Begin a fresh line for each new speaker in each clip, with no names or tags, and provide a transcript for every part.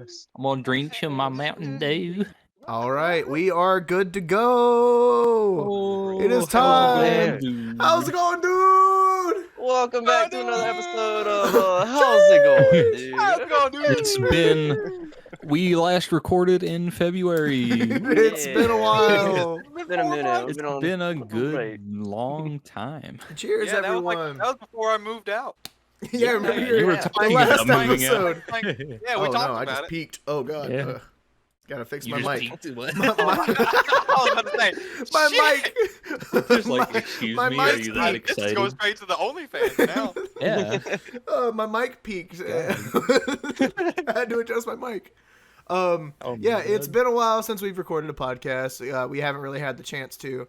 I'm gonna drink some of my Mountain Dew.
All right, we are good to go. It is time. How's it going, dude?
Welcome back to another episode of How's It Going, dude?
How's it going, dude?
It's been. We last recorded in February.
It's been a while.
It's been a minute.
It's been a good long time.
Cheers,
Yeah, that was,
everyone.
that was before I moved out.
Yeah, remember
you were
Yeah.
talking
last
about moving
episode.
out.
Yeah, we
Oh
talked
no, I
about
just
it.
peeked. Oh god.
Yeah.
Gotta fix
You
my
just
mic.
peeked. What?
My
I was about to say,
my
shit.
mic.
Just like, excuse
my
me, are
mic's
you that
peaked.
This
excited?
goes straight to the OnlyFans now.
Yeah.
My mic peaked. I had to adjust my mic.
Oh,
Yeah,
my
it's
God.
been a while since we've recorded a podcast. We haven't really had the chance to.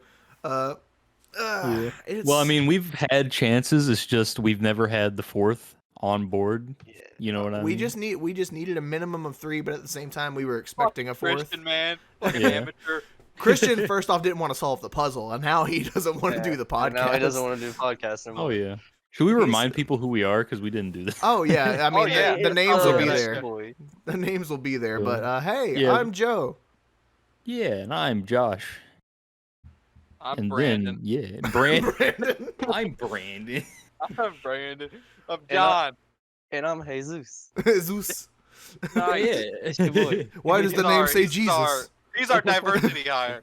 It's,
Well, I mean, we've had chances. It's just we've never had the fourth on board.
Yeah.
You know what I mean?
we just needed a minimum of 3, but at the same time, we were expecting a fourth.
Christian, man. Fucking
Yeah.
amateur.
Christian, first off, didn't want to solve the puzzle, and now he doesn't want to do the podcast.
Now he doesn't want to do podcasts anymore.
Oh yeah. Should we remind people who we are because we didn't do this?
Oh yeah, I mean,
yeah.
the names will be
yeah.
there.
Boy.
The names will be there.
Yeah.
But hey,
Yeah.
I'm Joe.
Yeah, and I'm Josh.
I'm
And
Brandon.
then yeah, Brandon.
Brandon.
I'm Brandon.
I'm Brandon. I'm
And
John.
And I'm Jesus.
Zeus.
Oh yeah,
It's your boy.
Why does the name say Jesus?
He's our diversity hire.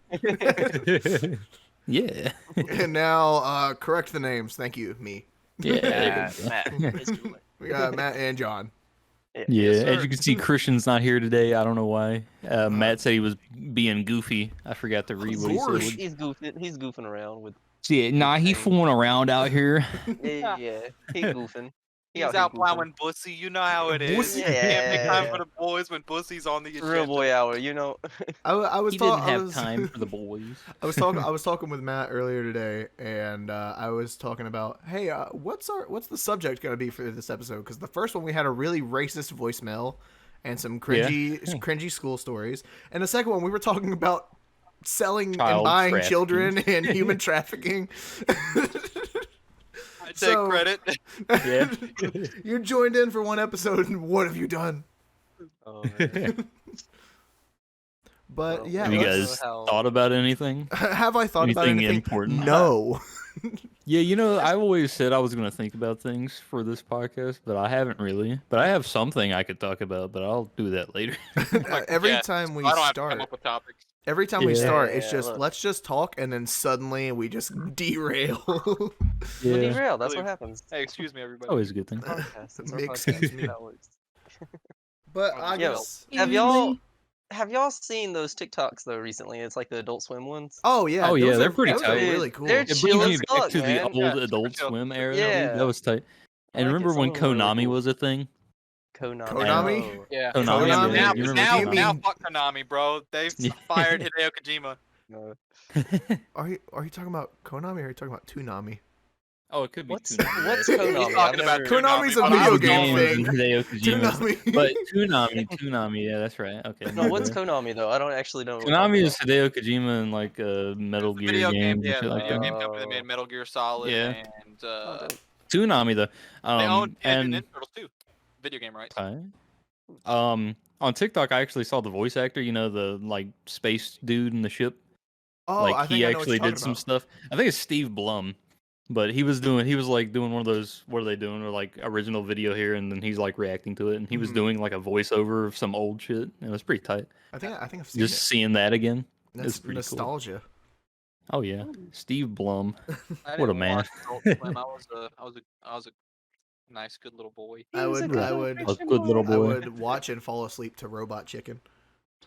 yeah,
And now, correct the names. Thank you, me.
yeah.
Matt. It's your boy.
We got Matt and John.
Yeah,
Yes,
as
sir.
you can see, Christian's not here today. I don't know why. Matt said he was being goofy. I forgot to read what he
course.
said.
He's goofing around with.
Yeah, nah, he fooling around out here.
Yeah, he's goofing. He
He's
out here
out
goofing.
plowing bussy. You know how it is.
Bussy.
Can't make time
Yeah.
for the boys when bussy's on the agenda.
Real boy hour, you know.
I was
He
talk-
didn't
I
have
was-
time for the boys.
I was talking with Matt earlier today, and I was talking about, hey, what's the subject gonna be for this episode? Because the first one we had a really racist voicemail and some cringy school stories, and the second one we were talking about selling and
Child
buying
trafficking.
children and human trafficking.
I take
So-
credit.
Yeah.
You joined in for one episode, and what have you done?
Oh, man.
But
Well,
yeah,
Have you
let's-
guys
how-
thought about anything?
have I thought about
Anything
anything
important?
No.
Yeah, you know, I always said I was going to think about things for this podcast, but I haven't really. But I have something I could talk about, but I'll do that later.
Every
Yeah,
time we
I don't have to
start,
come up with topics.
every time we
Yeah.
start, it's
Yeah,
just
look.
let's just talk, and then suddenly we just derail.
We'll
Yeah,
derail. That's
Really-
what happens.
Hey, excuse me, everybody.
always a good thing.
Podcast. It's our
Mix-
podcast.
excuse me.
That works.
But
Oh,
I
yeah.
guess.
Have y'all seen those TikToks though recently? It's like the Adult Swim ones.
Oh yeah.
Oh, yeah,
those
they're
are-
pretty
those are
tight.
really cool.
They're
It brings
chill
me
as
back
fuck,
to the
man.
old
Yeah,
Adult
chill.
Swim era.
Yeah.
That was tight.
I
And
like it.
remember
Some
when
of them are really
Konami
cool.
was a thing?
Konami.
Konami?
Oh.
Yeah.
Konami,
Konami?
yeah,
Now,
you remember
now,
Konami?
now, fuck Konami, bro. They've
Yeah.
fired Hideo Kojima.
No.
Are you talking about Konami or are you talking about Toonami?
Oh, it could be
What's
Toonami.
what's
He's
Konami?
talking
I've
about
never-
Konami's a
but
video
I was
game
going-
thing.
Hideo Kojima.
Toonami.
But Toonami, yeah, that's right. Okay.
No, what's Konami though? I don't actually know. what we're
Konami
talking
is Hideo Kojima and like Metal
The
Gear
video
games
game,
and
yeah,
shit
the
like
video
that.
game company that made Metal Gear Solid
Yeah.
and
about.
Toonami though.
they own
Um,
and
and
Ninja Turtles too. Video game rights.
Hi. On TikTok, I actually saw the voice actor. You know, the like space dude in the ship.
Oh,
Like
I think
he
I know what
actually
you're
did
talking
some
about.
stuff. I think it's Steve Blum, but he was like doing one of those. What are they doing? Or like original video here, and then he's like reacting to it, and he was
Mhm.
doing like a voiceover of some old shit. It was pretty tight.
I think I've seen
Just
it.
seeing that again.
That's
it's pretty cool.
nostalgia.
Oh yeah, Steve Blum.
I
What a
didn't
man.
watch Adult Swim. I was a nice, good little boy.
I would
A good little
I
boy.
would watch and fall asleep to Robot Chicken.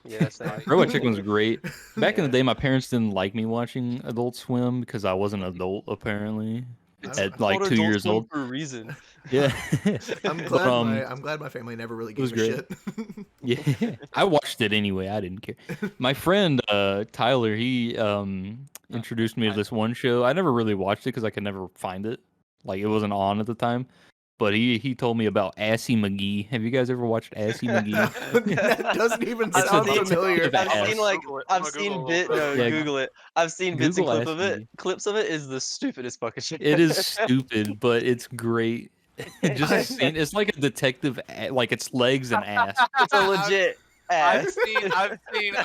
Yeah, same.
Robot Chicken was great. Back in the day, my parents didn't like me watching Adult Swim because I wasn't an adult apparently.
It's
At like
Called
2
Adult
years
Swim
old.
for a reason.
Yeah.
I'm
But,
glad I'm glad my family never really
was
gave a
great.
shit.
Yeah, I watched it anyway. I didn't care. My friend Tyler, he introduced me to this one show. I never really watched it because I could never find it. Like it wasn't on at the time. But he told me about Assy McGee. Have you guys ever watched Assy McGee?
That doesn't even
It's
sound
a-
familiar.
it's a-
I've seen like
Google it.
I've
I'm gonna
seen
Google
bit
it.
no
Yeah,
Google it. I've seen bits and
Google
clips of
Assy.
it. Clips of it is the stupidest fucking shit.
It is stupid, but it's great. Just a scene. It's like a detective, like its legs and ass.
It's a legit
I've
ass.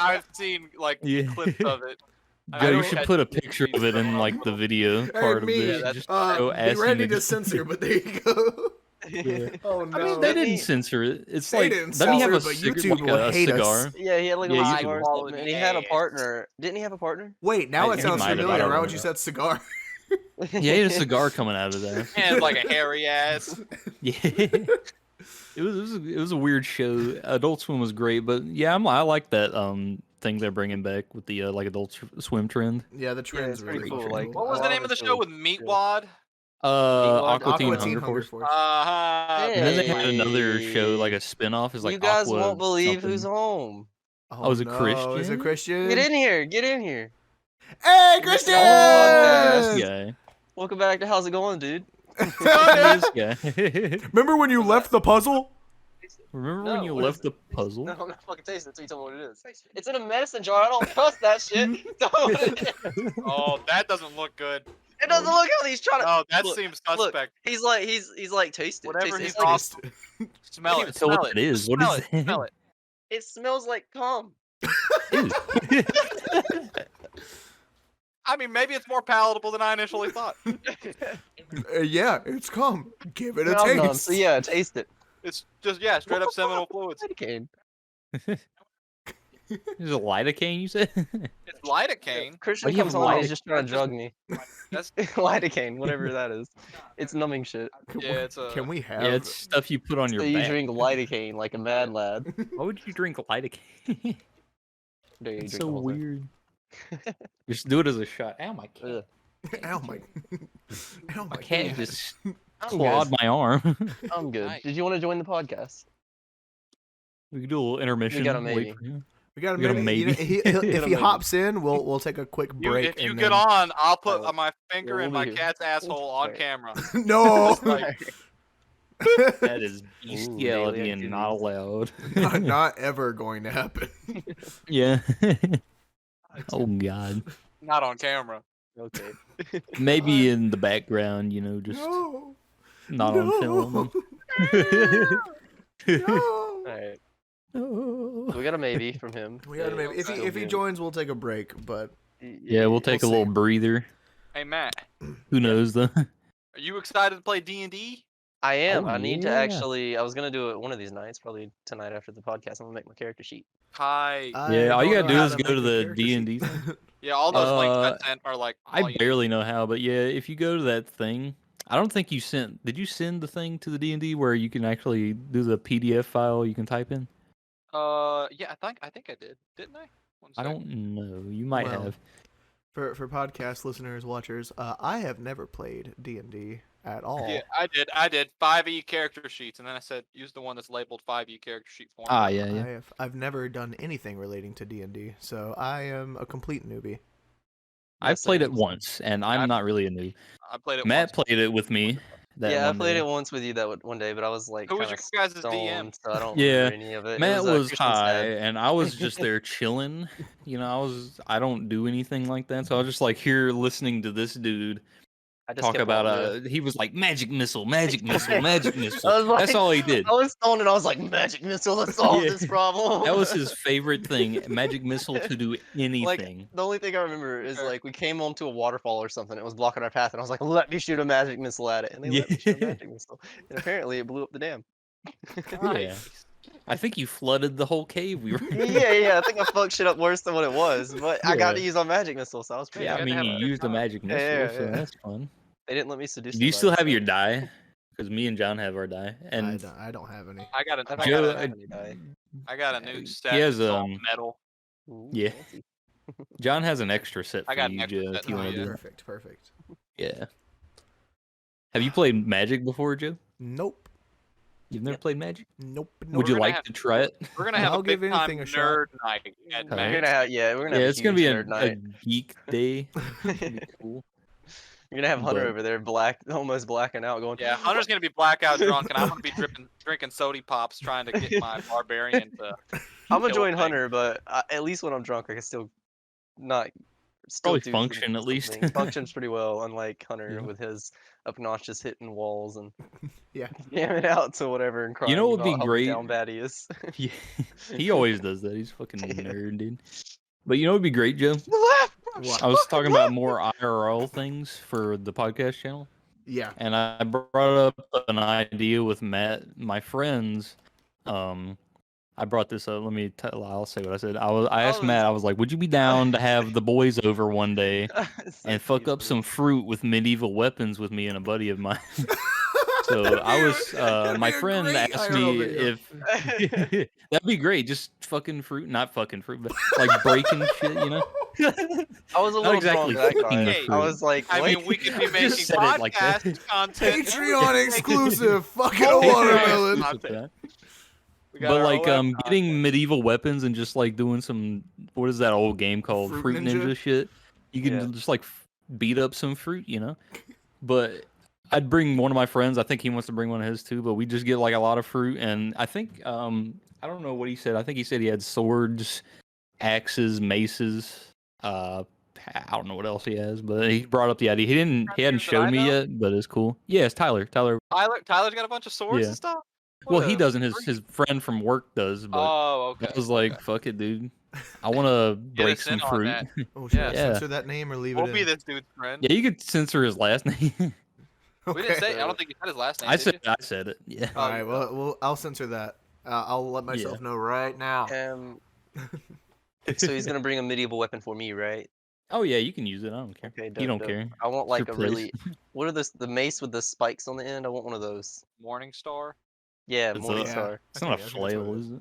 I've seen like
Yeah.
clips of it. I
Joe, you
don't
should
catch
put a
it.
picture of it in like the video part of
me,
this.
that's-
Just
be
show ass
ready to
images.
censor, but there you go.
Yeah.
Oh no.
I mean, they
Didn't he-
didn't censor it. It's
They
like
didn't
doesn't he have a
censor it, but
cigar,
YouTube
like
will
a
hate us.
cigar?
Yeah, he had like a
Yeah,
little
you
cigar
can-
or something, and he had a
Yes.
partner. Didn't he have a partner?
Wait, now it
He
sounds
might have, I
familiar.
don't
Why would you
know.
said cigar?
Yeah, he had a cigar coming out of there.
And like a hairy ass.
Yeah. It was a weird show. Adult Swim was great, but yeah, I like that thing they're bringing back with the like Adult Swim trend.
Yeah, the trend's
it's pretty
really
cool,
cool.
like,
What was the
Oh,
name of the
it's
show
really
with
cool.
Meatwad?
Aqua Teen
Aqua Teen
Hunger Force.
Uh-huh.
And then they had another show, like a spin-off. Is like
you guys
Aqua
won't believe
something.
who's home.
Oh,
is it
no. Is
Christian?
it Christian?
Get in here. Get in here.
Hey, Christian!
Oh,
This guy.
Welcome back to How's It Going, dude?
This guy.
Remember when you left the puzzle?
Remember
No,
when you
what
left
is
the puzzle?
No, I'm not fucking tasting it until you tell me what it is. It's in a medicine jar. I don't trust that shit. Tell me what it is.
Oh, that doesn't look good.
It doesn't look how he's trying to.
Oh, that
Look,
seems
look,
suspect.
he's like taste it.
Whatever
taste
he's
it. It's like,
off- Smell
even
it.
tell what
Smell it.
that is. What
Smell
is
it.
that?
Smell it.
it smells like cum.
Ew.
I mean, maybe it's more palatable than I initially thought.
Yeah, it's come. Give it a
Nom nom.
taste.
So yeah, taste it.
It's just straight up seminal fluids.
Lidocaine.
Is it lidocaine? You said?
It's lidocaine.
Christian
Why do you
comes
have
home and
lidocaine?
he's just trying to drug me.
That's
Lidocaine, whatever that is. It's numbing shit.
yeah. It's a.
Can we have?
Yeah, it's stuff you put on your
So you
back.
drink lidocaine like a mad lad.
Why would you drink lidocaine?
There you
It's
drink
so
the whole thing.
weird. Just do it as a shot. Ow, my cat.
Ugh.
Ow my. Ow
My
my
cat
God.
just
I'm
clawed
good.
my arm.
I'm good.
Nice.
Did you want to join the podcast?
We could do a little intermission.
got a
wait
maybe.
for him.
We got a
We got a
maybe. You know,
maybe.
if
Got a
he
maybe.
hops in, we'll take a quick
You,
break.
if you
and
get
then...
on, I'll put
Alright.
my finger
Yeah,
in
we'll
my
be here.
cat's asshole on
Alright.
camera.
No,
Just like,
That is bestiality
daily
and not allowed.
not ever going to happen.
Yeah. Oh God.
not on camera.
Okay.
Maybe in the background, just
No,
not on film.
no.
Alright.
No.
So we got a maybe from him.
We got a maybe. If
Still
he
good.
joins, we'll take a break. But
Yeah, we'll take
We'll
a little
see.
breather.
Hey Matt,
Who knows though?
are you excited to play D&D?
I am.
Oh,
I need to
yeah.
actually. I was gonna do it one of these nights, probably tonight after the podcast. I'm gonna make my character sheet.
Hi.
Yeah, all you
don't
gotta
know
do
how
is go
make
to the
character
D&D
sheet.
Yeah, all those links
Uh,
I sent are like.
I
all you-
barely know how, but yeah, if you go to that thing, I don't think you sent. Did you send the thing to the D&D where you can actually do the PDF file you can type in?
Yeah, I think I did, didn't I? One
I
sec.
don't know. You might
Well,
have.
For podcast listeners, watchers, I have never played D&D at all.
Yeah, I did 5e character sheets, and then I said use the one that's labeled 5e character sheet form.
Ah, yeah.
I've never done anything relating to D&D, so I am a complete newbie.
I've played it
Same.
once, and I'm
I've-
not really a noob.
I played it.
Matt
once.
played it with me. That
Yeah, I
one
played
day.
it once with you that one day, but I was like,
Who was
kinda
your guys' DM?
stoned, so I don't
Yeah,
remember any of it.
Matt
it
was
Christian's
high,
dad.
and I was just there chilling. I don't do anything like that, so I was just like here listening to this dude
I just
talk
kept
about
on doing it.
he was like magic missile, magic missile, magic missile.
I was
That's
like-
all he did.
I was stoned and I was like, magic missile, let's solve
Yeah.
this problem.
That was his favorite thing, magic missile to do anything.
The only thing I remember is
Okay.
like we came home to a waterfall or something. It was blocking our path, and I was like, "Let me shoot a magic missile at it." And they let me shoot a
Yeah.
magic missile, and apparently it blew up the dam.
Yeah. I think you flooded the whole cave we were in.
yeah. I think I fucked shit up worse than what it was, but I got to
Yeah.
use my magic missile, so I was pretty.
Yeah, I
happy.
mean,
have
you
a good
used the
time.
magic missile,
Yeah,
so
yeah.
that's fun.
They didn't let me seduce.
Do you
somebody,
still have
so-
your die? Because me and John have our die, and
I don't have any.
I got a,
I
I
don't
Joe,
have
got a,
any die.
I got a new set.
he has
it's all
um,
metal.
Ooh,
Yeah.
fancy.
John has an extra set for
I got an
you,
extra
Joe.
set
If you
for
want to
you.
do,
Perfect.
yeah. Have you played Magic before, Joe?
Nope.
You've never played Magic?
Nope.
Would you
gonna
like
have-
to try it?
We're gonna have
I'll
a big
give
time
anything a shot.
nerd night at
Okay.
We're
Matt's.
gonna have we're gonna have
Yeah,
a
it's gonna be
huge
a
nerd night.
geek day. It'll be cool.
You're gonna have Hunter
but-
over there, almost blacking out, going.
Yeah, Hunter's gonna be blackout drunk, and I'm gonna be drinking sody pops, trying to get my barbarian to.
I'm gonna
kill a
join
thing.
Hunter, but at least when I'm drunk, I can still not still
Probably
do
function at least.
something. Functions pretty well, unlike Hunter
Yeah.
with his obnoxious hitting walls and
Yeah.
jamming out to whatever and crying
You know what would be
about how
great?
down bad he is.
Yeah, he always does that. He's a fucking
Yeah.
nerd, dude. But you know what would be great, Joe?
What?
I was talking about more IRL things for the podcast channel,
Yeah.
and I brought up an idea with Matt, my friends. I brought this up. Let me tell. I'll say what I said. I asked
Oh,
Matt. I was like, "Would you be down to have the boys over one day
So
and fuck up
easily.
some fruit with medieval weapons with me and a buddy of mine?" So I was.
That'd
My
be a
friend
great
asked
IRL
me
video.
if that'd be great. Just fucking fruit, not fucking fruit, but like breaking shit. You know.
I was a
Not
little
exactly
drawn to that
fucking
guy.
the
I
fruit.
was like,
I
wait.
mean, we could be
Just
making
said it like that.
podcast content.
Patreon exclusive. Fucking a
Patreon
watermelon.
content. We got
But
our
like
OF
getting medieval weapons and just like doing some what is that old game called
Fruit
Fruit
Ninja?
Ninja shit. You can
Yeah.
just like beat up some fruit, you know. But I'd bring one of my friends. I think he wants to bring one of his too. But we just get like a lot of fruit, and I think I don't know what he said. I think he said he had swords, axes, maces. I don't know what else he has, but he brought up the idea. He hadn't
That
showed
I
me
know?
yet, but it's cool. Yeah, it's Tyler. Tyler's Yeah.
and stuff.
well,
What
he
a
doesn't. His
freak.
his friend from work does, but
Oh, okay.
I was like, fuck it, dude. I want to
Get
break
us
some
in on
fruit.
that.
Oh, should I
Yeah.
censor that name or leave
We'll
it
be
in?
this dude's friend.
Yeah, you could censor his last name.
We didn't say. I don't think you said his last name.
I
did
said
you?
I said it. Yeah.
All right. Well, I'll censor that. I'll let myself know right now.
So he's gonna bring a medieval weapon for me, right?
Oh yeah, you can use it. I don't care.
Okay,
You
dope,
don't
dope.
care.
I want
It's
like
your
a
place.
really. What are the mace with the spikes on the end? I want one of those.
Morning Star.
Yeah,
It's
Morning
a-
Star.
It's not a
Okay, I think that's what
flail,
it
is it?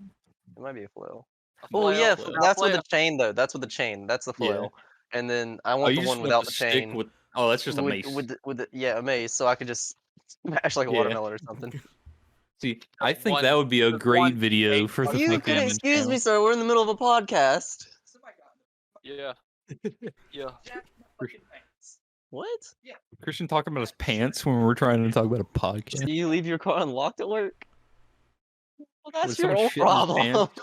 It might be a flail.
A
Oh
flail.
yeah,
flail.
that's with
Flail.
the chain though. That's with the chain. That's the
Yeah.
flail. And then I
Oh,
want
you
the
just
one
want
without
the
the
stick
chain.
with. Oh, that's just a mace.
With the, yeah, a mace, so I could just smash like a
Yeah.
watermelon or something.
See, I
Just
think
one-
that would be a
just
great
one
video
mace
for the
You
fucking
can excuse
channel.
me, sir. We're in the middle of a podcast.
Yeah. Yeah.
What?
Christian talking about his pants when we're trying to talk about a
Do
podcast.
you leave your car unlocked at work? Well, that's
Would
your
someone
own
shit in his
problem.
pants?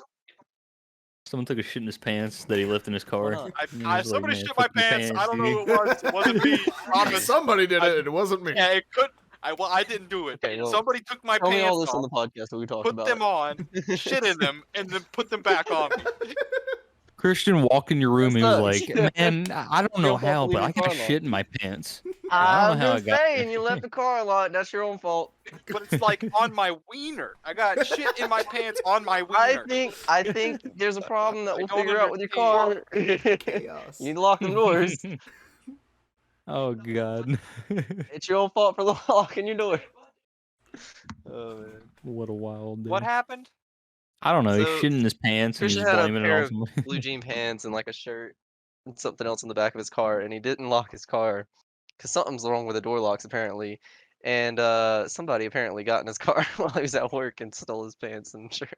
Someone took a shit in his pants that he left in his car.
not?
And
I
he was like,
somebody
"Man,
shit my
fuck your
pants. I don't know
dude."
who it was. It wasn't me. Promise.
Somebody did it. It wasn't me.
Yeah, it could. I didn't do it.
Okay, well,
Somebody took my
Tell me all
pants
this on
off,
the podcast that we talked
put
about.
them on, shit in them, and then put them back on me.
Christian walked in your room and
What's
was
up?
like, "Man, I don't know
Your fault
how,
for
but I
leaving
got
car locked."
shit in my pants." I don't
I'm
know how
just
I got
saying,
there.
you left the car unlocked. That's your own fault.
But it's like on my wiener. I got shit in my pants on my
I
wiener.
think there's a problem that
I
we'll
don't
figure out with your car.
Chaos.
You need to lock them doors.
Oh god.
It's your own fault for locking your door. Oh man.
What a wild day.
What happened?
I don't know. He's
So,
shitting in his pants and he's
Christian had a
blaming it
pair
on
of
somebody.
blue jean pants and like a shirt and something else in the back of his car, and he didn't lock his car because something's wrong with the door locks apparently. And somebody apparently got in his car while he was at work and stole his pants and shirt.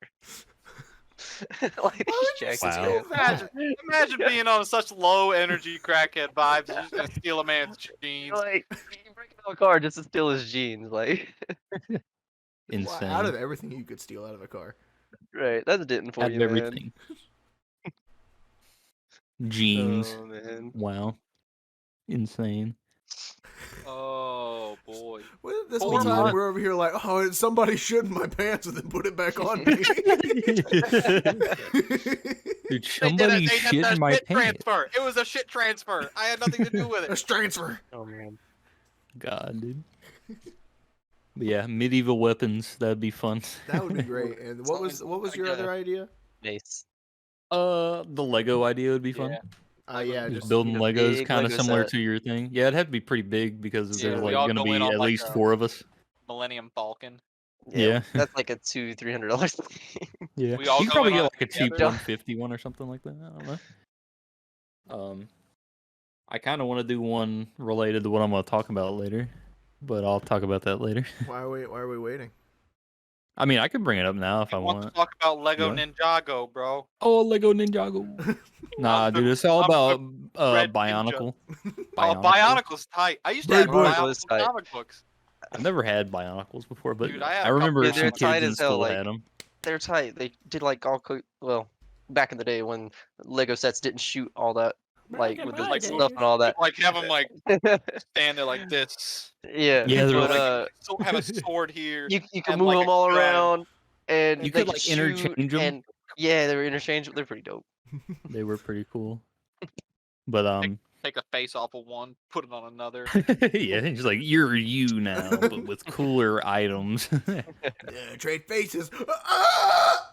Like
Why would you
jacked his
Wow.
pants.
Imagine being on such low energy crackhead vibes. You're just gonna steal a man's jeans.
Like you break into a car just to steal his jeans, like
Insane.
Out of everything you could steal out of a car.
right. That's Denton for
Out
you,
of
man.
everything. Jeans.
Oh man.
Wow. Insane.
Oh boy.
Well, this
Four
whole time
months.
we're over here like, oh, somebody shit in my pants and then put it back on me.
Dude, somebody
they
shit
the
in my
shit
pants.
transfer. It was a shit transfer. I had nothing to do with it.
Let's transfer.
Oh man.
God, dude. But yeah, medieval weapons. That'd be fun.
That would be great. And what was your other idea?
Mace.
The Lego idea would be fun.
Yeah.
Yeah,
Just
just
building
need a
Legos,
big
kind of
Lego
similar
set.
to your thing. Yeah, it'd have to be pretty big because
Yeah,
there's
we
like
all
gonna
go
be
in on,
at
like,
least
a-
4 of us.
Millennium Falcon.
Yeah.
That's like a $200-300 thing.
Yeah,
We all
you could
go
probably
in
get
on
like a cheap
together.
150 one or something like that. I don't know. I kind of want to do one related to what I'm gonna talk about later, but I'll talk about that later.
why are we waiting?
I mean, I could bring it up now if I
I want to
want.
talk about Lego
Yeah.
Ninjago, bro.
Oh, Lego Ninjago. Nah,
I'm the-
dude, it's all
I'm the
about
Red Ninja.
Bionicle.
Oh, Bionicle's tight. I used to have
Big boy.
Bionicle's
Bionicle
tight.
comic books.
I've never had Bionicles before, but
Dude, I have
I
a
remember
couple-
some
Yeah, they're tight
kids in
as hell,
school
like-
had them.
They're tight. They did like well, back in the day when Lego sets didn't shoot all that like with the
Like,
stuff and all that.
Like have them like stand there like this.
Yeah,
Yeah, they're
but
Like so have a sword here.
you can
and,
move
like,
them
a
all
gun.
around, and
You
they
could,
could
like,
shoot,
interchange 'em.
and yeah, they were interchangeable. They're pretty dope.
They were pretty cool. But
Take a face off of one, put it on another.
yeah, it's just like you're you now, but with cooler items.
Trade faces. Ah!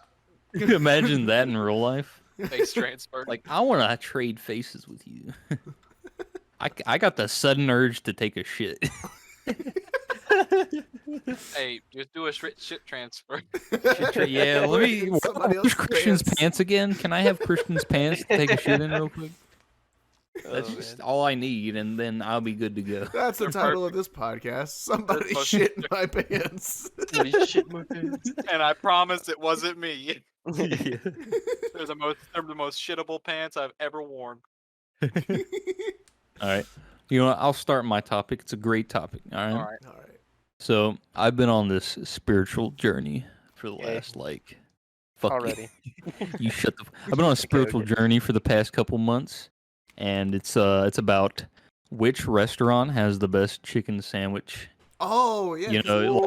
You can imagine that in real life.
Face transfer.
Like, I want to trade faces with you. I got the sudden urge to take a shit.
Hey, just do a shit transfer.
Yeah, let me.
Somebody
Where's
else's
Christian's
pants.
pants again? Can I have Christian's pants to take a shit in real quick? That's
Oh,
just all I need, and then I'll be good to go.
That's the title of this podcast. Somebody
That's
shit in my pants.
Somebody shit my pants.
And I promise it wasn't me.
Yeah.
They're the most shittable pants I've ever worn.
All right. You know what? I'll start my topic. It's a great topic. All right.
All right.
All right.
So I've been on this spiritual journey for the
Okay.
last fuck you.
Already.
You shut the. I've been on a spiritual journey for the past couple months, and it's about which restaurant has the best chicken sandwich.
Oh yeah.
You
'cause
know,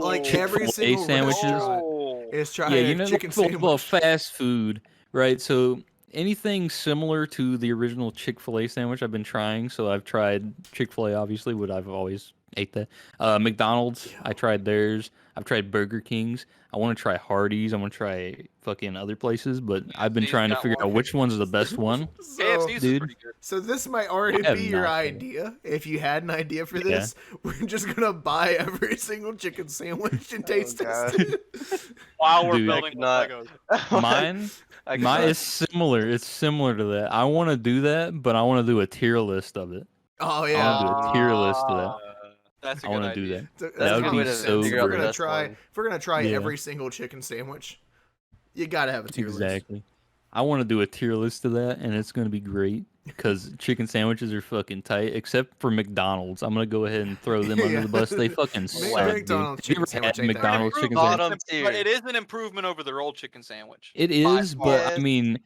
like every
Chick-fil-A
single
sandwiches.
restaurant
Oh.
is trying
Yeah,
to
you know,
chicken
well,
sandwich.
fast food, right? So anything similar to the original Chick-fil-A sandwich, I've been trying. So I've tried Chick-fil-A, obviously, what I've always ate that. McDonald's, I tried theirs. I've tried Burger King's. I want to try Hardee's. I want to try fucking other places, but I've been
KFC's
trying to
got
figure
one.
out which one's the best one.
So,
KFC's
dude.
is pretty good.
so this might already
I have
be your
not tried.
idea. If you had an idea for
Yeah.
this, we're just gonna buy every single chicken sandwich and taste
God.
test it.
While we're
Dude.
building
could not-
Legos.
Mine,
I could
mine
not-
is similar. It's similar to that. I want to do that, but I want to do a tier list of it.
Oh
I
yeah.
want to do a tier list of that.
Uh, That's a
I
good
want to do
idea.
that.
That's
That would
common
be
sense.
so
If
great.
we're gonna
Best
try,
one.
if we're gonna try
Yeah.
every single chicken sandwich, you gotta have a tier list.
Exactly. I want to do a tier list of that, and it's going to be great because chicken sandwiches are fucking tight, except for McDonald's. I'm going to go ahead and throw them under
Yeah.
the bus. They fucking slap, dude.
McDonald's
Have you
chicken
ever
sandwich
had
ain't that
McDonald's
good.
chicken
Bottom
sandwich?
tier.
But it is an improvement over their old chicken sandwich.
It
By
is,
far.
but I
Yeah.
mean,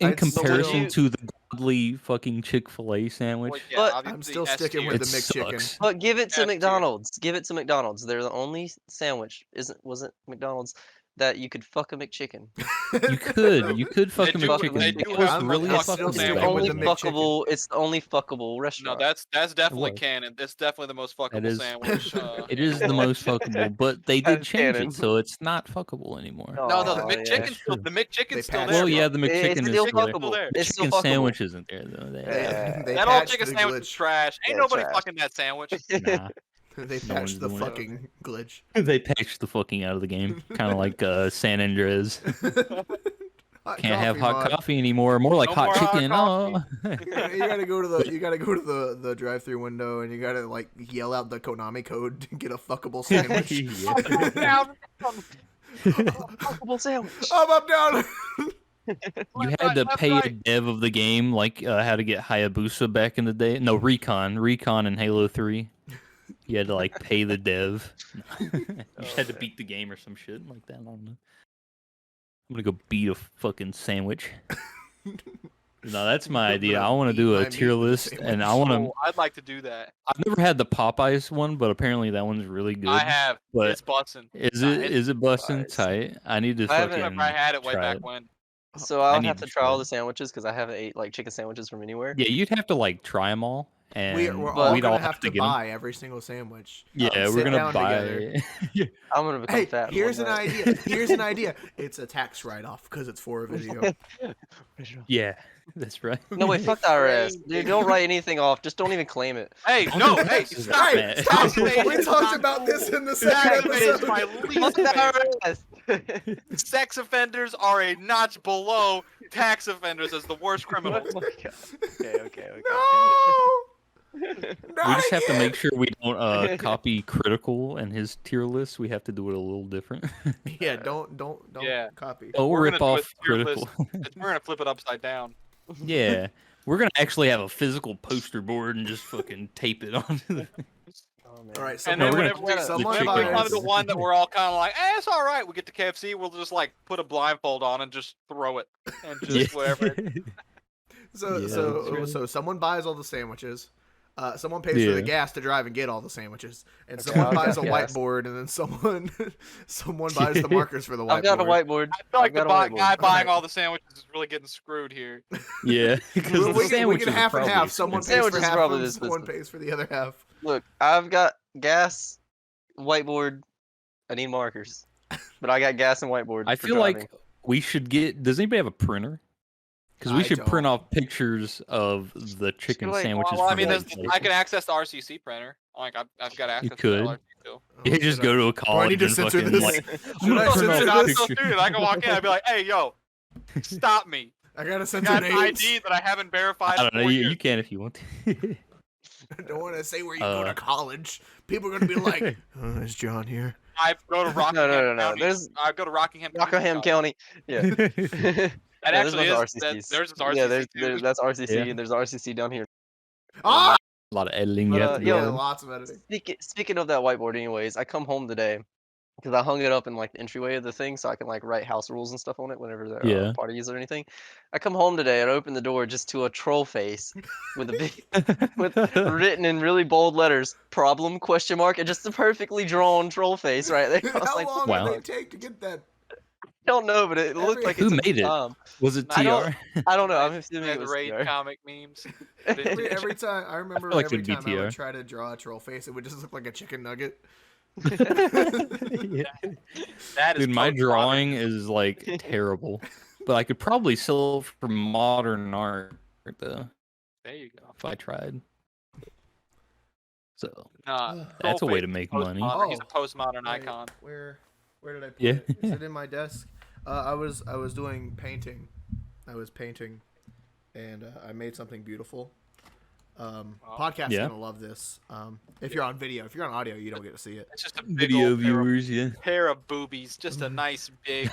in
I'd still-
comparison
you-
to the godly fucking Chick-fil-A sandwich,
Well, yeah,
But-
obviously
I'm still
S
sticking
tier.
with
it
the McChicken.
sucks.
But give it to
F tier.
McDonald's. Give it to McDonald's. They're the only sandwich, wasn't McDonald's, that you could fuck a McChicken.
You could fuck a
do-
McChicken.
they
It
do
was
have
really
a
a
fucking
fucking
still
It's the
sticking
sandwich.
with
only
the McChicken.
fuckable. It's the only fuckable
No,
restaurant.
that's definitely
was.
canon. It's definitely the most fuckable
is.
sandwich.
It is the most fuckable, but they did
That's
change
canon.
it, so it's not fuckable anymore.
Oh,
No, the
yeah.
McChicken's still,
true.
the McChicken's still
patched
there.
Well, yeah,
bro.
the
It's
McChicken is
still
still there.
fuckable.
there.
It's still
Chicken
fuckable.
sandwich isn't there though.
Yeah.
They
That old
patched
chicken
the
sandwich is
glitch.
trash. Ain't
Yeah,
nobody
trash.
fucking that sandwich.
Nah,
They
No one's
patched the
doing it.
fucking glitch.
they patched the fucking out of the game, kind of like San Andreas.
Hot
Can't have
coffee
hot
mod.
coffee anymore. More like
No
hot
more hot
chicken.
coffee.
Oh.
You gotta go to the drive-through window and you gotta like yell out the Konami code to get a fuckable sandwich.
Yeah.
Fuckable sandwich.
Up, down.
You had to pay a dev of the game, like how to get Hayabusa back in the day. No, Recon in Halo 3. You had to like pay the dev. You just had to beat the game or some shit like that. I don't know. I'm gonna go beat a fucking sandwich. No, that's my
I'm
idea.
gonna
I want to
eat
do
my
a
meat
tier
with the
list, and I want to.
Oh, I'd like to do that.
I've never had the Popeyes one, but apparently that one's really good.
I have.
but
It's bussin'.
is
Nah,
it
it's
is it busting
Popeyes.
tight? I need to
I haven't-
fucking.
Remember I had it way
try
back
it.
when.
So
I
I'll
need
have
to
to try all
try
the
it.
sandwiches because I haven't ate like chicken sandwiches from anywhere.
Yeah, you'd have to like try them all, and
We're
But
all
we'd
gonna
all
have to
get 'em.
buy every single sandwich.
Yeah, we're
sit
gonna
down
buy.
together.
I'm gonna become
Hey,
fat. in
here's
one
an
night.
idea. Here's an idea. It's a tax write-off because it's for a video.
Yeah, that's right.
No wait, fuck the IRS, dude. Don't write anything off. Just don't even claim it.
Hey,
Don't
no,
do
hey,
taxes
stop.
on
Hey,
that.
stop!
Taxation
We
is
talked
not
about
cool.
this in the second
That is
episode.
my
Fuck
least
the
favorite.
IRS.
Sex offenders are a notch below tax offenders as the worst criminals.
Oh my God. Okay.
No.
We just have to make sure we don't copy Critical and his tier list. We have to do it a little different.
Yeah, don't
Yeah.
copy.
Oh,
We're
rip
gonna do a
off
tier
Critical.
We're gonna flip it upside down.
Yeah, we're gonna actually have a physical poster board and just fucking tape it onto the.
Oh, man.
All right,
And
someone,
then
we're
whenever
gonna-
we,
someone
chicken
whenever we come
buys.
to one that we're all kind of like, it's all right. We get to KFC, we'll just like put a blindfold on and just throw it and just whatever.
So
Yeah,
so
that's right.
so someone buys all the sandwiches. Someone pays for the
Yeah.
gas to drive and get all the sandwiches, and
Okay,
someone
I've
buys a
got gas.
whiteboard, and then someone buys the markers for the whiteboard.
I've got a whiteboard.
I feel like
I've
the
got a whiteboard.
guy buying
Alright.
all the sandwiches is really getting screwed here.
Yeah, because
We,
the
we can
sandwiches are
half and
probably
half. Someone pays for
Sandwiches
half,
probably
and
this
someone
business.
pays for the other half.
Look, I've got gas, whiteboard. I need markers, but I got gas and whiteboard.
I
for
feel
driving.
like we should get. Does anybody have a printer? Because we
I
should print
don't.
off pictures of the chicken
like-
sandwiches.
Well, I
from
mean,
that
there's,
place.
I can access the RCC printer. Like, I've got access to
could.
the LRC too.
Oh,
You just
shit,
go to a
do I need
college
to
and
censor
fucking
this?
like.
Should I
print
censor
off
Dude, I'm
this?
so
pictures.
serious. I can walk in. I'd be like, "Hey, yo, stop me!
I gotta
I
censor
got an
names.
ID that I haven't verified
I don't know.
for
You,
years."
you can if you want to.
I don't want to say where you go to
Uh,
college. People are gonna be like, "Oh, is John here?"
I go to Rockingham
no.
County.
There's
I go to Rockingham.
Rockingham
Community
County. Yeah.
College. That
Yeah, there's a
actually
bunch
is.
of
That,
RCCs.
there's this RCC
Yeah,
too.
that's RCC,
Yeah.
and there's RCC down here.
Ah,
A lot of editing
But,
you have to
yo,
do.
yeah, lots of editing.
Speaking of that whiteboard, anyways, I come home today because I hung it up in like the entryway of the thing, so I can like write house rules and stuff on it whenever there
Yeah.
are parties or anything. I come home today and open the door just to a troll face with a big with written in really bold letters problem question mark and just a perfectly drawn troll face right there. I was
How
like,
long
Wow.
did they take to get that?
I don't know, but it looked
Every-
like
Who
it took
made it?
some time.
Was it
I don't-
TR?
I don't know. I'm assuming
Yeah,
it
the
was
raid
TR.
comic memes.
Every time I remember,
feel like
every
it'd be
time I would
TR.
try to draw a troll face, it would just look like a chicken nugget.
Yeah.
That is
Dude, my
post-modern.
drawing is like terrible, but I could probably sell it for modern art though
There you go.
if I tried. So
Nah,
that's a way
Trollface
to make
is
money.
postmodern. He's a
Oh.
postmodern
Wait,
icon.
Where did I put
Yeah.
it? Is it in my desk? I was doing painting. I was painting, and I made something beautiful. Podcast
Yeah.
gonna love this. If you're on video, if you're on audio, you don't get to see it.
It's just a big
Video
old
viewers, yeah.
pair of boobies. Just a nice big.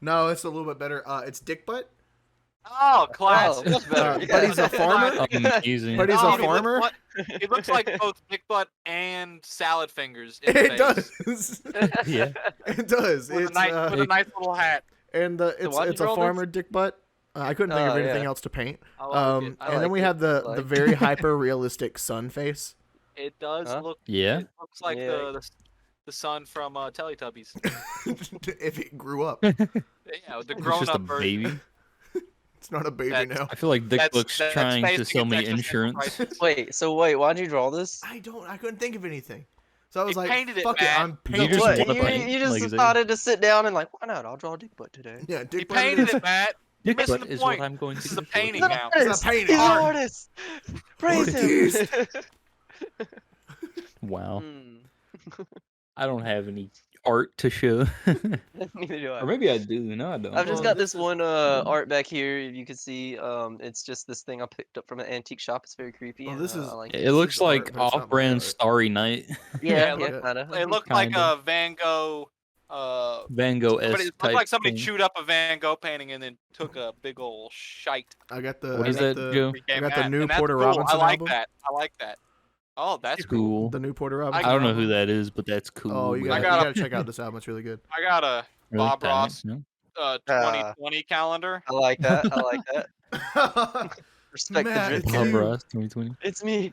No, it's a little bit better. It's Dick Butt.
Oh,
Oh,
classic.
much better.
But
yeah.
he's a farmer.
Amazing.
But he's
Oh,
a farmer.
He looks like both Dick Butt and Salad Fingers. In
It
face.
does.
Yeah.
It does.
With,
It's
a nice, with a nice little hat.
and it's
why'd you
it's a
draw this?
farmer Dick Butt. I couldn't think of
Oh,
anything
yeah.
else to paint.
I like it.
I
And then
like
we
it.
have the
I like
very hyper realistic sun face.
It does
Huh?
look.
Yeah.
It looks like
Yeah.
the son from Teletubbies.
If it grew up,
Yeah, the
It's just a
grown-up version.
baby.
it's not a baby
That's-
now.
I feel like Dick
That's-
Book's
that's
trying to
facing
sell
its
me
existential
insurance.
crisis.
Wait, why'd you draw this?
I couldn't think of anything. So I was
He
like,
painted it,
fuck it,
Matt.
I'm
You
painting.
just
What?
wanna
You,
paint,
you just
like I said.
decided to sit down and like, why not? I'll draw Dick Butt today.
Yeah, Dick
He
Butt
painted
is-
it, Matt.
Dick
missing
Butt
the
is
point.
what I'm going
This
to
is a
do.
painting
He's
now.
It's a
artist.
painting.
He's an
Art.
artist. Praise
Artist.
him.
Wow.
Hmm.
I don't have any art to show.
Neither do I.
Or maybe I do. No, I don't.
I've just
Well,
got this one art back here. If you can see, it's just this thing I picked up from an antique shop. It's very creepy.
Oh,
and,
this is-
I like
It
This
looks
is
like
art, but it's not
off-brand
art.
Starry Night.
Yeah,
it
yeah,
look-
kinda.
It looked like
Kinda.
a Van Gogh.
Van Gogh
Somebody,
S
it looked
type
like somebody
thing.
chewed up a Van Gogh painting and then took a big old shite.
I got the.
What
I
is
got
that,
the,
Joe?
Became
got the
that,
new
and that's
Porter
cool.
Robinson
I like
album.
that. I like that. Oh, that's cool.
Cool.
The new Porter Robinson.
I don't know who
album.
that is, but that's cool.
Oh, you
but-
gotta,
got
you
a-
gotta check out this album. It's really good.
I got a
Really?
Bob
Damn it,
Ross
no?
2020 calendar.
I like that. I like that. Respect
Matt,
the
it's
drip.
Bob
you.
Ross 2020.
It's me.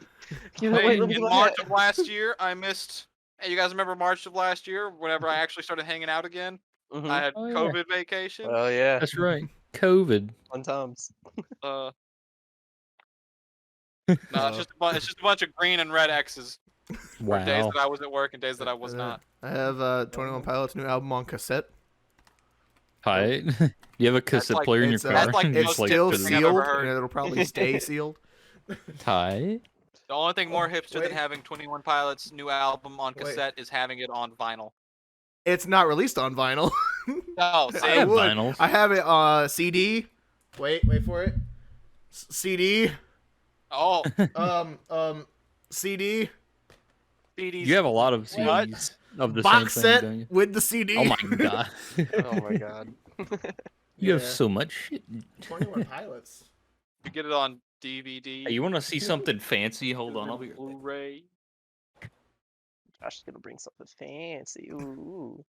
Give it,
Hey,
wait, let me
in
get my
March
hat.
of last year, I missed. Hey, you guys remember March of last year? Whenever I actually started hanging out again,
Mhm.
I had
Oh, yeah.
COVID vacation.
Oh yeah,
That's right. COVID.
fun times.
No, it's just a bunch of green and red X's. For days
Wow.
that I was at work and days that I was not.
I have 21 Pilots' new album on cassette.
Tight. You have a cassette
like-
player in your
It's,
car.
that's like
and
the
It's
just,
most
still
put
hipster
it
thing I've
sealed,
ever heard.
and it'll probably stay sealed.
Tight.
The only thing more hipster
wait.
than having 21 Pilots' new album on
Wait.
cassette is having it on vinyl.
It's not released on vinyl.
No,
I
see,
have
would.
vinyls.
I have it CD. Wait for it. CD.
oh,
CD.
CDs.
You have a lot of
What?
CDs of the
Box
same thing,
set
don't you?
with the CD.
Oh my god.
Oh my god.
You have
Yeah.
so much shit.
21 Pilots.
You get it on DVD.
Hey, you want to see something fancy? Hold on, I'll be right back.
Blu-ray.
Josh is gonna bring something fancy. Ooh.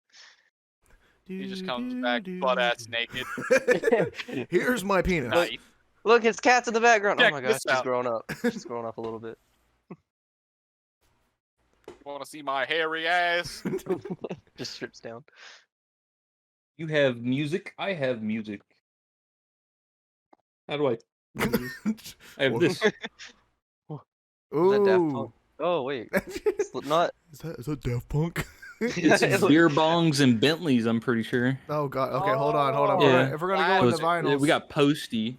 He just comes back butt ass naked.
Here's my penis.
Knife.
Look, his cat's in the background.
Check
Oh my gosh,
this
she's
out.
grown up. She's grown up a little bit.
Want to see my hairy ass?
Just strips down.
You have music. I have music. How do I? I have this.
Is that Daft
Ooh.
Punk? Oh wait, Slipknot.
Is that Daft Punk?
It's
It look-
beer bongs and Bentleys. I'm pretty sure.
Oh god. Okay, hold on.
Yeah.
If we're gonna
So
go
So
into vinyls,
we got Posty.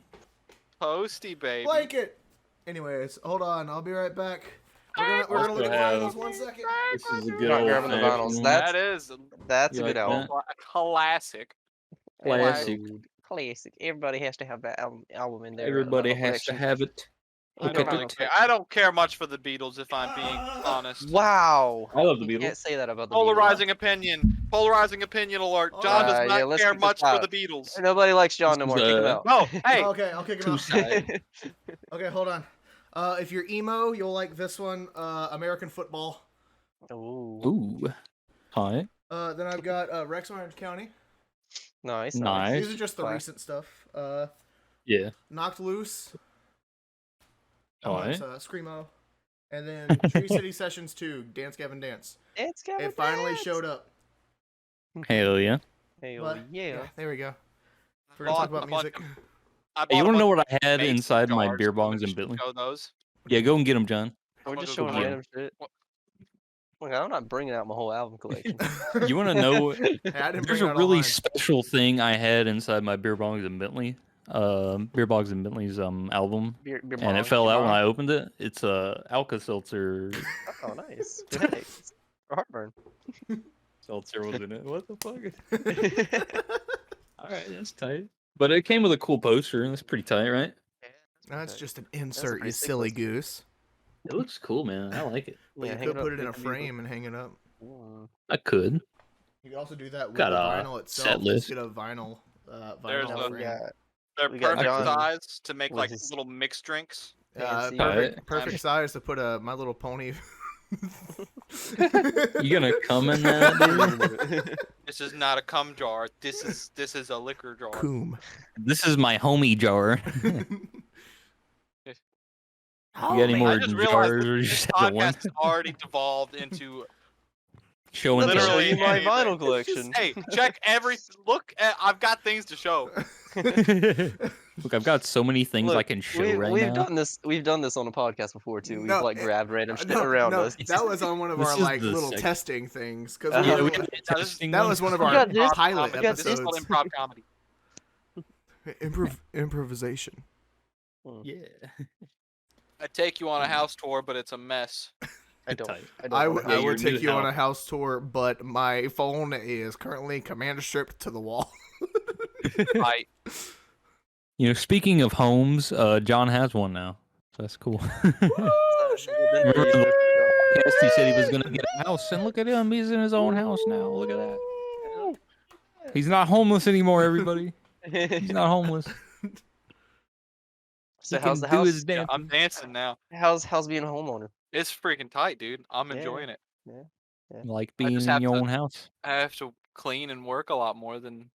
Posty, baby.
blanket. Anyways, hold on. I'll be right back. We're gonna
Also
look at
have-
vinyls 1 second.
This is a good
Not
old
grabbing the vinyls.
fashioned
That's-
That is
That's
You
a good
like
album.
that?
a classic.
classic.
Classic. Everybody has to have that album in there.
Everybody has to have it.
I
Look
don't
at
really
it.
care. I don't care much for the Beatles, if I'm being honest.
Wow.
I love the
You can't
Beatles.
say that about the
Polarizing opinion. Polarizing opinion alert. John does
yeah,
not
let's
care
keep this
much for
out.
the Beatles.
Beatles. Nobody likes John no
This
more.
is,
Kick him out.
No, hey,
Okay, I'll kick him
Two
out.
side.
Okay, hold on. If you're emo, you'll like this one. American Football.
Ooh.
Ooh. Hi.
Then I've got Rex Orange County.
Nice.
Nice.
These are just the
Class.
recent stuff.
Yeah.
Knocked Loose.
Hi.
It's, Screamo. And then Tree City Sessions 2, Dance Gavin Dance.
It's
It finally showed up.
Hell yeah.
Hey,
But,
yeah.
there we go. We're gonna talk
Bought
about
a bunch
music.
I
Hey, you
bought a
want to know
bunch
what I had
of mason
inside my
jars
beer
so we
bongs
can
and Bentley?
show those.
Yeah, go and get them, John.
We're
I'm
just
gonna
showing
go
random shit.
What-
Look, I'm not bringing out my whole album collection.
You want to know?
Hey, I didn't
There's
bring
a
out all
really
mine.
special thing I had inside my beer bongs and Bentley. Beer bongs and Bentley's album,
Beer
and
bong,
it fell
beer
out when
bong.
I opened it. It's Alka Seltzer.
Oh, nice. Thanks. For heartburn.
Seltzer was in it. What the fuck? All right, that's tight. But it came with a cool poster, and it's pretty tight, right?
That's just an
a
insert, you
pretty sick
silly
poster.
goose.
It looks cool, man. I like it.
But
Yeah,
you
hang
could
it up,
put it in a
make it beautiful.
frame and hang it up.
I could.
You could also do that with
Got
the
a
vinyl
set
itself.
list.
Just get a vinyl,
There's
vinyl
a-
frame.
Yeah.
They're
We got
perfect
John.
size to make
What
like
is this?
little mixed drinks.
Fancy.
Perfect size to put My Little Pony.
You gonna come in that, dude?
This is not a cum jar. This is a liquor jar.
Coom.
This is my homie jar. You got any
Homie.
more
I just realized
jars, or you
this
just have the one?
podcast has already devolved into
Showing
Let me show
literally
you my
anything.
vinyl collection.
hey, check every look at I've got things to show.
Look, I've got so many things I
Look,
can show
we've,
right
we've
now.
done this. We've done this on a podcast before too. We've
No,
like
it-
grabbed random shit
No,
around
no,
us.
that was on one of
This
our
is
like
the
little
sec-
testing things because
Uh-huh.
Yeah, we
That
did a testing
that
one.
was one of
We
our
got this.
pilot
Comedy. This is
episodes.
called improv comedy.
Improvisation.
Yeah.
I take you on a house tour, but it's a mess.
I don't.
Tight.
I don't.
I
wanna
would
Yeah,
have-
your
take
new
you on a
house.
house tour, but my phone is currently command stripped to the wall.
I
You know, speaking of homes, John has one now. So that's cool. Remember the podcast, he said he was gonna get a house, and look at him, he's in his own house now. Look at that. He's not homeless anymore, everybody. He's not homeless.
So
He
how's
can
the
do
house?
his damn
I'm dancing now.
How's being a homeowner?
It's freaking tight, dude. I'm
Yeah.
enjoying it.
like
I
being
just
in
have
your
to-
own house.
I have to clean and work a lot more than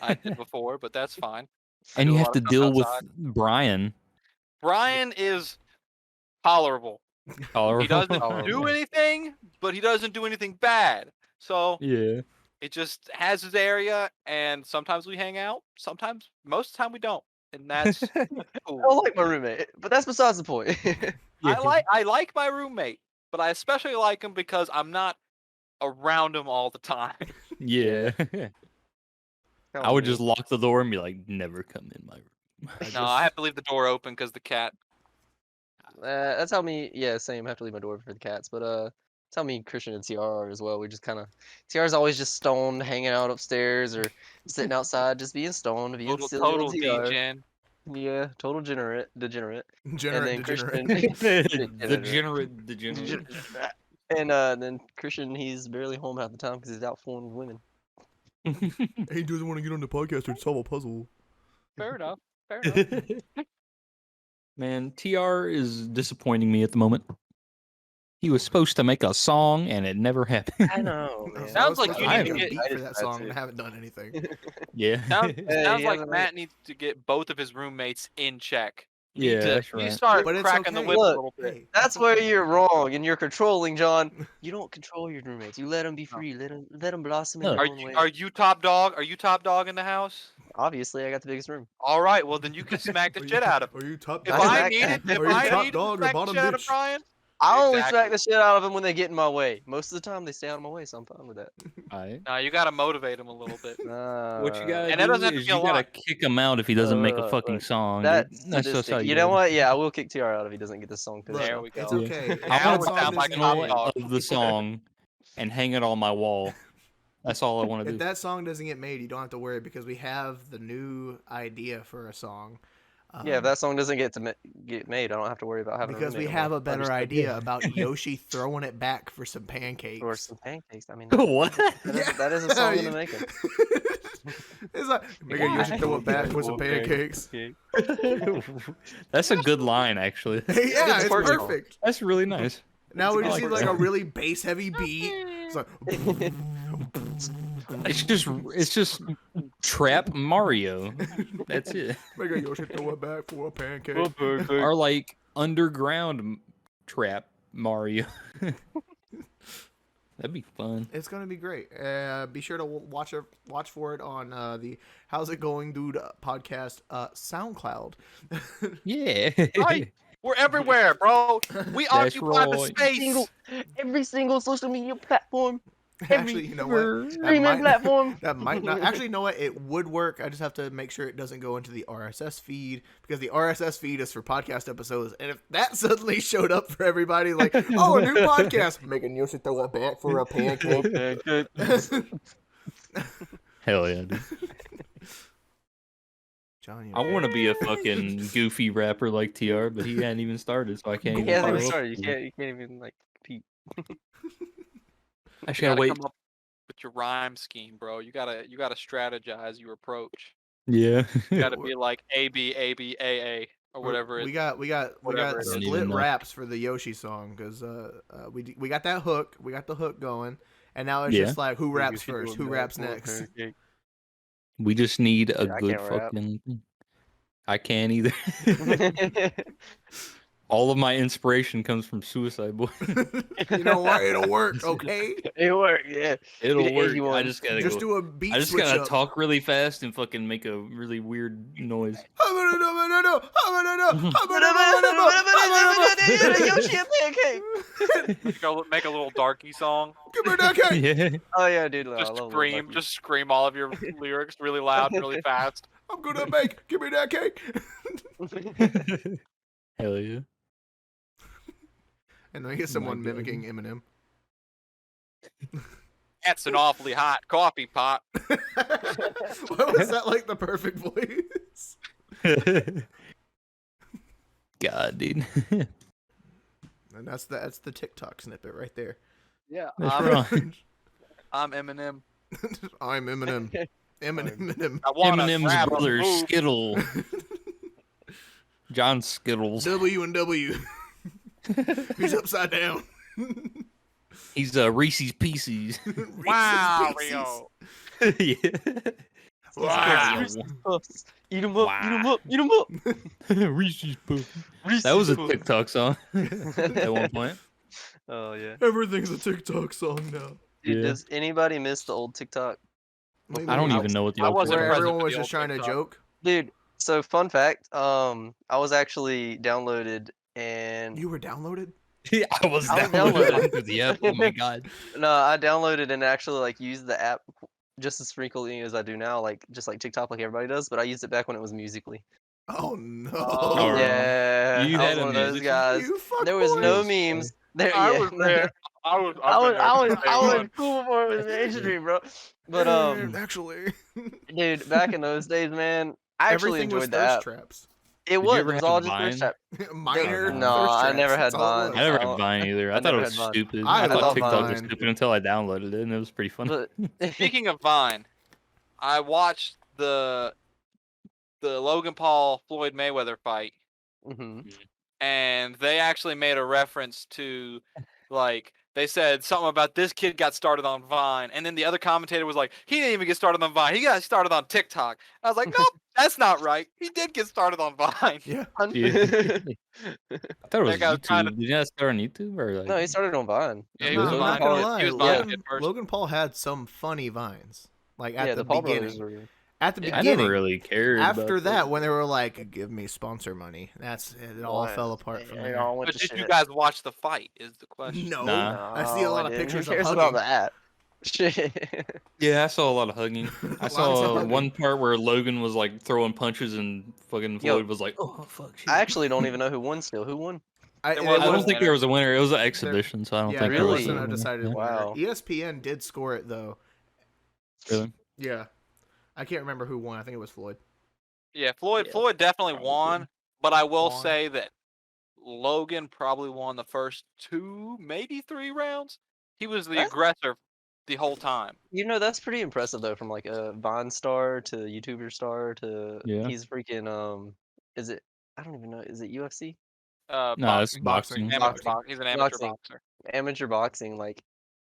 I did before, but that's fine. I
And
do
you
a
have
lot
to
of stuff
deal with
outside.
Brian.
Brian is tolerable. He
Tolerable.
doesn't
Tolerable.
do anything, but he doesn't do anything bad. So
Yeah.
it just has his area, and sometimes we hang out. Sometimes, most of the time, we don't, and that's
I
cool.
don't like my roommate, but that's besides the point.
I like my roommate, but I especially like him because I'm not around him all the time.
Yeah. I would just lock the door and be like, never come in my room.
No, I have to leave the door open because the cat.
That's how me. Yeah, same. I have to leave my door for the cats, but that's how me, Christian, and TR are as well. We just kind of TR's always just stoned, hanging out upstairs or sitting outside, just being stoned, being
Total,
silly
total
old TR.
degen.
Yeah, total degenerate.
Degenerate,
then
degenerate.
Degenerate.
And then Christian, he's barely home half the time because he's out fooling with women.
He doesn't want to get on the podcast or solve a puzzle.
Fair enough. Fair enough.
Man, TR is disappointing me at the moment. He was supposed to make a song, and it never happened.
I know,
I
man.
was
Sounds like
supposed
you
to
need
make
to
a
get-
beat
I
for
did
that
that
song
too.
and I haven't done anything.
Yeah.
Sounds
he
like
hasn't made-
Matt needs to get both of his roommates in check. You
Yeah,
need to,
that's
you need to
right.
start
But it's
cracking the
okay.
whip a
Look,
little bit.
Hey,
That's
it's
where
okay.
you're wrong, and you're controlling, John. You don't control your roommates. You let them be
No.
free. Let them blossom in
No.
their
Are
own
you
way.
are you top dog? Are you top dog in the house?
Obviously, I got the biggest room.
All right, well then you can smack the
Are you-
shit out of him.
Are you top
If
I
dog?
I
smack-
needed, if
Are you
I
top
needed to
dog or
smack the
bottom
shit out of
bitch?
Brian,
I only
Exactly.
smack the shit out of them when they get in my way. Most of the time, they stay out of my way, so I'm fine with that.
Alright.
no, you gotta motivate him a little bit.
What you gotta
And that
do
doesn't have to
is
be a
you gotta
lot.
kick him out if he doesn't make a
Look,
fucking
look,
song.
That's
Dude. That's just how
sadistic.
you
You know
gotta-
what? Yeah, I will kick TR out if he doesn't get this song. 'cause,
There
uh,
we go.
It's
Yeah.
okay. If
I
Now
that
want
it
a
song
sounds like
doesn't
a
get
top
made-
dog.
of the song and hang it on my wall. That's all I want to
If
do.
that song doesn't get made, you don't have to worry because we have the new idea for a song.
Yeah, if that song doesn't get made, I don't have to worry about having
because
a
we
roommate
have
no
a
more.
better
Understood.
idea about Yoshi throwing it back for some pancakes.
Or some pancakes. I mean,
What?
that is a song in the making.
It's like make a Yoshi throw it back for some pancakes.
That's a good line, actually.
Yeah, it's
twerk song.
perfect.
That's really nice.
Now we
I
just
like
need like
that.
a really bass heavy beat. It's like
It's just trap Mario. That's it.
make a Yoshi throw it back for a pancake.
Or like underground trap Mario. That'd be fun.
It's gonna be great. Be sure to watch for it on the How's It Going Dude podcast SoundCloud.
Yeah.
Right. We're everywhere, bro. We
That's
occupy the
right.
space.
Every single social media platform.
Actually, you know what?
Streaming platform.
That might not. Actually, you know what? It would work. I just have to make sure it doesn't go into the RSS feed because the RSS feed is for podcast episodes. And if that suddenly showed up for everybody, like, oh, a new podcast, making Yoshi throw it back for a pancake.
Hell yeah, dude.
John, you
I want to be a fucking goofy rapper like TR, but he hadn't even started, so I can't even.
He hasn't
follow
even
up
started.
with
You
him.
can't even like compete.
I
You
should
gotta
wait.
come up with your rhyme scheme, bro. You gotta strategize your approach.
Yeah.
You gotta be like A B A B A A or whatever.
We
it-
got
whatever it is.
Don't even
split
know.
raps for the Yoshi song because we got that hook, we got the hook going, and now it's
Yeah.
just like who raps first, who raps next.
We just need a
Yeah, I
good
can't rap.
fucking. I can't either. All of my inspiration comes from Suicide Boy.
You know what? It'll work, okay?
It worked, yeah.
It'll
the
work.
easy
I
one.
just gotta
Just
go.
do a beat
I just
switch
gotta
up.
talk really fast and fucking make a really weird noise.
Yoshi a pancake.
Make a little darky song.
Give me that cake.
Yeah.
Oh yeah, dude. I
Just
love
scream. Just scream all of your lyrics really loud, and really fast.
I'm gonna make. Give me that cake.
Hell yeah.
And then I get someone
God.
mimicking Eminem.
That's an awfully hot coffee pot.
Why was that like the perfect voice?
God, dude.
And that's the TikTok snippet right there.
Yeah,
That's
I'm,
right.
I'm Eminem.
I'm Eminem. Eminem.
I want
Eminem's brother, Skittle. John Skittles.
W and W. He's upside down.
He's Reese's Pieces.
Wow,
Reese's
Rio.
Yeah.
Wow.
Eat 'em up. Eat 'em up. Eat 'em up.
Reese's Pieces. That was a TikTok song at one point.
Oh yeah.
Everything's a TikTok song now.
Dude,
Yeah.
does anybody miss the old TikTok?
I don't even know what the
I
old
wasn't
Where
TikTok
present
everyone
for
was
the
just
old
trying to
TikTok.
joke.
Dude, so fun fact, I was actually downloaded and
You were downloaded?
Yeah, I was
I was
downloaded
downloaded.
onto the app. Oh my god.
no, I downloaded and actually like used the app just as frequently as I do now, like just like TikTok like everybody does, but I used it back when it was Musically.
Oh no.
Oh,
right.
Yeah,
You
I
had
was
a
one of those
Musical.ly?
guys.
You fuck
There was no
boys.
memes. There,
I
yeah.
was there. I was
I was cool before it was mainstream, bro. But
actually,
dude, back in those days, man, I actually
everything was
enjoyed the
thirst
app.
traps.
It
you
was.
ever
It was
have
all just thirst
Vine?
trap.
Minor.
No,
thirst
I
traps.
never had
That's all it
Vine.
was.
I never
I
had
don't-
Vine either. I
I
thought it
never
was
had Vine.
stupid.
I
I thought
love
TikTok was
Vine.
stupid until I downloaded it, and it was pretty fun.
But
Speaking of Vine, I watched the Logan Paul Floyd Mayweather fight,
Mhm.
and they actually made a reference to like they said something about this kid got started on Vine, and then the other commentator was like, he didn't even get started on Vine. He got started on TikTok. I was like, nope, that's not right. He did get started on Vine.
Yeah.
Yeah. I thought it was
That guy was trying
YouTube. Did you not start on YouTube or like?
No, he started on Vine.
Yeah, he
No,
was
I'm
on
not
Vine.
gonna
Paul-
lie.
He was Vine
Logan,
at first.
Logan Paul had some funny vines. Like at
Yeah,
the
the Paul brothers
beginning.
were.
At the
Yeah,
I
beginning.
never really cared.
After
about
that, when they were like, "Give me sponsor money," it all
What?
fell apart from
They
there.
all went
But
to
did
shit.
you guys watch the fight? Is the question.
No,
Nah.
I see a lot of
didn't.
pictures
Who
of
cares
hugging.
about that? Shit.
Yeah, I saw a lot of hugging. I
Lots of
saw
hugging.
one part where Logan was like throwing punches and fucking
Yo,
Floyd was like, "Oh fuck!" Shit.
I actually don't even know who won still. Who won?
I,
There
it
was
I don't
was-
think there was a winner. It was an exhibition, so I don't
yeah,
think
there
there was
wasn't
a
a
winner.
decided
Yeah.
winner.
Wow.
ESPN did score it though.
Really?
Yeah, I can't remember who won. I think it was Floyd.
Yeah, Floyd.
Yeah,
Floyd definitely
probably.
won, but I will
Won.
say that Logan probably won the first 2, maybe 3 rounds. He was the
That's-
aggressor the whole time.
You know, that's pretty impressive though. From like a Vine star to YouTuber star to
Yeah.
he's freaking Is it? I don't even know. Is it UFC?
No, it's
Boxing.
boxing.
Boxing.
Amateur
Boxing.
box. He's an amateur
Boxing.
boxer.
Amateur boxing, like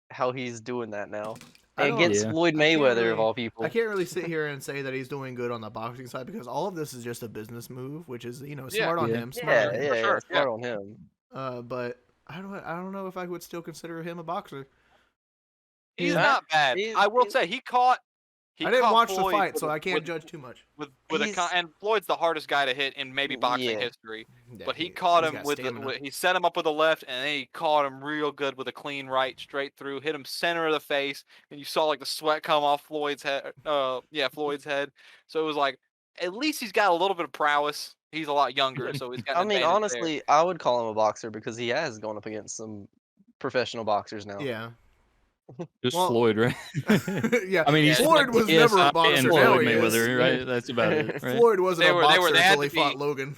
how he's doing that now
I don't-
against
Yeah.
Floyd
I can't
Mayweather
really-
of all people.
I can't really sit here and say that he's doing good on the boxing side because all of this is just a business move, which is
Yeah.
smart on
Yeah.
him. Smart
Yeah,
on him.
yeah,
sure,
yeah. Smart on him.
But I don't know if I would still consider him a boxer.
He's
Yeah.
not bad.
He's-
I will
he's-
say he caught. He
I didn't
caught
watch the
Floyd
fight,
with
so
a-
I can't
with-
judge too much.
With
He's-
and Floyd's the hardest guy to hit in maybe boxing
Yeah.
history.
Yeah,
But he caught
he's
him
got
with,
stamina.
he set him up with a left, and then he caught him real good with a clean right straight through, hit him center of the face, and you saw like the sweat come off Floyd's head. Floyd's head. So it was like at least he's got a little bit of prowess. He's a lot younger, so he's got.
I
an
mean,
advantage there.
honestly, I would call him a boxer because he has gone up against some professional boxers now.
Yeah.
Just
Well-
Floyd, right?
Yeah.
I mean, he's
Floyd was
KSI
never a
and
boxer.
Floyd
Now he is.
Mayweather, right? That's about it. Right?
Floyd wasn't
They
a
were-
boxer
they had
until he
to
fought
be-
Logan.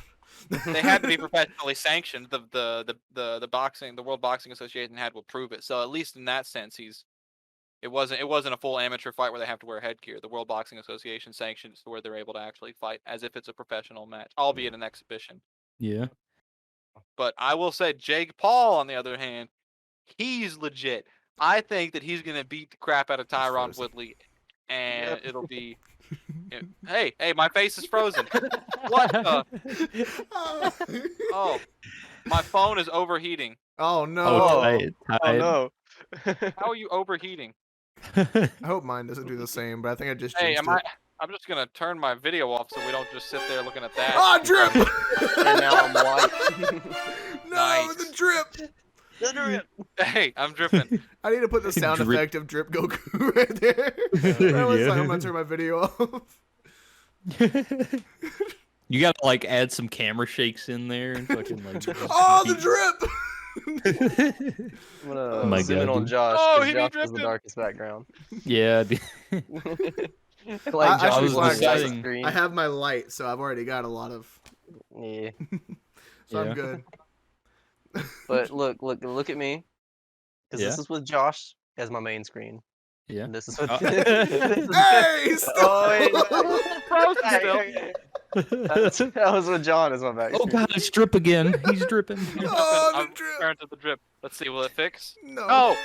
They had to be professionally sanctioned. The boxing, the World Boxing Association had to approve it. So at least in that sense, it wasn't a full amateur fight where they have to wear headgear. The World Boxing Association sanctions to where they're able to actually fight as if it's a professional match, albeit an exhibition.
Yeah.
But I will say Jake Paul, on the other hand, he's legit. I think that he's gonna beat the crap out of Tyron
frozen.
Woodley, and
Yep.
it'll be. Hey, my face is frozen. What the? Oh, my phone is overheating.
Oh no!
Oh, tight.
Oh no.
How are you overheating?
I hope mine doesn't do the same, but I think I just
Hey,
jinxed
am
it.
I'm just gonna turn my video off so we don't just sit there looking at that.
Ah, drip!
And now I'm white.
No,
Nice.
the drip!
Hey, I'm dripping.
I need to put the sound
Drip.
effect of drip Goku right there. I was like, I'm gonna turn my video off.
You gotta like add some camera shakes in there and fucking like.
Oh, the drip!
I'm gonna
Oh my
zoom in
God,
on
dude.
Josh.
Oh,
'cause
he be
Josh has the
drifting.
darkest background.
Yeah. dude.
Like
I
Josh
was
is on the
deciding-
second screen.
I have my light, so I've already got a lot of.
Yeah.
So
Yeah.
I'm good.
But look at me. Because
Yeah.
this is with Josh as my main screen.
Yeah.
And this is with.
Hey, stop!
Oh,
Frozen
Hey,
still.
hey, hey. That was with John as my back
Oh
screen.
god, it's drip again. He's dripping.
Oh, the
I'm
drip!
turning to the drip. Let's see, will it fix?
No.
Oh,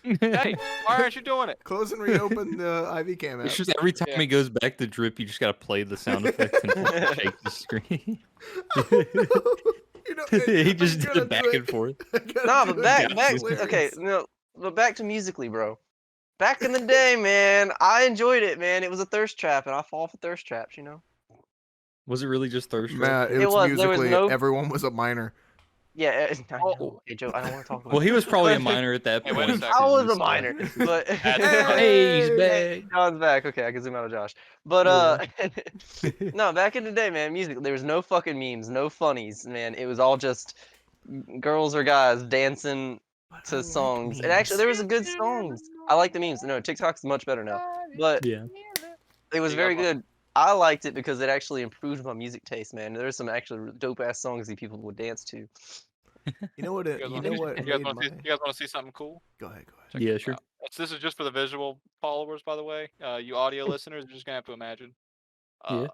hey, why aren't you doing it?
Close and reopen the IV cam app.
It's just every time
Yeah.
he goes back to drip, you just gotta play the sound effect and fucking shake the screen.
You know,
He
I'm
just
gonna
did it back
do
and forth.
I gotta
No,
do
but
it.
back,
It's
back.
hilarious.
Okay, no, but back to musically, bro. Back in the day, man, I enjoyed it, man. It was a thirst trap, and I fall for thirst traps, you know.
Was it really just thirst trap?
Matt,
It
it's
was, there was
musically
no-
everyone was a minor.
Yeah, I
Oh.
know. Hey, Joe, I don't want to talk about.
Well, he
it.
was probably a minor at that
Hey,
point.
wait a second.
I was
too,
a
so-
minor, but
Hey, he's back.
John's back. Okay, I can zoom out of Josh. But no, back in the day, man, music. There was no fucking memes, no funnies, man. It was all just girls or guys dancing to songs. And actually, there was a good songs. I like the memes. No, TikTok's much better now, but
Yeah.
it was
You
very
got
good. I liked it because it actually improved my music taste, man. There were some actually dope ass songs that people would dance to.
You know what?
You guys wanna see-
what?
you guys
made
want to
my-
see, see something cool?
Go ahead.
Check
Yeah,
this
sure.
out. This is just for the visual followers, by the way. You audio listeners, you're just gonna have to imagine.
Yeah.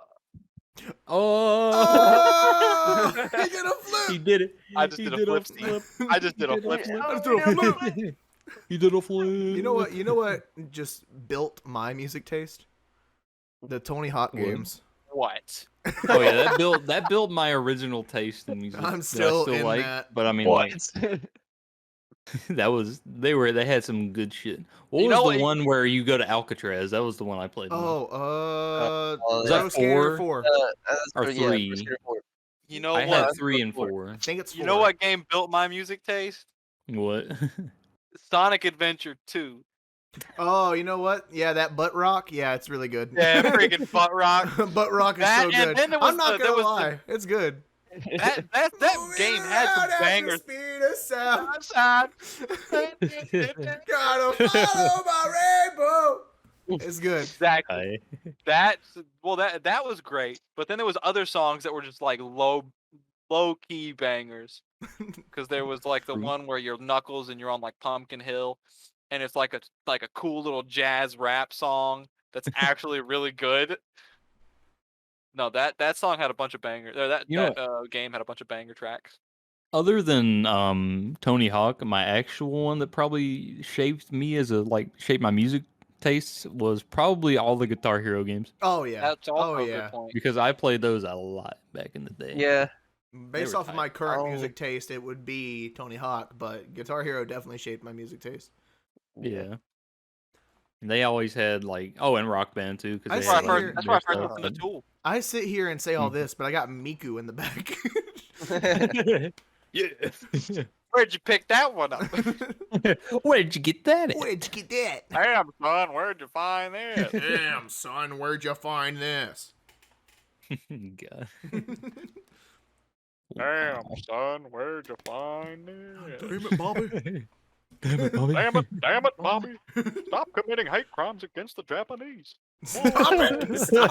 Oh! He did a flip.
He did it.
I just
He
did a flip. I just did a flip.
I just did a flip.
He did a flip.
You know what? You know what just built my music taste? The Tony Hawk
What?
games.
What?
Oh yeah, that built my original taste in music.
I'm
that
still
I still
in
like,
that.
but I mean,
What?
like, they had some good shit. What
You
was
know
the
what-
one where you go to Alcatraz? That was the one I played. the most.
Oh,
Was that
Pro Skater 4.
4? Or
Yeah,
3?
Pro Skater 4.
You know
I
what?
had 3 and 4.
I think it's 4.
You know what game built my music taste?
What?
Sonic Adventure 2.
Oh, you know what? Yeah, that butt rock. Yeah, it's really good.
Yeah, freaking butt rock.
Butt rock is
That,
so
and
good.
then there was
I'm not
there
gonna
was
lie, it's good.
That game had some bangers.
Speed of sound.
Outside.
Gotta follow my rainbow. It's good.
Exactly.
Hi.
That was great. But then there was other songs that were just like low key bangers. Because there was like the
True.
one where you're Knuckles and you're on like Pumpkin Hill, and it's like a cool little jazz rap song that's actually really good. No, that song had a bunch of bangers. That
You know
game had a bunch of banger tracks.
Other than Tony Hawk, my actual one that probably shaped me shaped my music tastes was probably all the Guitar Hero games,
Oh yeah.
That's also
Oh
a
yeah.
good point.
because I played those a lot back in the day.
Yeah.
Based
were
off of
tight.
my current
Oh.
music taste, it would be Tony Hawk, but Guitar Hero definitely shaped my music taste.
Yeah. And they always had and Rock Band too.
I
That's
see
where I
here-
first. That's where I first listened to Tool.
I sit here and say all
Mhm.
this, but I got Miku in the back.
Yeah.
Where'd you pick that one up?
Where'd you get that at?
Where'd you get that?
Damn, son, where'd you find this?
Damn, son, where'd you find this?
God.
Damn, son, where'd you find this?
Damn it, Bobby.
Damn it, Bobby.
Damn it, Bobby. Stop committing hate crimes against the Japanese.
Stop it. Stop.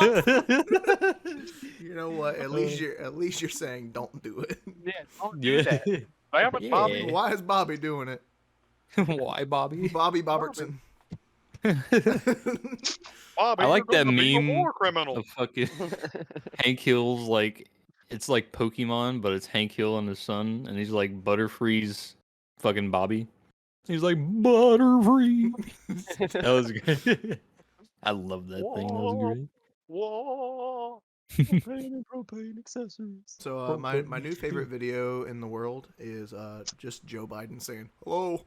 You know what? At least you're saying don't do it.
Yeah, don't do
Yeah.
that. Damn it, Bobby.
Yeah.
Why is Bobby doing it?
Why, Bobby?
Bobby Bobertson.
Bobby,
I like
you're
that
gonna be a
meme
war criminal.
Of fucking Hank Hill's it's like Pokemon, but it's Hank Hill and his son, and he's like Butterfree's fucking Bobby. He's like Butterfree. That was great. I love that thing. That was great.
Whoa.
Propane and propane accessories.
So my new favorite video in the world is just Joe Biden saying hello.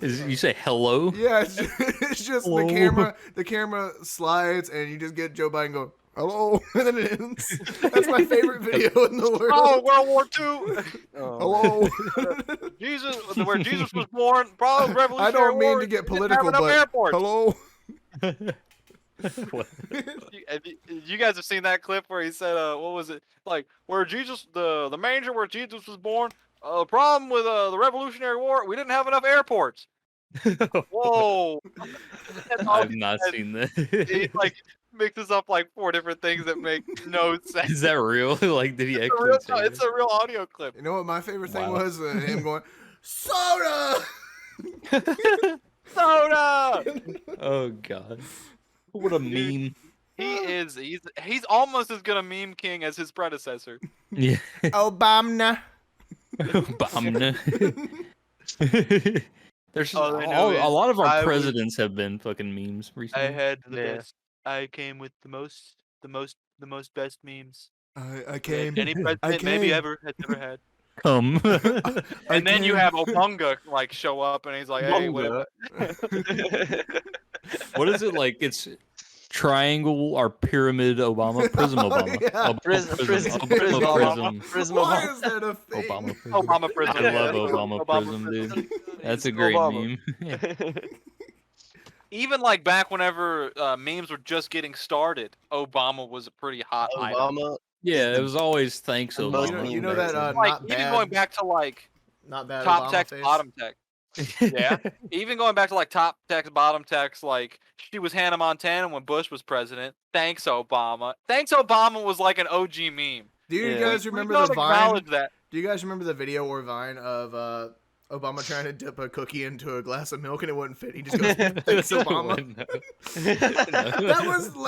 You say hello?
Yeah, it's just
Hello.
the camera slides and you just get Joe Biden going hello, and then it ends. That's my favorite video in the world.
Oh, World War II.
Hello.
Jesus, where Jesus was born. Probably
I
Revolutionary
don't mean
War,
to get
didn't have
political,
enough
but
airports.
hello.
What?
You guys have seen that clip where he said, what was it? Like, where Jesus, the manger where Jesus was born, the problem with the Revolutionary War, we didn't have enough airports. Whoa. That's all
I've not seen
he
that.
like mixes up like 4 different things that make no sense.
Is that real? Like, did he
It's a
actually
real,
say
it's
that?
a real audio clip.
You know what my favorite thing
Wow.
was? Him going soda.
Soda!
Oh god. What a meme.
He's almost as good a meme king as his predecessor.
Yeah.
Obama.
Bomna. There's
All I know
a
is
lot of our
I was-
presidents have been fucking memes recently.
had the
Yeah.
best. I came with the most best memes.
I came.
Any president
I
maybe
came.
ever has ever had.
Come.
And then you
came.
have Obunga like show up and he's like, hey, wait a minute.
What is it like? It's triangle or pyramid Obama, prism Obama.
Yeah.
Obama
Prism, prism,
Obama
prism,
prism.
Prism
Why
Obama.
is that a thing?
Obama prism.
Obama prism.
I
yeah,
love
that's what-
Obama prism, dude. That's a
It's
great
Obama.
meme.
Even like back whenever memes were just getting started, Obama was a pretty hot item.
Obama.
Yeah, it was always thanks
The most
Obama.
You know that
Like,
Like
not
even
bad,
going back to like
not bad
top
Obama
text,
face?
bottom text. Yeah. Even going back to like top text, bottom text, like she was Hannah Montana when Bush was president. Thanks, Obama. Thanks, Obama was like an OG meme.
Do you
Yeah.
guys
We
remember
don't
the Vine?
acknowledge that.
Do you guys remember the video or Vine of Obama trying to dip a cookie into a glass of milk and it wouldn't fit. He just goes, "Thanks, Obama." that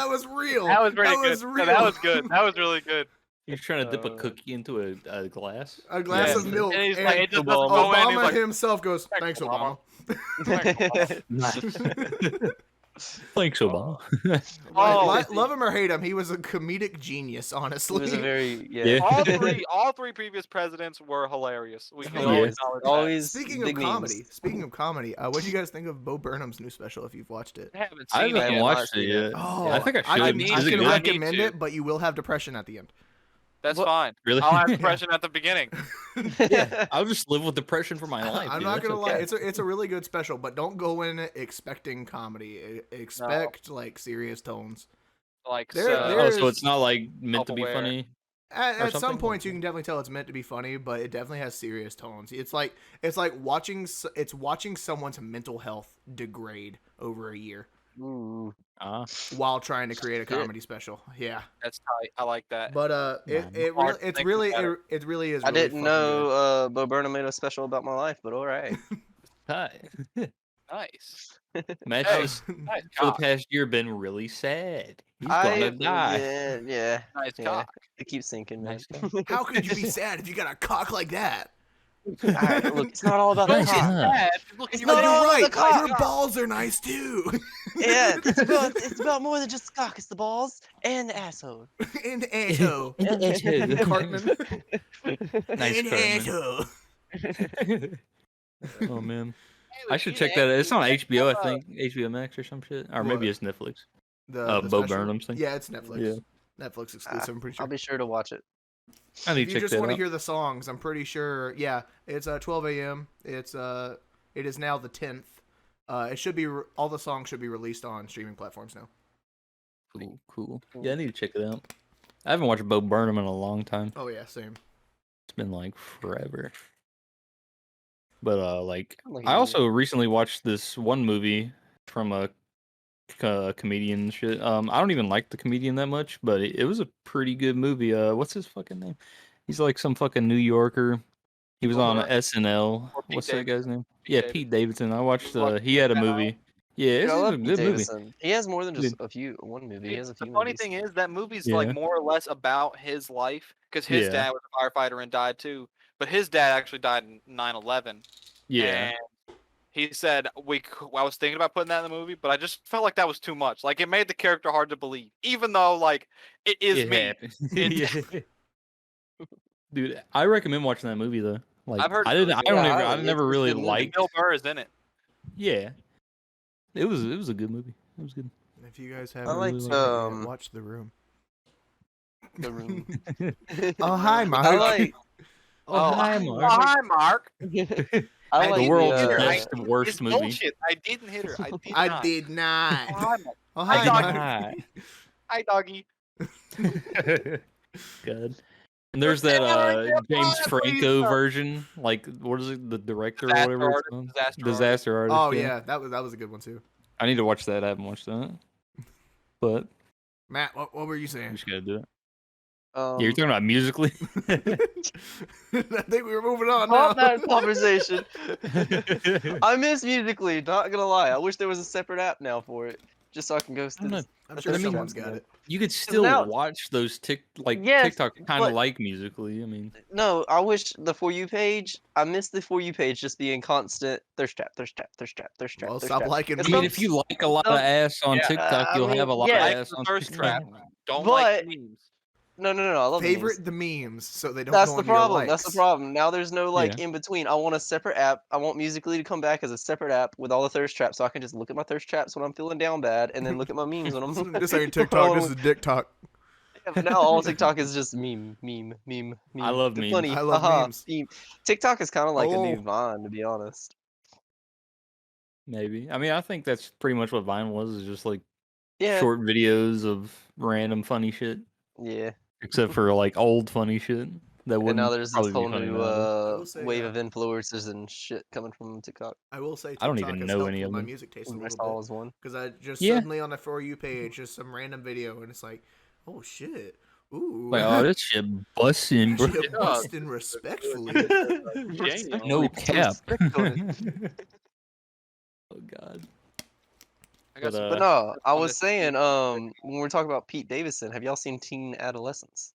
was real.
That was pretty good.
Was
No,
real.
that was good. That was really good.
He's trying to dip a cookie into a glass.
A glass
Yeah.
of milk.
And he's
And
like, it just doesn't go in. He's
Obama
like,
himself goes,
"Thanks,
"Thanks, Obama."
Thanks, Obama.
Love him or hate him, he was a comedic genius. Honestly,
It was a very
all three previous presidents were hilarious. We can
Yeah.
always acknowledge that.
always
Speaking
big
of comedy,
memes.
what do you guys think of Bo Burnham's new special? If you've watched it,
I haven't
I
seen
haven't
it
yet.
watched
Not
it
seen
yet.
it.
oh,
I think I
I
should.
can,
Is
I
it
can
good?
recommend
to.
it, but you will have depression at the end.
That's
What?
fine.
Really?
I'll have depression at the beginning.
Yeah, I'll just live with depression for my life.
I'm
dude.
not
That's
gonna lie,
okay.
it's a really good special, but don't go in expecting comedy. Expect like serious tones.
Like
There-
so,
there
Oh,
is-
so it's not like meant to be
self-aware.
funny.
At some
something?
points, you can definitely tell it's meant to be funny, but it definitely has serious tones. It's like watching someone's mental health degrade over a year
Ooh.
while trying to create a
Shit.
comedy special. Yeah,
that's tight. I like that.
but
Man.
it really is.
I
Really
didn't
fucking
know Bo Burnham made a special about my life, but all right.
Hi.
Nice.
Matt
Hey.
has
Nice
for the
cock.
past year been really sad. He's gonna die.
Yeah.
Nice
Yeah.
cock.
It keeps sinking, man.
Nice
good. How could you be sad if you got a cock like that?
Alright, look, it's not all about the
Nice
cock.
cock.
Bad. Look,
It's
you
not
You're
all about
right.
the cock.
Your balls are nice too,
Yeah, it's about more than just the cock. It's the balls and the asshole.
and the asshole, Cartman,
Nice
and the
Cartman.
asshole.
Oh man, I should check that. It's on HBO, I think, HBO Max or some shit, or maybe
What?
it's Netflix.
The
Bo
special?
Burnham's thing?
Yeah, it's Netflix.
Yeah.
Netflix exclusive. I'm pretty sure.
I'll be sure to watch it.
I need
If
to
you
check
just
that
want to
out.
hear the songs, I'm pretty sure. Yeah, it's 12 a.m. It is now the 10th. It should be all the songs should be released on streaming platforms now.
Cool. Yeah, I need to check it out. I haven't watched Bo Burnham in a long time.
Oh yeah, same.
It's been like forever. But like,
Look
I
at
also recently watched this one movie from a comedian and shit. I don't even like the comedian that much, but it was a pretty good movie. What's his fucking name? He's like some fucking New Yorker. He was on
Or-
SNL.
or Pete
What's that guy's name?
Pete
Yeah,
Davidson.
Pete Davidson. I watched.
Watched
He had a
that out.
movie. Yeah,
Dude,
it's
I
a
love
good
Pete
movie.
Davidson. He has more than just
Dude.
one movie. He has a few
The funny
movies.
thing is that movie's
Yeah.
like more or less about his life because his
Yeah.
dad was a firefighter and died too. But his dad actually died in 9/11.
Yeah.
And he said I was thinking about putting that in the movie, but I just felt like that was too much. Like it made the character hard to believe, even though like it is
It
me.
happened.
It's-
Yeah. Dude, I recommend watching that movie though. Like,
I've heard
I
it's
didn't.
really
I
good.
don't
Yeah,
even. I
it's
never
a
really
good movie.
liked.
Bill Burr is in it.
Yeah. It was a good movie. It was good.
If you guys
I
haven't
liked,
seen it yet, watch The Room.
The Room.
Oh hi, Mark.
I like.
Oh, hi,
Oh,
Mark.
hi, Mark.
I
The
like
The world's
the,
best, worst
It's
movie.
bullshit. I didn't hit her. I did
I
not.
did not.
Oh, hi, Mark.
Oh
I
hi,
did
Mark.
Hi.
Hi, doggy.
Good. And there's that James Franco version, like what is it, the director or
Disaster
whatever it's
Artist,
called?
Disaster
Disaster Artist.
Oh yeah, that was a good one too.
I need to watch that. I haven't watched that, but
Matt, what were you
we
saying?
just gotta do it.
Um,
Yeah, you're talking about musically.
I think we were moving on
Stop
now.
that conversation. I miss Musically. Not gonna lie. I wish there was a separate app now for it, just so I can go.
I'm not-
I'm sure
I mean,
someone's got it.
You could still
now-
watch those
Yes,
TikTok kind
but-
of like musically. I mean,
No, I wish the For You page. I miss the For You page just being constant thirst trap, thirst trap, thirst trap, thirst trap.
Well,
thirst
stop
trap.
liking
It's
I mean,
some-
if you like a lot of ass on
Yeah,
TikTok,
I
you'll have a
mean,
lot
yeah.
of
Like
ass
the
on
thirst
TikTok.
trap. Don't like memes.
No, I love
Favorite
memes.
the memes so they don't
That's
go
the
into your
problem. That's the
likes.
problem. Now there's no like
Yeah.
in between. I want a separate app. I want Musically to come back as a separate app with all the thirst traps, so I can just look at my thirst traps when I'm feeling down bad, and then look at my memes when I'm.
This ain't TikTok. This is Dick Talk.
Yeah, but now all TikTok is just meme.
I love
They're
memes.
Funny.
I love
haha,
memes.
meme. TikTok is kind of like a
Oh.
new Vine, to be honest.
Maybe. I mean, I think that's pretty much what Vine was. Is just like
Yeah.
short videos of random funny shit,
Yeah.
except for like old funny shit that
And
wouldn't
now there's this
probably be
whole
funny
new
now.
will say,
wave of influencers and shit coming from TikTok.
I will say
I don't
TikTok
even
has
know
helped
any
with
of
my
them.
music taste a
I
little
saw
bit.
as one.
Because I just
Yeah.
suddenly on the For You page, just some random video, and it's like, oh shit, Ooh.
Like, oh, this shit busting, bro.
Shit
Yeah.
busting respectfully.
Damn.
No
Put some
cap.
respect on it.
Oh god.
I got
But,
some
But
Uh,
no, I
on
was
this
saying,
too.
when we're talking about Pete Davidson, have y'all seen Teen Adolescence?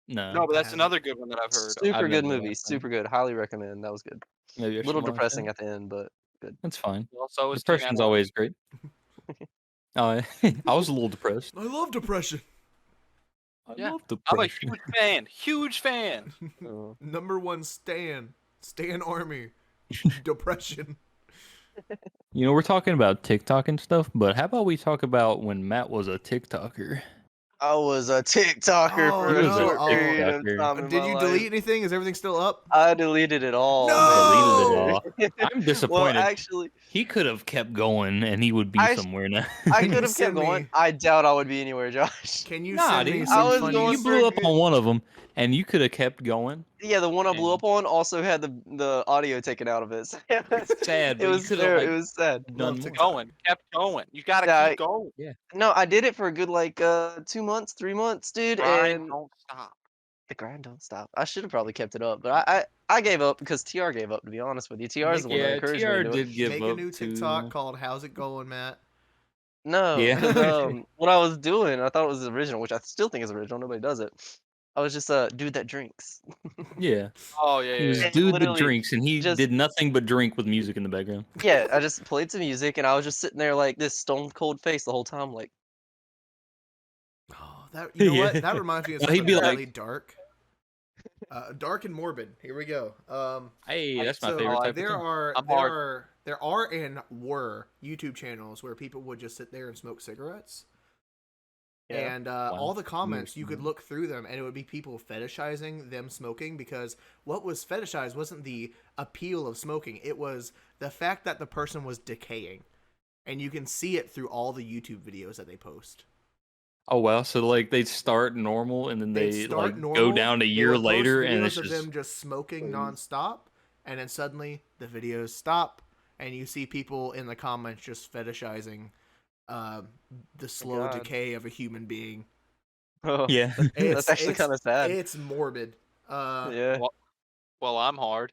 No.
No, but
I
that's
haven't.
another good one that I've heard. of.
Super
I've
good
never
movie,
watched that.
super good. Highly recommend. That was good.
Maybe I
A little
should watch
depressing
that.
at the end, but good.
That's fine.
Also, is Teen
Depression's
Adolescence.
always great. I was a little depressed.
I love depression.
I
Yeah,
love
I'm a
depression.
huge fan. Huge fan.
Uh,
Number one Stan Army. Depression.
You know, we're talking about TikTok and stuff, but how about we talk about when Matt was a TikToker?
I was a TikToker
Oh,
for a
He was a
short period of
TikToker.
time in
Did
my
you
life.
delete anything? Is everything still up?
I deleted it all.
No!
Deleted it all. I'm disappointed.
Well, actually,
He could have kept going, and he would be
I-
somewhere now.
I
Can you
could have
send
kept going.
me-
I doubt I would be anywhere, Josh.
Can you
Nah,
send me
dude,
some
I was
funny?
going
you
for
blew
a
up
good-
on one of them, and you could have kept going.
Yeah, the one I blew
And-
up on also had the audio taken out of it. So it was
Sad,
it
but you
was
could have
ter-
like
it was sad.
done
Love
more.
TikTok.
Kept going. You gotta
Yeah,
keep going.
No, I did it for a good like 2 months, 3 months, dude,
Grind,
and
don't stop.
the grind don't stop. I should have probably kept it up, but I gave up because TR gave up. To be honest with you, TR is the one that
Yeah,
encouraged me
TR
to do it.
did give
Make
up
a new
too.
TikTok called "How's It Going, Matt?"
No,
Yeah.
'cause, what I was doing, I thought it was original, which I still think is original. Nobody does it. I was just a dude that drinks.
Yeah,
Oh yeah,
he
yeah.
was
yeah.
And
dude that
literally
drinks, and he
just-
did nothing but drink with music in the background.
Yeah, I just played some music and I was just sitting there like this stone cold face the whole time, like
Oh, that you know what?
Yeah.
That reminds me of
Well, he'd
something
be like-
really dark. Dark and morbid. Here we go.
Hey, that's my
So
favorite type
there
of thing.
are
I'm
there
hard.
are there are and were YouTube channels where people would just sit there and smoke cigarettes.
Yeah.
And all the comments, you could
Mhm.
look through them, and it would be people fetishizing them smoking, because what was fetishized wasn't the appeal of smoking; it was the fact that the person was decaying, and you can see it through all the YouTube videos that they post.
Oh wow, so like they start normal, and then
They'd
they
start
like
normal,
go down a
they
year
would post
later, and
videos
it's
of
just
them just smoking
crazy.
nonstop, and then suddenly the videos stop, and you see people in the comments just fetishizing the slow
God.
decay of a human being.
yeah.
That's actually kind of sad.
It's morbid.
Yeah.
Well, I'm hard.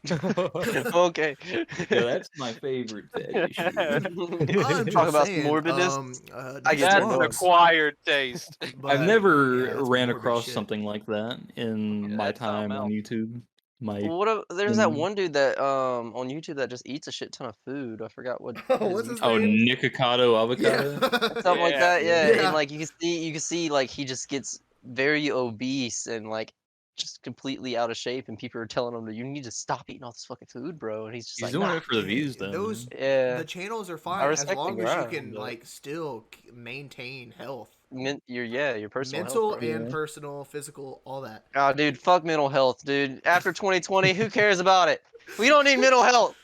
Okay.
Yeah, that's my favorite fetish.
I'm just
Talk about
saying,
morbidness.
these
I get
That's
that,
an
though.
dogs,
acquired taste.
but,
I've never
yeah, it's
ran
morbid
across
shit.
something like that in
Yeah,
my
that's something
time on
else.
YouTube. My
There's that
Mm.
one dude that on YouTube that just eats a shit ton of food. I forgot what.
Oh, what's his
oh
name?
Nikocado avocado.
Yeah.
Something like
Yeah.
that, yeah.
Yeah.
And like you can see like he just gets very obese and like just completely out of shape, and people are telling him, "You need to stop eating all this fucking food, bro." And he's just
He's
like,
doing
"Nah."
it for the views, though.
Those
man.
Yeah,
the channels are fine as
respect the
long as you
grind,
can
but-
like still maintain health,
your personal
mental
health, bro.
and
Yeah.
personal, physical, all that.
Oh, dude, fuck mental health, dude. After 2020, who cares about it? We don't need mental health.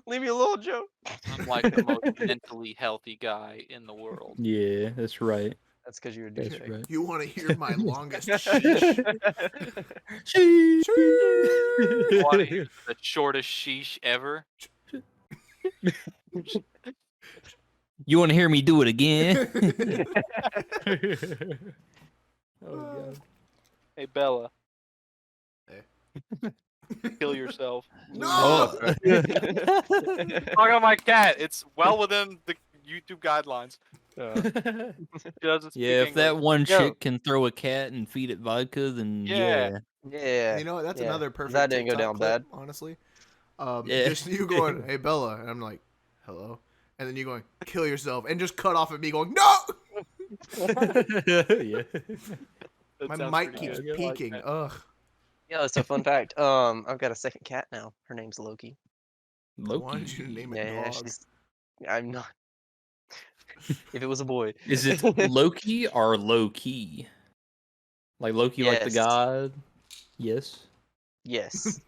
Leave me alone, Joe.
I'm like the most mentally healthy guy in the world.
Yeah, that's right.
That's because you're a
That's
douchebag.
right.
You want to hear my longest sheesh?
What is the shortest sheesh ever?
You want to hear me do it again? Oh god.
Hey Bella,
Hey.
kill yourself.
No.
Oh.
Talk about my cat. It's well within the YouTube guidelines. She doesn't speak
Yeah, if that
English.
one
Yo.
chick can throw a cat and feed it vodka, then
Yeah.
Yeah.
You know what? That's
yeah.
another perfect.
That didn't go
TikTok
down
clip,
bad.
honestly.
Yeah.
Just you going, "Hey Bella," and I'm like, "Hello," and then you going, "Kill yourself," and just cut off at me going, "No."
yeah.
That
My
sounds
mic
pretty
keeps
good. I like
peaking.
that.
Ugh.
Yeah, it's a fun fact. I've got a second cat now. Her name's Loki.
Why
Loki.
did you name
Yeah,
it
yeah,
dog?
she's. I'm not. If it was a boy.
Is it Loki or low key? Like Loki, like the
Yes.
god? Yes.
Yes.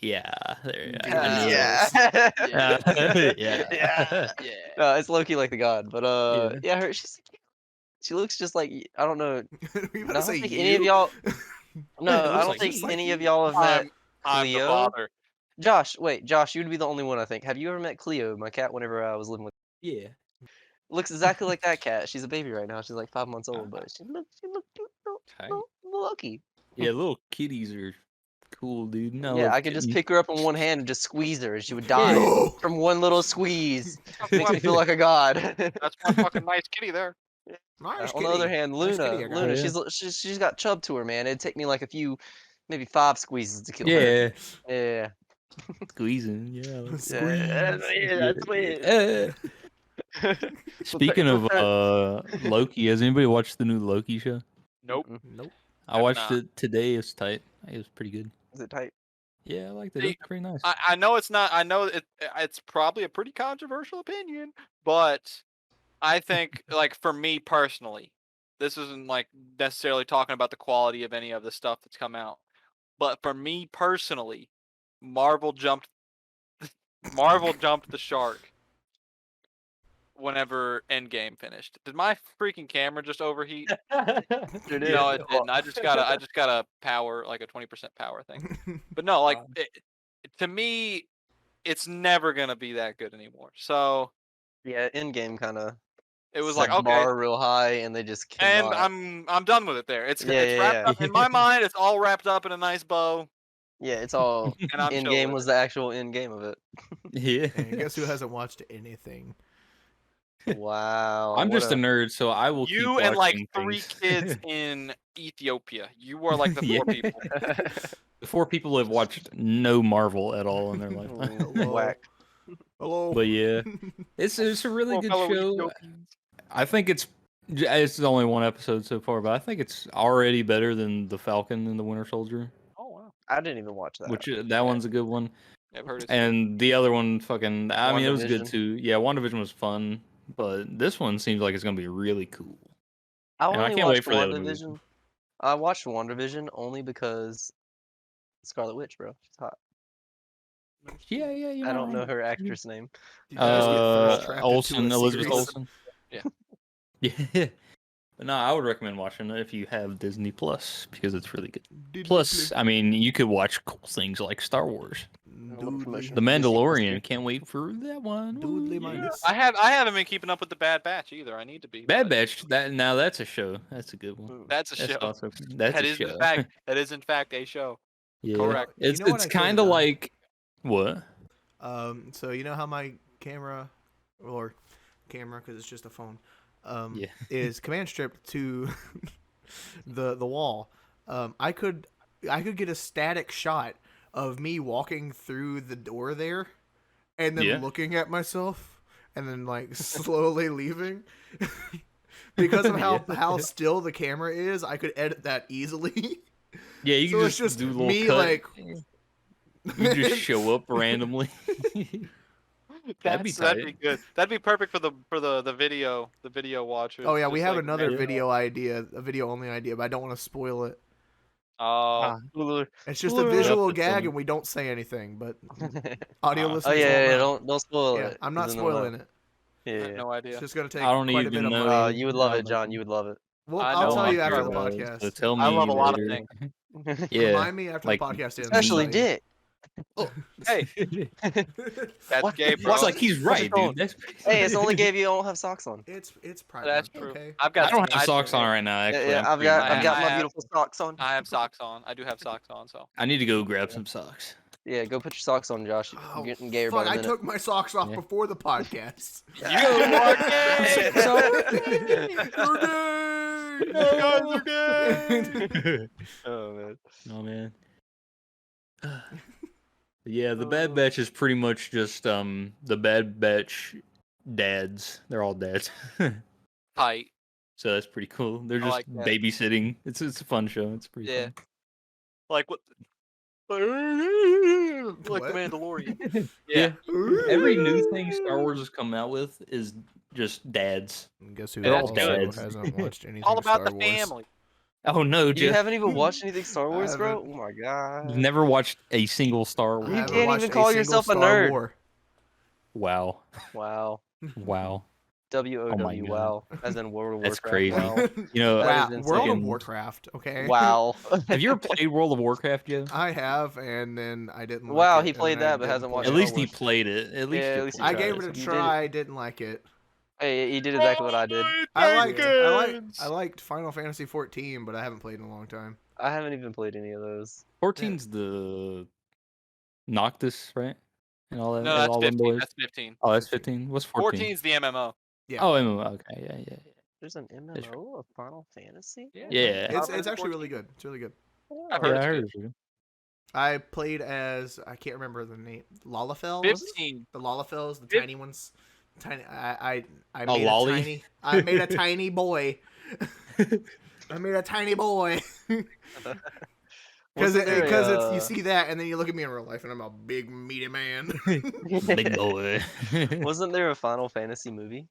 Yeah. There. I
Yeah.
knew
Yeah.
that. Yeah.
Yeah.
Yeah.
It's Loki like the god, but
Yeah.
yeah, she looks just like I don't know.
Were you
I
about
don't
to say
think
you?
any of y'all. No,
It
I
looks
don't
like
think
just like
any
you.
of y'all have met
I'm the
Cleo.
father.
Josh. Wait, Josh, you'd be the only one I think. Have you ever met Cleo, my cat? Whenever I was living with,
Yeah.
looks exactly like that cat. She's a baby right now. She's like 5 months old, but she look cute.
Tight.
Loki.
Yeah, little kitties are cool, dude. No,
Yeah, I could just pick her up in one hand and just squeeze her, and she would
Yeah.
die
No!
from one little squeeze.
That's
Makes me
one,
feel like a god.
that's one fucking nice kitty there.
Nice
On the other
kitty.
hand,
Nice
Luna,
kitty I got.
Luna,
Yeah.
she's got chub to her, man. It'd take me like a few, maybe 5 squeezes to kill her.
Yeah,
Yeah.
squeezing. Yeah.
Squeeze.
That's weird.
Speaking of Loki, has anybody watched the new Loki show?
Nope.
Nope.
I
Have
watched
not.
it today. It's tight. It was pretty good.
Is it tight?
Yeah, I liked it.
See,
It was pretty nice.
I know it's not. I know it's probably a pretty controversial opinion, but I think, like, for me personally, this isn't like necessarily talking about the quality of any of the stuff that's come out, but for me personally, Marvel jumped the shark whenever Endgame finished. Did my freaking camera just overheat?
Sure did.
No, it didn't. I just got a power, like a 20% power thing. But no, like to me, it's never gonna be that good anymore. So
Yeah, Endgame kind of.
it was like, okay,
bar real high, and they just
and
cannot.
I'm done with it. There, it's
Yeah,
wrapped up in my mind. It's all wrapped up in a nice bow,
Yeah, it's all.
and I'm chill
Endgame
with
was
it.
the actual endgame of it.
Yeah.
And guess who hasn't watched anything?
Wow.
I'm
what
just a nerd, so I will
You
keep
and like
watching
3
things.
kids in Ethiopia. You are like the 4
Yeah.
people.
The 4 people have watched no Marvel at all in their life.
Hello.
Whack.
Hello.
But yeah, it's a really
Poor
good
fellow
show.
Ethiopians.
I think it's only one episode so far, but I think it's already better than the Falcon and the Winter Soldier,
Oh wow,
I didn't even watch that.
which that one's a good one.
I've heard it.
And the other one, fucking, I mean, it was good
WandaVision.
too. Yeah, WandaVision was fun, but this one seems like it's gonna be really cool.
I
and I
only
can't wait
watched
for the other movies.
WandaVision. I watched WandaVision only because Scarlet Witch, bro. She's hot.
Yeah, you know.
I don't know her actress name.
Did you guys get thirst trapped into
Olsen,
a
Elizabeth
series?
Olsen.
Yeah.
Yeah. But no, I would recommend watching it if you have Disney Plus because it's really good.
Did
Plus, I mean, you could watch cool things like Star Wars,
Doodly.
The Mandalorian. Can't wait for that one.
Doodly
Woo.
minus.
I haven't been keeping up with the Bad Batch either. I need to be.
Bad
but
Batch. That's a show. That's a good one.
That's a
That's
show.
also that's
That
a
is
show.
in fact a show.
Yeah.
correct.
You
It's
know what
it's
I could've
kind of
done?
like what?
So you know how my camera, or camera, because it's just a phone,
Yeah.
is command stripped to the wall. I could get a static shot of me walking through the door there, and then
Yeah.
looking at myself, and then like slowly leaving. Because of how still the camera is, I could edit that easily.
Yeah, you
So
can
it's
just
just
do a little
me,
cut.
like-
You just show up randomly. That'd be
That'd be
tight.
good. That'd be perfect for the video watchers.
Oh yeah, we
just
have
like
another
random-
video idea, a video only idea, but I don't want to spoil it.
Oh,
It's just
Well,
a visual
that's
gag,
funny.
and we don't say anything. But audio
Oh,
listeners,
yeah,
won't know.
don't spoil
Yeah,
it.
I'm not
'cause then they'll
spoiling
know.
it.
I
Yeah,
have
yeah.
no idea.
It's just gonna take
I don't
quite a
even
bit of
know.
my.
You would love
I
it,
don't
John.
know.
You would love it.
Well,
I
I'll
know
tell
I'm
you after
sure
the
about it,
podcast.
So tell me
I love a lot of
later.
things.
Yeah.
Remind me after
like-
the podcast ends.
Especially
I'll
Dick.
Hey, that's
What?
gay, bro.
It's like he's
What's
right,
it called?
dude.
Hey, it's only gave you don't have socks on.
It's Pride
That's
Month,
true.
okay?
I've got.
I don't
some
have socks
nice-
on right now. Actually,
Yeah,
I'm
I've
pretty
got
mad.
I've got
I
my
have-
beautiful socks on.
I have socks on. I do have socks on. So
I need to go grab some socks.
Yeah, go put your socks on, Josh.
Oh,
You're getting gayer
fuck,
by
I
the minute.
took my socks off
Yeah.
before the podcast.
you are gay.
You're gay!
You guys are gay.
Oh man.
Oh man. Yeah, the Bad Batch is pretty much just the Bad Batch dads. They're all dads.
Tight.
So that's pretty cool. They're
I
just
like that.
babysitting. It's a fun show. It's pretty
Yeah.
fun.
Like what? Like
What?
the Mandalorian.
Yeah.
Yeah.
Every new thing Star Wars has come out with is just dads.
Guess who
They're
all
also
dads.
hasn't watched anything
All about
Star
the
Wars.
family.
Oh no,
You
Jeff.
haven't even watched anything Star
I
Wars, bro?
haven't.
Oh my god.
You've never watched a single Star
I
Wars.
You
haven't
can't
watched
even
a
call
single
yourself a
Star
nerd.
War.
Wow.
Wow.
Wow.
WOW.
God.
Wow. As in World of
That's
Warcraft.
crazy.
Wow.
You know,
That
Wow,
is
World of
insane.
Warcraft. Okay.
Wow.
have you ever played World of Warcraft, Joe?
I have, and then I didn't. Like
Wow,
it,
he
and
played
then I
that, but
didn't
hasn't
play
watched
At
it.
least he
Wars.
played it. At least,
Yeah,
you
at least he
played
I
tried
gave
it.
it a
You did it.
try. Didn't like it.
Hey, he did exactly what I did.
I liked Final Fantasy 14, but I haven't played in a long time.
I haven't even played any of those.
14's the Noctis, right? And all that.
No,
and
that's
all them
15.
boys.
That's 15.
Oh, that's 15. What's 14?
14's the MMO.
Yeah.
Oh, MMO. Okay, yeah.
There's an
That's right.
MMO of Final Fantasy?
Yeah.
Yeah.
It's
Fantasy
actually
14.
really good. It's really good.
I've
Yeah,
heard
I
it's
heard
good.
it was good.
I played as I can't remember the name. Lalafell.
15.
The Lalafells, the
Fif-
tiny ones. Tiny. I
A
made
lolly?
a tiny. I made a tiny boy. I made a tiny boy. Because
Wasn't there
it's
a,
you see that and then you look at me in real life and I'm a big meaty man.
Big boy.
Wasn't there a Final Fantasy movie?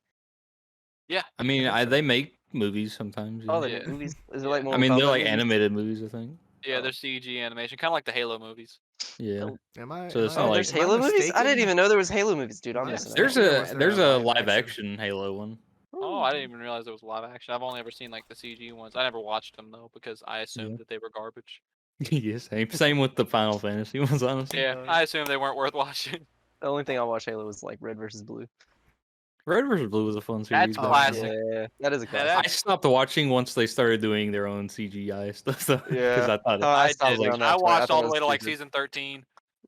I mean, they make movies sometimes.
Oh,
yeah.
they
Yeah.
make movies. Is it
Yeah.
like
I
Mortal
mean, they're
Kombat
like
movies?
animated movies, I think.
Yeah,
Oh.
they're CG animation, kind of like the Halo movies.
Yeah.
Am I?
So it's
am I-
not
Oh,
like-
there's
am I
Halo movies? I
mistaken?
didn't even know there was Halo movies, dude. I'm
Yeah,
missing
There's
Or
out.
was
a
there a live
live
action?
action Halo one.
Oh, I didn't even realize there was live action. I've only ever seen like the CG ones. I never watched them though because I assumed that they were garbage.
Yeah, same with the Final Fantasy ones, honestly.
Yeah,
Uh,
I assumed they weren't worth watching.
The only thing I watched Halo was like Red versus Blue.
Red vs. Blue was a fun series.
That's
but
classic.
Yeah, that is a
Yeah,
classic.
I stopped watching once they started doing their own CGI stuff. Because
Yeah.
I thought
Oh, I
it,
stopped
was
around
like,
that
I
point.
watched
thought
all
it
the
was
way to like
stupid.
season 13.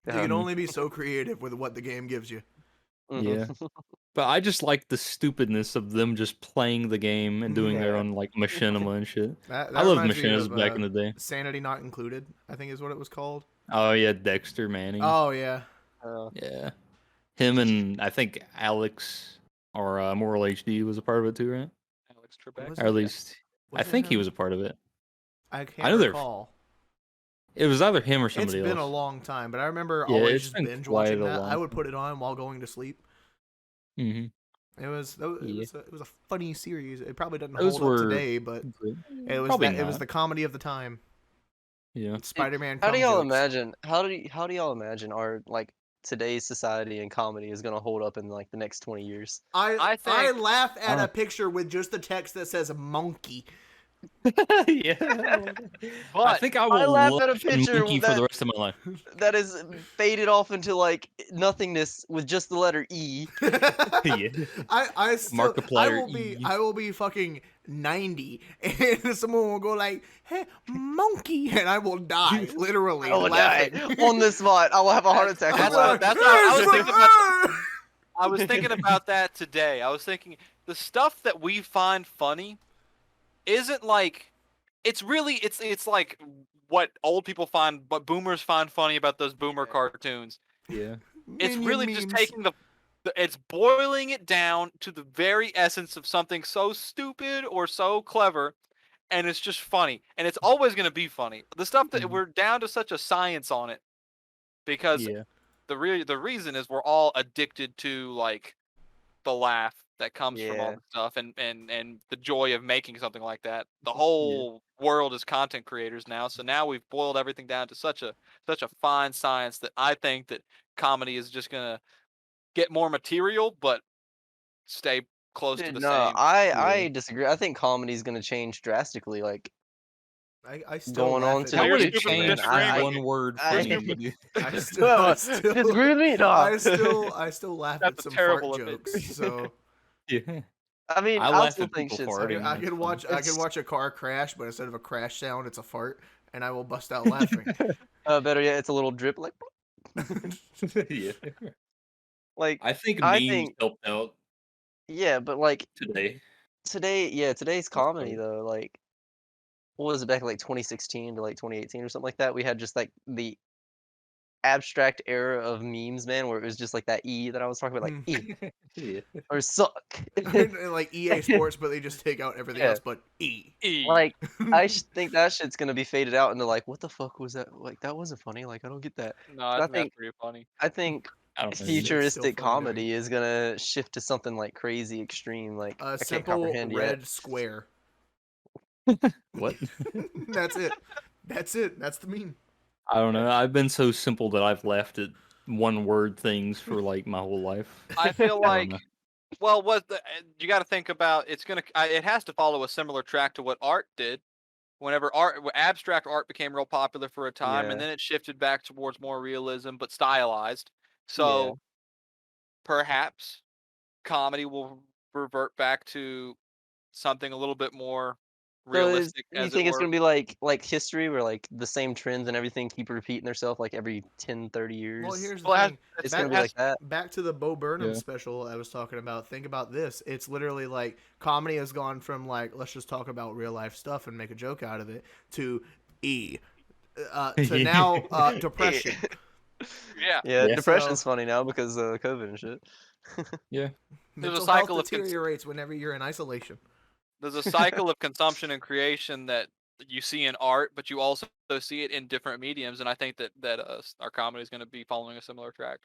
You can
Um,
only be so creative with what the game gives you.
Mhm.
Yeah. But I just like the stupidness of them just playing the game and doing their
Yeah.
own like machinima and shit.
That
I loved
reminds me
machinimas
of,
back in the day.
Sanity Not Included, I think is what it was called.
Oh yeah, Dexter Manning.
Oh yeah.
Yeah. Him and I think Alex or Moral HD was a part of it too, right?
Alex Trebek.
Was
Or at least I
Was it
think he
him?
was a part of it.
I can't
know they're-
recall.
It was either him or
It's
somebody
been a
else.
long time, but I remember
Yeah,
always
it's
just
been
binge
quite
watching
a
that.
long
I would put it on while going to sleep.
hmm
It was
Yeah.
it was a funny series. It probably doesn't
Those
hold up
were-
today, but it was
Probably
it was
not.
the comedy of the time.
Yeah.
Spider-Man.
How do
cum
y'all
jokes.
imagine? How do y'all imagine our like today's society and comedy is gonna hold up in like the next 20 years?
I
I think-
laugh at
Oh.
a picture with just the text that says monkey.
Yeah. I
But
think I will
laugh at a
laugh
picture
monkey for
that-
the rest of my life.
That is faded off into like nothingness with just the letter E.
Yeah.
I still,
Markiplier E.
I will be fucking 90 and someone will go like, "Hey, monkey," and I will die literally
I will die
laughing.
on the spot. I will have a heart attack.
That's
on
what-
the spot.
that's what I was thinking about.
about.
I was thinking about that today. I was thinking the stuff that we find funny isn't like it's like what old people find, what boomers find funny about those boomer cartoons.
Yeah.
It's really just taking it's boiling it down to the very essence of something so stupid or so clever, and it's just funny, and it's always going to be funny. The stuff that
Mhm.
we're down to such a science on it because
Yeah.
the reason is we're all addicted to like the laugh that comes from all
Yeah.
the stuff and the joy of making something like that. The whole world is content creators now, so now we've boiled everything down to such a fine science that I think that comedy is just gonna get more material but stay close to
Dude,
the
no,
same.
I disagree. I think comedy is gonna change drastically. Like
I still
Going
laugh
on
at
to
How
the-
would
you're
it
stupid for
change
disagreeing with
one
me.
word
I-
funny?
I still
disagree with me, dog.
I still laugh at
That's a
some
terrible
fart
opinion.
jokes. So
Yeah.
I mean,
I
I
laugh
still
at
think
people
shit's
farting.
funny.
I can
That's
watch
It's-
a car crash, but instead of a crash sound, it's a fart, and I will bust out laughing.
Better yet, it's a little drip, like
Yeah.
like
I think
I
memes
think-
helped out
yeah, but like
today.
today's comedy
funny.
though, like what was it back in like 2016 to like 2018 or something like that? We had just like the abstract era of memes, man, where it was just like that E that I was talking about, like E
Yeah.
or suck.
And like EA Sports, but they just take out everything
Yeah.
else but E.
Like I think that shit's gonna be faded out into like, what the fuck was that? Like that wasn't funny. Like I don't get that.
No, I
I
think
think-
that's pretty funny.
I think
I don't know.
still
futuristic
funny to me.
comedy is gonna shift to something like crazy extreme. Like
A
I can't
simple
comprehend
red
yet.
square.
What?
That's it. That's it. That's the meme.
I don't know. I've been so simple that I've laughed at one word things for like my whole life.
I feel
I don't
like
know.
well, you got to think about it has to follow a similar track to what art did. Whenever abstract art became real popular for a time, and
Yeah.
then it shifted back towards more realism but stylized. So perhaps comedy will revert back to something a little bit more
So
realistic,
you
as
think
it
it's
were.
gonna be like history, where like the same trends and everything keep repeating themselves like every 10, 30 years?
Well, here's the
Well, it has,
thing.
It's
Back,
gonna be like that.
back to the Bo Burnham
Yeah.
special I was talking about. Think about this. It's literally like comedy has gone from like let's just talk about real life stuff and make a joke out of it to to now depression.
yeah.
Yeah,
Yeah.
depression's
So-
funny now because of COVID and shit.
Yeah.
There's a
Mental
cycle
health
of cons-
deteriorates whenever you're in isolation.
There's a cycle of consumption and creation that you see in art, but you also see it in different mediums, and I think that our comedy is going to be following a similar track.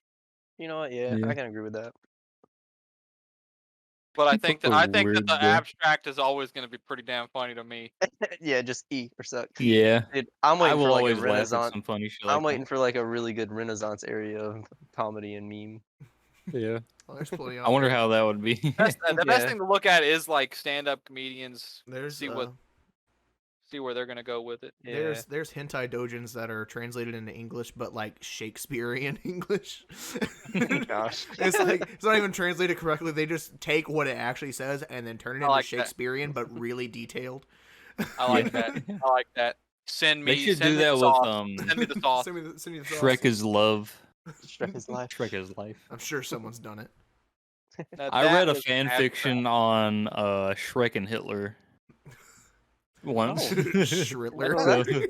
You know what? Yeah,
Yeah.
I can agree with that.
But I
People
think that
are
the
weird, though.
abstract is always going to be pretty damn funny to me.
Yeah, just eat or suck.
Yeah.
Dude, I'm
I
waiting
will
for like a
always laugh at
renaissance.
some funny shit
I'm
like
waiting for like a really good renaissance area of comedy and meme.
that. Yeah.
Well, there's plenty
I
on
wonder
there.
how that would be.
The best
Yeah.
thing to look at is like stand-up comedians.
There's
See where they're going to go with it.
Yeah.
there's hentai dojins that are translated into English, but like Shakespearean English.
Gosh.
It's like it's not even translated correctly. They just take what it actually says and then turn it
I
into
like that.
Shakespearean, but really detailed.
I like that. I like that. Send me.
They should
send
do
me
that
the
with
sauce. Send me the sauce.
Send me the sauce.
Shrek is love.
Shrek is life.
Shrek is life.
I'm sure someone's done it.
Now,
I
that
read a
was
fan
abstract.
fiction on Shrek and Hitler once.
Shrittler.
So-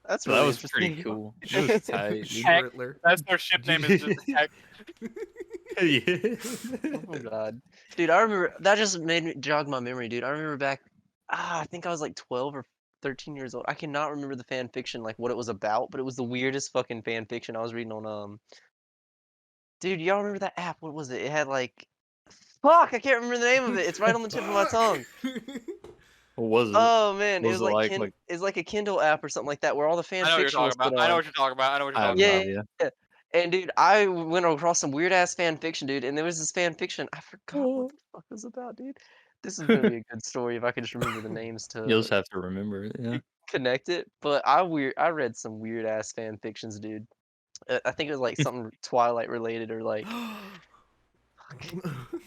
That's
so
really
that was
interesting.
pretty cool. It was tight, dude.
Shrittler.
That's their ship name is just Heck.
Yeah.
Oh god, dude! I remember that just made me jog my memory, dude. I remember back, I think I was like 12 or 13 years old. I cannot remember the fan fiction, like what it was about, but it was the weirdest fucking fan fiction I was reading on. Dude, y'all remember that app? What was it? It had like, fuck, I can't remember the name of it. It's right on the tip of my tongue.
What was it?
Oh man, it
Was
was
it
like,
like-
it's like a Kindle app or something like that, where all the fan
I know what you're
fiction was
talking about.
put
I know
on.
what you're talking about. I know what you're
I have
talking
no
about.
Yeah.
idea.
And dude, I went across some weird ass fan fiction, dude, and there was this fan fiction. I forgot what the fuck it was about, dude. This is gonna be a good story if I can just remember the names to
You'll just have to remember it. Yeah.
connect it. But I read some weird ass fan fictions, dude. I think it was like something Twilight related or like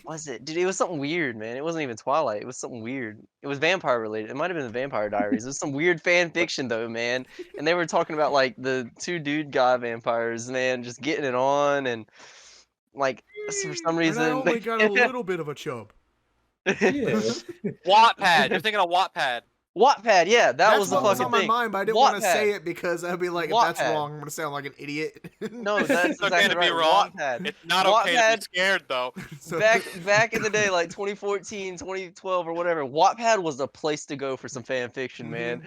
was it? Dude, it was something weird, man. It wasn't even Twilight. It was something weird. It was vampire related. It might have been the Vampire Diaries. It was some weird fan fiction though, man. And they were talking about like the two dude guy vampires, man, just getting it on and like for some
And
reason
I only got a little bit of a chub.
Yeah.
Wattpad. You're thinking of Wattpad.
Wattpad, yeah, that
That's
was the
what was
fucking
on my
thing.
mind, but I didn't want to
Wattpad.
say it because I'd be like, if that's
Wattpad.
wrong, I'm gonna sound like an idiot.
No, that's
It's okay
exactly
to
right.
be wrong.
Wattpad.
It's not okay to
Wattpad-
be scared though.
So-
back in the day, like 2014, 2012 or whatever, Wattpad was the place to go for some fan fiction, man.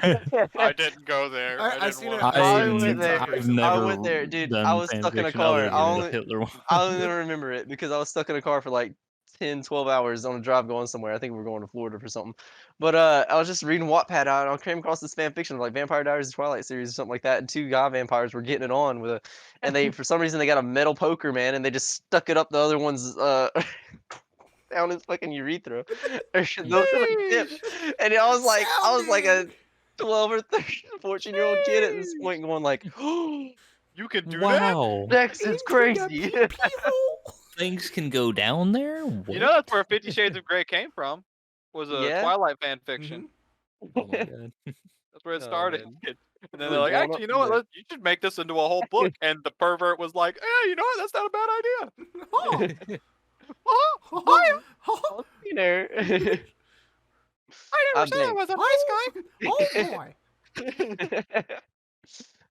I didn't go there.
I
I didn't
seen
want
it.
to.
I
I've
went there.
I've
I
never
went there, dude.
done
I was
fan
stuck in a
fiction
car.
other
I
than the
only-
Hitler one.
I don't even remember it because I was stuck in a car for like 10, 12 hours on a drive going somewhere. I think we were going to Florida for something. But I was just reading Wattpad out and I came across this fan fiction of like Vampire Diaries, the Twilight series or something like that. And two guy vampires were getting it on with and they, for some reason, they got a metal poker, man, and they just stuck it up the other one's, down his fucking urethra. Or something like that. And I was like a 12 or 13, 14-year-old kid at this point going like,
You can do that.
Wow.
Dex, it's crazy.
Things can go down there? What?
You know that's where 50 Shades of Grey came from. Was a
Yeah?
Twilight fan fiction.
Oh my god.
That's where it
Oh,
started.
man.
And then
Really
they're like,
blown
actually,
up
you know what?
from there.
You should make this into a whole book. And the pervert was like, you know what? That's not a bad idea.
You know.
I never
I
said I
think-
was a nice guy.
Oh boy!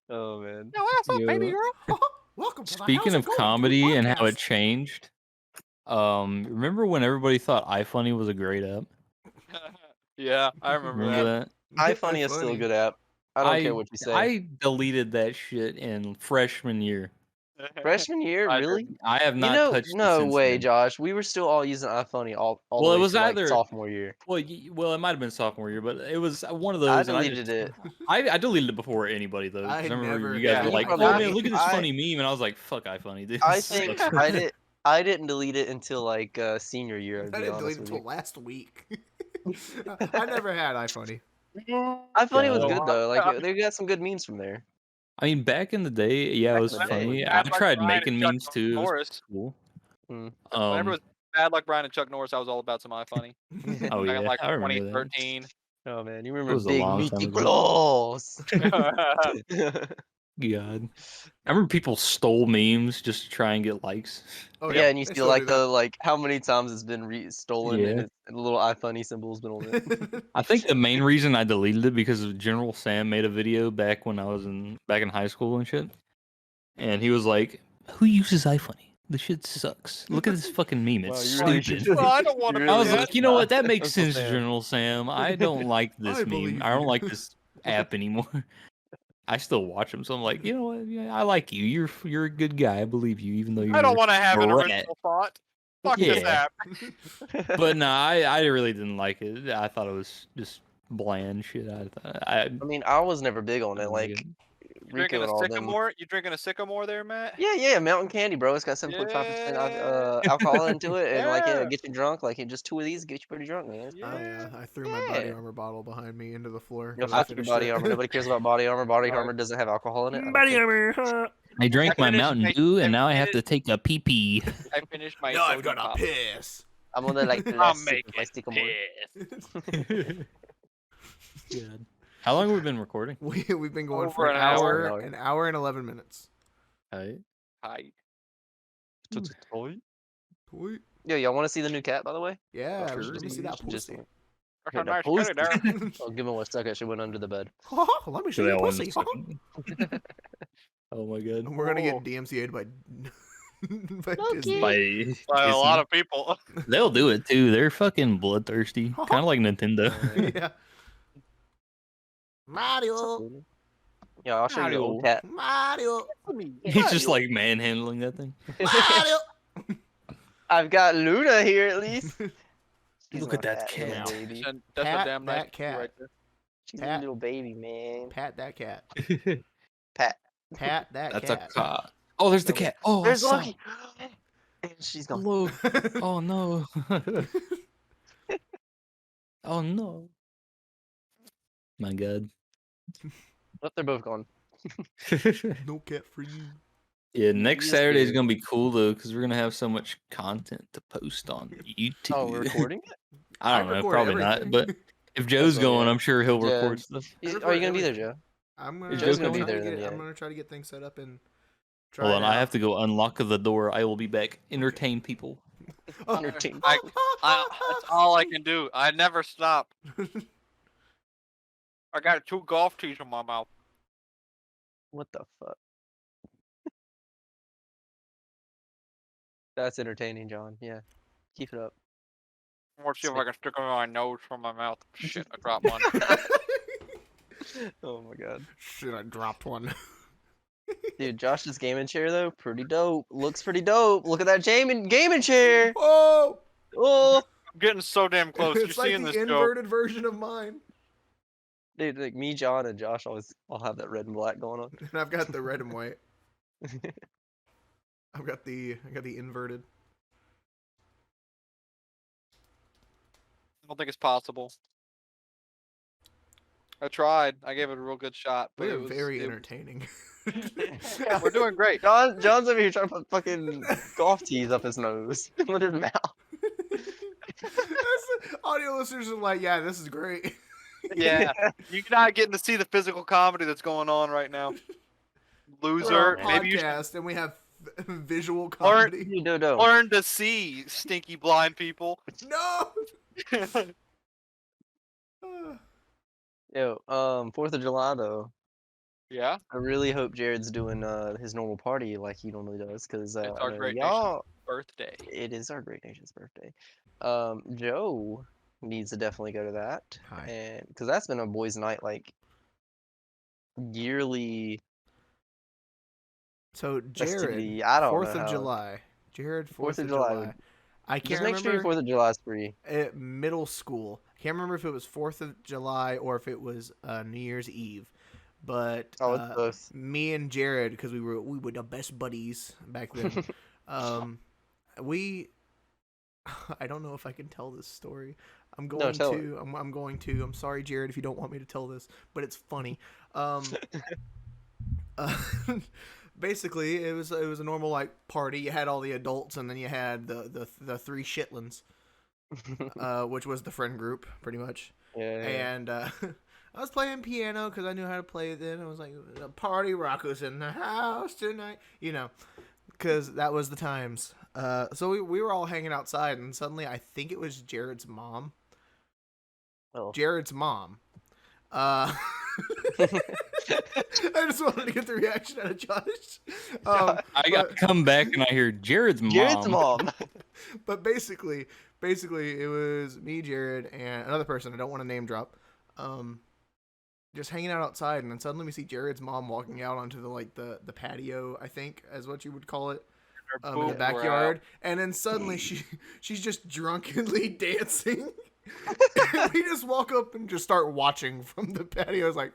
Oh man.
No, ass up, baby
Yeah.
girl.
Welcome to the
Speaking
House
of
Gold
comedy and how
podcast.
it changed, remember when everybody thought iFunny was a great app?
Yeah, I remember
Remember
that.
that?
iFunny is still a good app. I don't care what you say.
I deleted that shit in freshman year.
Freshman year,
I
really?
I have not
You know,
touched it
no
since
way,
then.
Josh. We were still all using iFunny all
Well,
the way
it was
to, like,
either-
sophomore year.
Well, it might have been sophomore year, but it was one of those.
I
and
deleted
just-
it.
I deleted it before anybody though. 'cause
I
I remember
never-
you guys
yeah,
were
you
like, "Oh
probably-
man, look at this
I-
funny meme," and I was like, "Fuck iFunny, dude."
I
this
think
sucks."
I didn't delete it until like senior year. To
I
be
didn't
honest
delete it
with
until
you.
last week. I never had iFunny.
iFunny was
Yeah.
good though. Like they got some good memes from there.
I mean, back in the day, yeah,
Back
it was
in the day.
funny. I
That's like
tried
Brian and
making
Chuck
memes too. It was
Norris.
cool.
Mm.
Whenever Bad Luck Brian and Chuck Norris. I was all about some iFunny.
Oh
Back
yeah,
in like
I remember that.
2013.
Oh man, you
It
remember
was a
Big
long
Meaty
time ago.
Claus?
God, I remember people stole memes just to try and get likes.
Oh
Yeah, and you
they
feel
still
like
do that.
the like how many times it's been stolen and
Yeah.
it's, and the little iFunny symbol's been on it.
I think the main reason I deleted it because of General Sam made a video back when I was back in high school and shit, and he was like, "Who uses iFunny? This shit sucks. Look at this fucking meme. It's
Wow, you
stupid."
really should-
Well, I don't wanna
you
be
I was
really
that.
like, you know what? That makes
Uncle
sense,
Sam.
General Sam. I don't like this
I
meme.
believe
I don't
you.
like this app anymore. I still watch them, so I'm like, you know what? Yeah, I like you. You're a good guy. I believe you, even though you're.
I don't want to have an
rat.
original thought. Fuck this
Yeah.
app.
But no, I really didn't like it. I thought it was just bland shit.
I mean, I was never big on it.
didn't
Like
it.
You drinking
Rico
a
and all them.
sycamore? You drinking a sycamore there, Matt?
Yeah, Mountain Candy, bro. It's got 7.5% alcohol into it, and like
Yeah.
it gets you drunk. Like just 2 of these get you pretty drunk, man.
Oh yeah, I threw my body
Yeah.
armor bottle behind me into the floor.
Yo,
'cause I
fuck your
finished
body
it.
armor. Nobody cares about body armor. Body
Alright.
armor doesn't have alcohol in it. I don't
Body
care.
armor. Huh?
I drank my
finished
Mountain
my-
Dew,
I
and now I have to
finished-
take a pee pee.
I finished my.
No, I've
soda
got
pop.
to piss.
I'm gonna like
I'll
less
make
sip of my
it
sycamore.
Good. How long have we been recording?
We've been going
Over
for
an hour.
an hour and 11 minutes.
Right.
Hi.
Sweet.
Yo, y'all want to see the new cat, by the way?
Yeah,
Sure.
let me see that
Just-
pussy.
That's
Yeah,
a
the
nice
pussy.
kitty there.
I'll give him 1 second. She went under the bed.
Let me show
So
you
that one's
pussy.
fucking- Oh my god.
We're gonna
Oh.
get DMCA'd by by
Okay.
Disney.
By
By a
Disney.
lot of people.
They'll do it too. They're fucking bloodthirsty, kind of like Nintendo.
Yeah. Mario.
Yeah, I'll show you the old cat.
Mario.
He's just like manhandling that thing.
Mario.
I've got Luna here at least. She's
Look
my
at that
little
cat.
baby.
That's
Pat
a damn nice
that
kitty
cat.
right there.
She's
Pat.
a little baby, man.
Pat that cat.
Pat.
Pat that
That's
cat.
a cat. Oh, there's the
Okay.
cat. Oh,
There's
I saw
Lucky. And she's gone.
Look. Oh no. Oh no. My god.
Oh, they're both gone.
No cat for you.
Yeah, next
Yes,
Saturday is
dude.
gonna be cool though, because we're gonna have so much content to post on YouTube.
Oh, we're recording?
I don't know,
record
probably
everything.
not. But if Joe's
That's all
going,
right.
I'm sure he'll
Yeah.
record stuff.
Are you gonna be there, Joe?
I'm
Is
gonna,
Joe gonna be
try to
there
get
then?
it- I'm
Yeah.
gonna try to get things set up and try
Hold on,
it
I
out.
have to go unlock the door. I will be back. Entertain people.
Oh.
Entertain.
That's all I can do. I never stop. I got 2 golf tees in my mouth.
What the fuck? That's entertaining, John. Yeah. Keep it up.
Let's see if I can stick them in my nose from my mouth. Shit, I dropped one.
Oh my god.
Shit, I dropped one.
Dude, Josh's gaming chair though, pretty dope. Looks pretty dope. Look at that gaming chair.
Oh!
Oh,
I'm getting so damn close. You're
It's like
seeing
the
this, Joe.
inverted version of mine.
dude, like me, John, and Josh always all have that red and black going on.
And I've got the red and white. I got the inverted.
I don't think it's possible. I tried. I gave it a real good shot. But
We
it
are
was,
very
it-
entertaining.
Yeah, we're doing great.
John's over here trying to put fucking golf tees up his nose with his mouth.
Audio listeners are like, yeah, this is great.
Yeah, you're not getting to see the physical comedy that's going on right now.
We're
Loser.
on a
Maybe you should
podcast and we have visual comedy.
No.
learn to see, stinky blind people.
No.
Yo, 4th of July though.
Yeah,
I really hope Jared's doing his normal party like he normally does, because
It's our great
y'all.
birthday.
It is our great nation's birthday. Joe needs to definitely go to that,
Hi.
and because that's been a boys' night like yearly
So Jared,
festivity. I don't
4th
know.
of
how-
July. Jared, 4th
4th of
of
July
July.
would-
I
Just
can't
make sure your
remember.
4th of July is free.
At middle school. I can't remember if it was 4th of July or if it was New Year's Eve. But
Oh, it's both.
me and Jared, because we were the best buddies back then. We I don't know if I can tell this story. I'm going
tell
to. I'm going to. I'm sorry, Jared, if you don't want me to tell this, but it's funny. basically, it was a normal like party. You had all the adults, and then you had the three shitlins, which was the friend group, pretty much.
Yeah.
And I was playing piano because I knew how to play it then. I was like, the party rockers in the house tonight, because that was the times. So we were all hanging outside, and suddenly I think it was Jared's mom.
Oh.
Jared's mom. I just wanted to get the reaction out of Josh.
I got to come back and I hear Jared's mom.
Jared's mom.
But basically, it was me, Jared, and another person. I don't want to name drop. Just hanging out outside, and then suddenly we see Jared's mom walking out onto the patio. I think is what you would call it. In the backyard, and then suddenly she's just drunkenly dancing. And we just walk up and just start watching from the patio. I was like,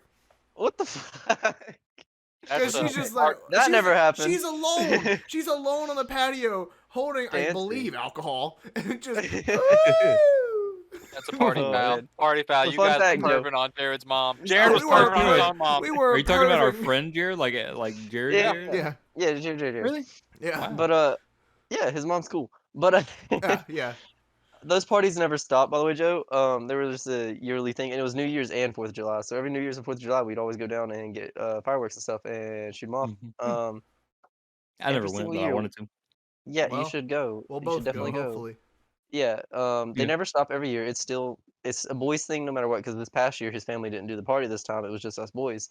What the fuck?
because she's just like
that never happened.
She's alone. She's alone on the patio, holding, I
Dancing.
believe, alcohol, and just.
That's a party
Oh,
foul.
man.
Party foul.
Well,
You
fun
guys
fact,
were
Joe.
perving on Jared's mom. Jared was
we were
perving on his
perving.
own mom.
We were.
Are you talking about our
perving.
friend Jared? Like Jared?
Yeah.
Jared?
Yeah.
Yeah, Jared.
Really?
Yeah.
Wow.
But yeah, his mom's cool. But
Yeah.
those parties never stopped. By the way, Joe. There was just a yearly thing, and it was New Year's and 4th of July. So every New Year's and 4th of July, we'd always go down and get fireworks and stuff and shoot them off.
Mhm. I never
every
went,
single
but I
year.
wanted to.
Yeah,
Well,
you should go.
We'll
You
both
should definitely
go.
go.
Hopefully.
Yeah. They
Yeah.
never stop every year. It's a boys thing no matter what. Because this past year, his family didn't do the party this time. It was just us boys.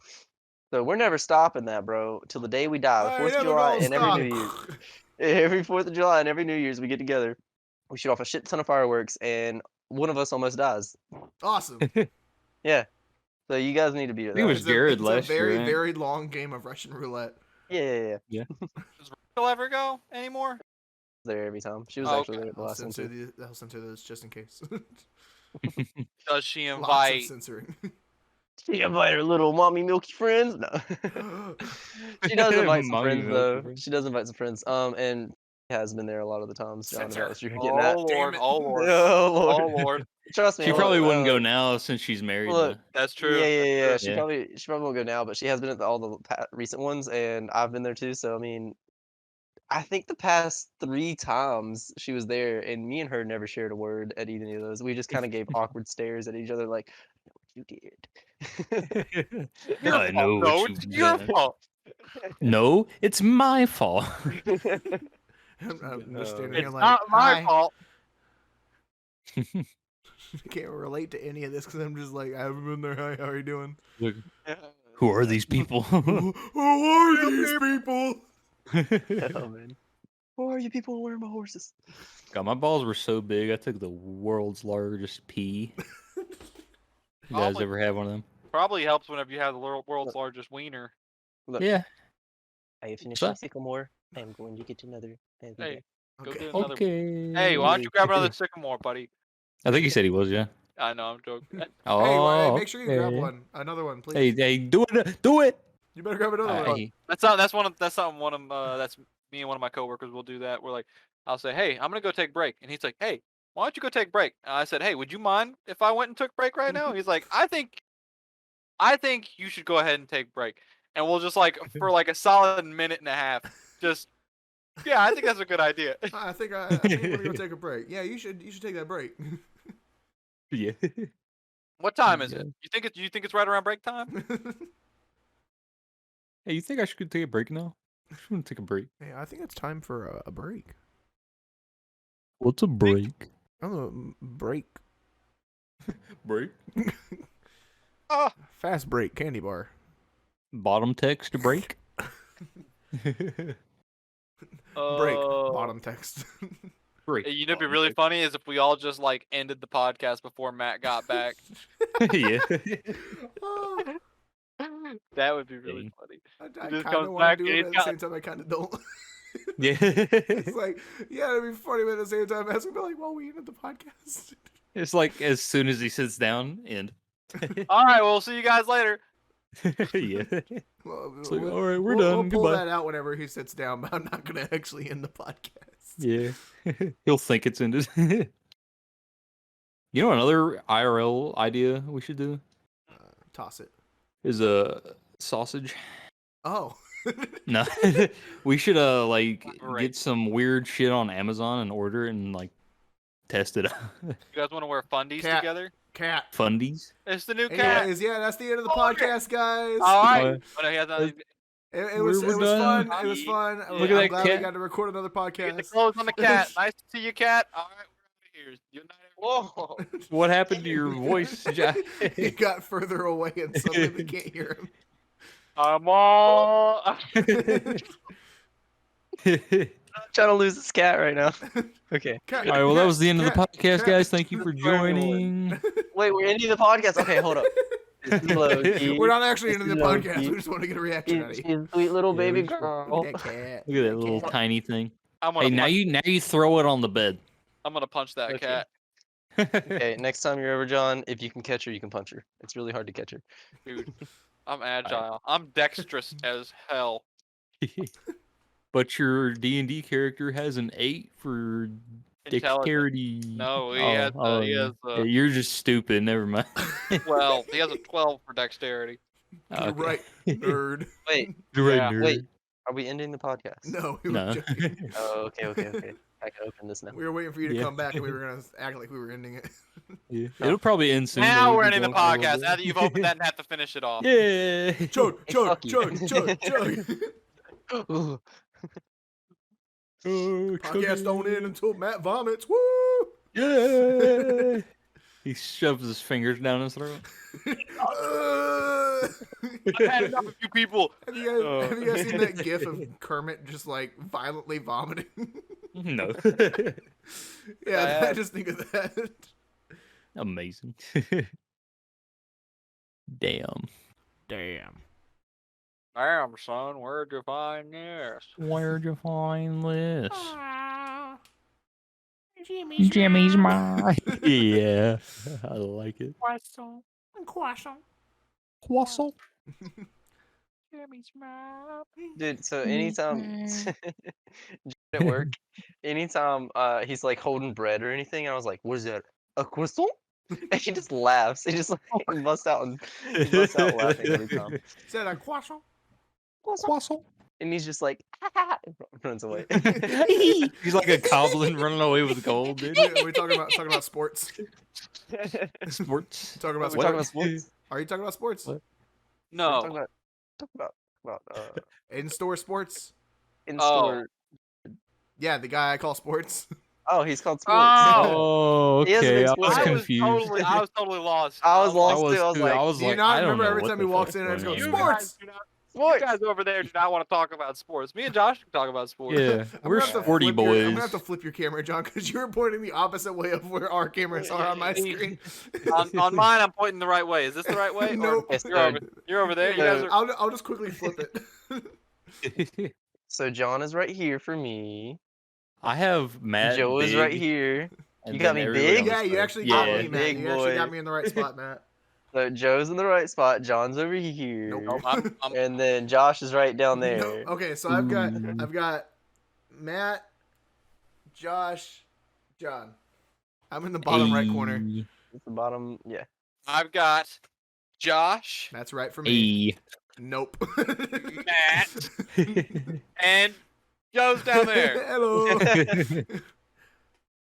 So we're never stopping that, bro, till the day we die.
I
4th of
never
July
gonna
and every
stop.
New Year's. Every 4th of July and every New Year's, we get together. We shoot off a shit ton of fireworks, and one of us almost dies.
Awesome.
Yeah. So you guys need to be there.
I think it was
It's
Jared
a
last
very,
year, right?
very long game of Russian roulette.
Yeah.
Does Rachel ever go anymore?
There every time. She was
Oh,
actually there at the
I'll
last one
censor,
too.
I'll censor those just in case.
Does she
Lots of
invite?
censoring.
She invite her little mommy milky friends. No. She does invite some
Mommy
friends
milky
though.
friends.
She does invite some friends. And has been there a lot of the times. John,
Censor.
about what you were getting at.
Oh
Damn
lord!
it.
Oh lord!
Oh Lord.
Oh lord!
Trust me.
She probably wouldn't go
now.
now since she's married.
Look,
That's true.
Yeah.
That's
She
Yeah.
probably won't go now, but she has been at all the recent ones, and I've been there too. So I mean, I think the past 3 times she was there, and me and her never shared a word at any of those. We just kind of gave awkward stares at each other, like, "I know what you did."
Your
I
fault.
know
No,
what
it's
you've
your
done.
fault.
No, it's my fault.
I'm just standing
No.
here
It's
like,
not my
"Hi."
fault.
I can't relate to any of this because I'm just like, I haven't been there. Hi, how are you doing?
Look, who are these people?
Who are these people?
Oh man, who are you people? Where are my horses?
God, my balls were so big. I took the world's largest pee. You guys
Probably-
ever have one of them?
Probably helps whenever you have the world's largest wiener.
Look,
Yeah.
I have finished
What's
my
up?
sycamore. I am going to get another.
Hey, go
Okay.
get another.
Okay.
Hey, why don't you grab another sycamore, buddy?
I think he said he was, yeah.
I know, I'm joking.
Oh,
Hey, well, hey, make sure you grab
okay.
one. Another one, please.
Hey, do it, do it.
You better grab another one.
Hey,
That's me and one of my coworkers will do that. We're like, I'll say, hey, I'm gonna go take a break, and he's like, hey, why don't you go take a break? And I said, hey, would you mind if I went and took a break right now? He's like, I think you should go ahead and take a break, and we'll just like for like a solid minute and a half, just yeah, I think that's a good idea.
I think I'm gonna go take a break. Yeah, you should take that break.
yeah.
What time is
Yeah.
it? You think it's right around break time?
Hey, you think I should take a break now? I should want to take a break.
Hey, I think it's time for a break.
What's a break?
I'm gonna break.
Break?
Oh,
Fast break candy bar.
Bottom text to break?
Break.
oh.
Bottom text.
break.
You know, what'd be really funny is if we all just like ended the podcast before Matt got back.
yeah.
Oh,
That would be really
Dang.
funny.
I
just
kind
comes
of want
back
to do
and
it,
he's
but at the
got-
same time, I kind of don't.
yeah.
It's like, yeah, it'd be funny, but at the same time, Matt's gonna be like, well, we ended the podcast.
It's like as soon as he sits down, end.
All right, we'll see you guys later.
yeah.
Well,
It's like,
we'll-
all right, we're
we'll
done.
pull
Goodbye.
that out whenever he sits down, but I'm not gonna actually end the podcast.
Yeah. He'll think it's ended. You know another IRL idea we should do
Toss it.
is a sausage.
Oh,
No, we should like
Right.
get some weird shit on Amazon and order it and like test it out.
You guys want to wear fundies
Cat.
together?
Cat.
Fundies.
It's the new cat.
Anyways, yeah, that's the end of the
Oh, okay.
podcast, guys.
All right.
Uh,
Oh, no, he has nothing.
It was
We're
fun.
done.
It was fun.
Look
I'm
at that
glad we
cat.
got to record another
Get the
podcast.
clothes on the cat. Nice to see you, cat. All right, we're out of here. Good night, everyone.
Whoa.
What happened to your voice, Jack?
He got further away and suddenly we can't hear him.
I'm all.
Trying to lose this cat right now. Okay.
Cat,
All right, well, that was the end of the
cat,
podcast,
cat.
guys. Thank you for joining.
Wait, we're ending the podcast. Okay, hold up. This is Loki.
We're not actually ending the
This is Loki.
podcast. We just want to get a reaction out of
She's
you.
a sweet little
Yeah,
baby
we should-
girl.
That cat.
Look at that little tiny thing.
I'm gonna.
Hey, now you throw it on the bed.
I'm gonna punch that
Okay.
cat,
Okay, next time you're over, John, if you can catch her, you can punch her. It's really hard to catch her.
dude. I'm agile. I'm dexterous as hell.
But your D&D character has an 8 for
Intelligent.
dexterity.
No, he
Oh,
has.
oh,
He has.
yeah, you're just stupid. Never mind.
12. He has a 12 for dexterity.
You're
Okay.
right, nerd.
Wait,
You're right,
Yeah.
nerd.
wait. Are we ending the podcast?
No, we were,
No.
joking.
Oh, okay. I can open this now.
We were waiting for you to
Yeah.
come back and we were going to act like we were ending it.
Yeah. It'll probably end soon.
Now
but
we're
we'll be
ending the
going for a little
podcast.
bit.
Now that you've opened that and have to finish it off.
Yeah.
Chug,
Hey,
chug,
fuck you.
chug, chug, chug.
Ooh.
Oh,
Podcast don't end until Matt vomits. Woo!
Yeah. He shoves his fingers down his throat.
I've had enough of you people.
Have you guys,
Oh.
have you guys seen that gif of Kermit just like violently vomiting?
No.
Yeah, I
Bad.
just think of that.
Amazing. Damn.
Damn.
Damn, son, where'd you find this?
Where'd you find this?
Jimmy's,
Jimmy's mine. Yeah. I like it.
Croissant.
Croissant.
Croissant.
Jimmy's mom.
Dude, so anytime at work, anytime he's like holding bread or anything, I was like, "What is that? A croissant?" And he just laughs. He just like busts out laughing every time.
Is that a croissant?
Croissant.
And he's just like, and runs away.
He's like a goblin running away with gold, dude.
We're talking about sports.
Sports.
Talking
We're
about
talking about sports.
Are you talking about sports?
What?
No.
Talk about
In-store sports?
in
Oh.
store.
Yeah, the guy I call sports.
Oh, he's called sports.
Oh,
He hasn't
okay. I
explained
was
it.
confused.
I was totally lost.
I was lost.
I was
too. I was
too.
like,
I was
Do you
like,
not
I don't
remember
know
every
what
time
the
he walks
fuck's
in and I just
going
go,
on.
"Sports!"
You
sports.
guys over there do not want to talk about sports. Me and Josh can talk about sports.
Yeah,
I'm
we're
gonna have to
sporty
flip your- I'm
boys.
gonna have to flip your camera, John, because you're pointing the opposite way of where our cameras are on my screen.
on mine, I'm pointing the right way. Is this the right way? Or-
Nope.
Yes,
You're over,
sir.
you're over there. You guys are.
I'll just quickly flip it.
So John is right here for me.
I have Matt.
Joe is right
big,
here.
and
You got
then
me
everybody
big?
on
Yeah,
the
you
side.
actually got
Yeah.
me, Matt.
Big
You actually got
boy.
me in the right spot, Matt.
So Joe's in the right spot. John's over here.
Nope.
I'm-
And then Josh is right down there.
No. Okay, so I've got
Ooh.
Matt, Josh, John. I'm in the bottom right corner.
Hey.
It's the bottom. Yeah.
I've got Josh,
That's right for me.
Hey.
Nope.
Matt, and Joe's down there.
Hello.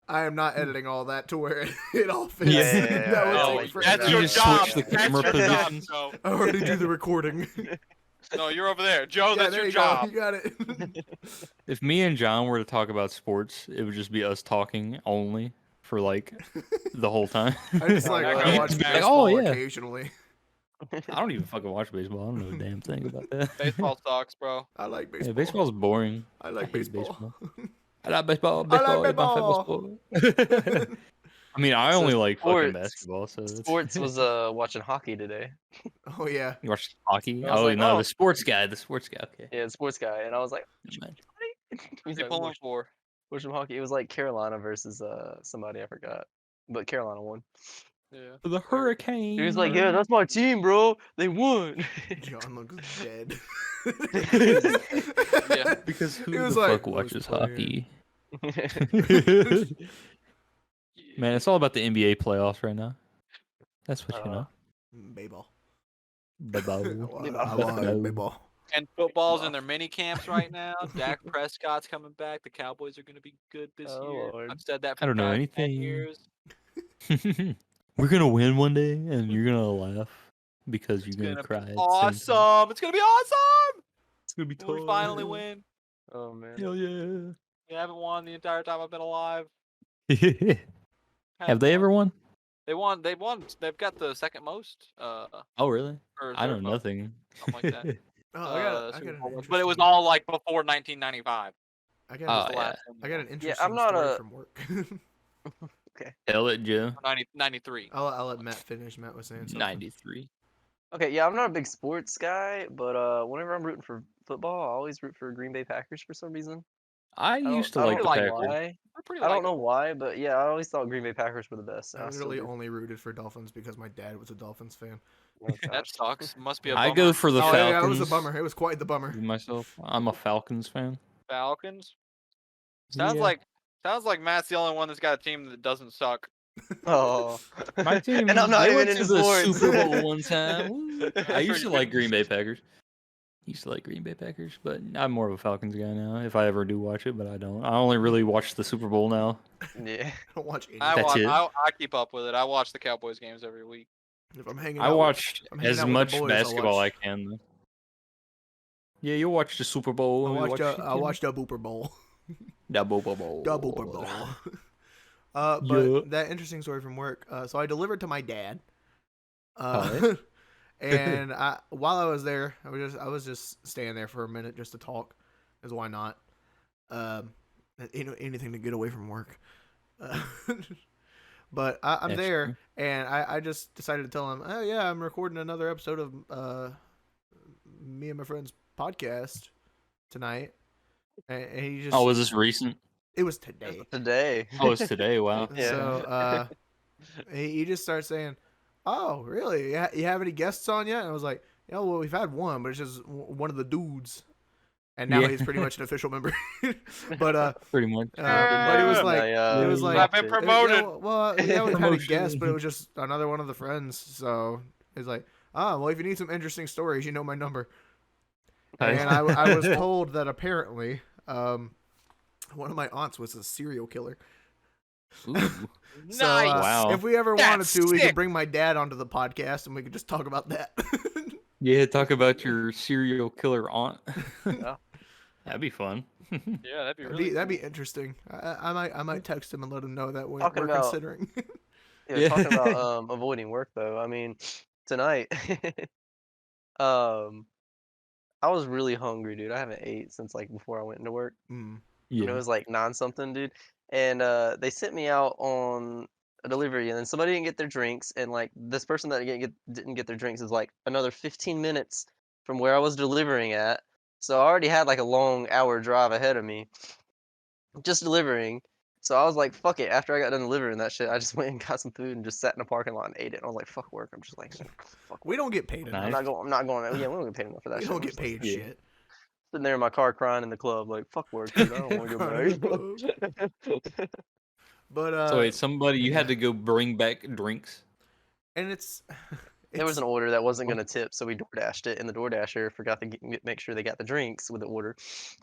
I am not editing all that to where it all fits.
Yeah.
That would
Oh,
take
that's
That's
forever.
your
just
job.
switch the
That's
camera
your job.
positions.
So,
I already do the recording.
no, you're over there, Joe.
Yeah,
That's
there
your
you
job.
go. You got it.
If me and John were to talk about sports, it would just be us talking only for like the whole time.
I just like
Like,
I
oh,
watch
like,
baseball
oh, yeah.
occasionally.
I don't even fucking watch baseball. I don't know a damn thing about that.
Baseball sucks, bro.
I like baseball.
Yeah, baseball's boring.
I like
hate
baseball.
I like baseball.
I like
Baseball is my favorite sport. I mean, I
So
only like fucking
sports-
basketball. So it's-
Sports was watching hockey today.
Oh yeah.
You watch hockey?
I was
Oh
like,
no,
oh.
the sports guy. The sports guy. Okay.
Yeah, sports guy, and I was like,
Man.
He's
Who's he
like,
pulling for?
watch some hockey. It was like Carolina versus somebody I forgot, but Carolina won.
Yeah.
The Hurricane.
He was like, "Yeah, that's my team, bro. They won."
John looks dead.
Yeah.
Because who
He was
the
like,
fuck
"Who's
watches
playing?"
hockey? Man, it's all about the NBA playoffs right now. That's what you know.
Baseball.
Baseball.
I want baseball.
And football's in their mini camps right now. Dak Prescott's coming back. The Cowboys are going to be good this
Oh,
year.
Lord.
I've said that for
I don't know
10
anything.
years.
We're gonna win one day, and you're gonna laugh because you're
It's
gonna
gonna
cry.
be
at the same time.
awesome. It's gonna be awesome.
It's gonna be
When we finally win.
Oh man.
Hell yeah!
We haven't won the entire time I've been alive.
Have they ever won?
They won. They won. They've got the second most.
Oh really?
Or
I know
third most,
nothing.
something like that.
Oh, I got
Super
an
Bowl, but it
interesting-
was all like before 1995.
I
Oh,
got,
The
yeah.
last one.
I got an interesting
Yeah, I'm not
story
a-
from work.
Tell it, Joe.
93.
I'll let Matt finish. Matt was saying something.
93.
Okay, yeah, I'm not a big sports guy, but whenever I'm rooting for football, I always root for Green Bay Packers for some reason.
I
don't-
used to
I
like
don't
the
know
Packers.
why.
We're pretty.
I don't know
likable.
why, but yeah, I always thought Green Bay Packers were the best. and
I
I still
literally
do.
only rooted for Dolphins because my dad was a Dolphins fan.
Oh,
That
gosh.
sucks. Must be a
I
bummer.
go for the
Oh
Falcons.
yeah, it was a bummer. It was quite the bummer.
Myself, I'm a Falcons fan.
Falcons. Sounds
Yeah.
like Matt's the only one that's got a team that doesn't suck.
Oh.
My team.
And I'm not
they
even
went
into
to the
sports.
Super Bowl one time. Woo. I used to
Pretty
like
good.
Green Bay Packers. Used to like Green Bay Packers, but I'm more of a Falcons guy now. If I ever do watch it, but I don't. I only really watch the Super Bowl now.
Yeah.
I don't watch any.
I
That's
watch.
it.
I keep up with it. I watch the Cowboys games every week.
If I'm hanging
I
out,
watch
I'm hanging
as
out with the
much
boys, I'll
basketball
watch-
I can. Though. Yeah, you'll watch the Super Bowl.
I
you
watched.
watch
I watched a Booper Bowl.
Double Bowl.
Double Booper Bowl. But
Yeah.
that interesting story from work. So I delivered to my dad.
Alright.
And while I was there, I was just staying there for a minute just to talk, because why not? Anything to get away from work. But I'm
That's
there,
true.
and I just decided to tell him, oh yeah, I'm recording another episode of me and my friend's podcast tonight. And he just,
Oh, was this recent?
it was today.
Today.
Oh, it's today. Wow.
Yeah.
So he just starts saying, "Oh, really? You have any guests on yet?" And I was like, "Yeah, well, we've had one, but it's just one of the dudes." And now
Yeah.
he's pretty much an official member. But
Pretty much.
but it was like
I,
it was like-
I've been promoted.
yeah, well, yeah, we've had a
Promotion.
guest, but it was just another one of the friends. So it's like, well, if you need some interesting stories, you know my number.
Nice.
And I was told that apparently, one of my aunts was a serial killer.
Ooh.
So,
Nice.
Wow.
If we ever
That's
wanted to, we could
sick.
bring my dad onto the podcast and we could just talk about that.
Yeah, talk about your serial killer aunt.
Yeah.
That'd be fun.
Yeah, that'd be really.
that'd be interesting. I might text him and let him know that we're
Talking about-
considering.
Yeah,
Yeah.
talking about avoiding work though. I mean, tonight, I was really hungry, dude. I haven't ate since like before I went into work.
Mm.
And it
Yeah.
was like 9 something, dude. And they sent me out on a delivery, and then somebody didn't get their drinks, and like this person that didn't get their drinks is like another 15 minutes from where I was delivering at. So I already had like a long hour drive ahead of me, just delivering. So I was like, fuck it. After I got done delivering that shit, I just went and got some food and just sat in a parking lot and ate it. And I was like, fuck work. I'm just like, fuck.
We don't get paid
Nice.
enough.
I'm not going. Yeah, we don't get paid enough for that
We
shit.
don't
I'm
get
just like,
paid
yeah.
shit.
sitting there in my car crying in the club, like, fuck work, dude. I don't want to
Crying
go
in the
back.
But
So wait, somebody you had
yeah.
to go bring back drinks.
and it's
There was an order that wasn't going to tip, so we DoorDashed it, and the DoorDasher forgot to make sure they got the drinks with the order.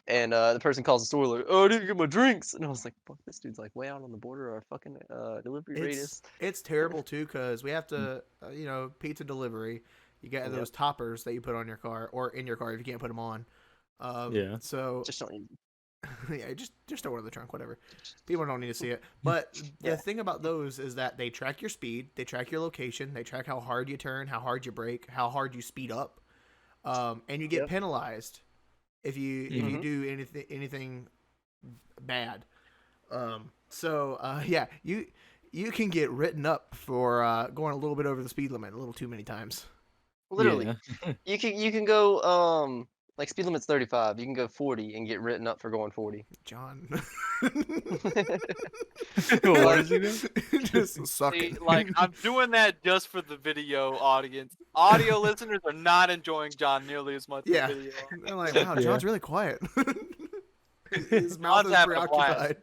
And the person calls the store like, "Oh, I didn't get my drinks," and I was like, "Fuck, this dude's like way out on the border of our fucking delivery radius."
it's terrible too because we have to pizza delivery. You get
Yep.
those toppers that you put on your car or in your car if you can't put them on.
Yeah.
So
Just don't. Use
yeah, just throw it in the trunk, whatever. People don't need to see it. But
Yeah.
the thing about those is that they track your speed, they track your location, they track how hard you turn, how hard you brake, how hard you speed up, and you get
Yep.
penalized if you
Mhm.
do anything bad. So yeah, you can get written up for going a little bit over the speed limit, a little too many times.
Literally,
Yeah.
you can go like speed limit's 35. You can go 40 and get written up for going 40.
John,
What is he doing?
just
See,
sucking.
like I'm doing that just for the video audience. Audio listeners are not enjoying John nearly as much
Yeah.
as video.
I'm like, wow,
Yeah.
John's really quiet. His mouth
Don's
is
having a blast.
preoccupied.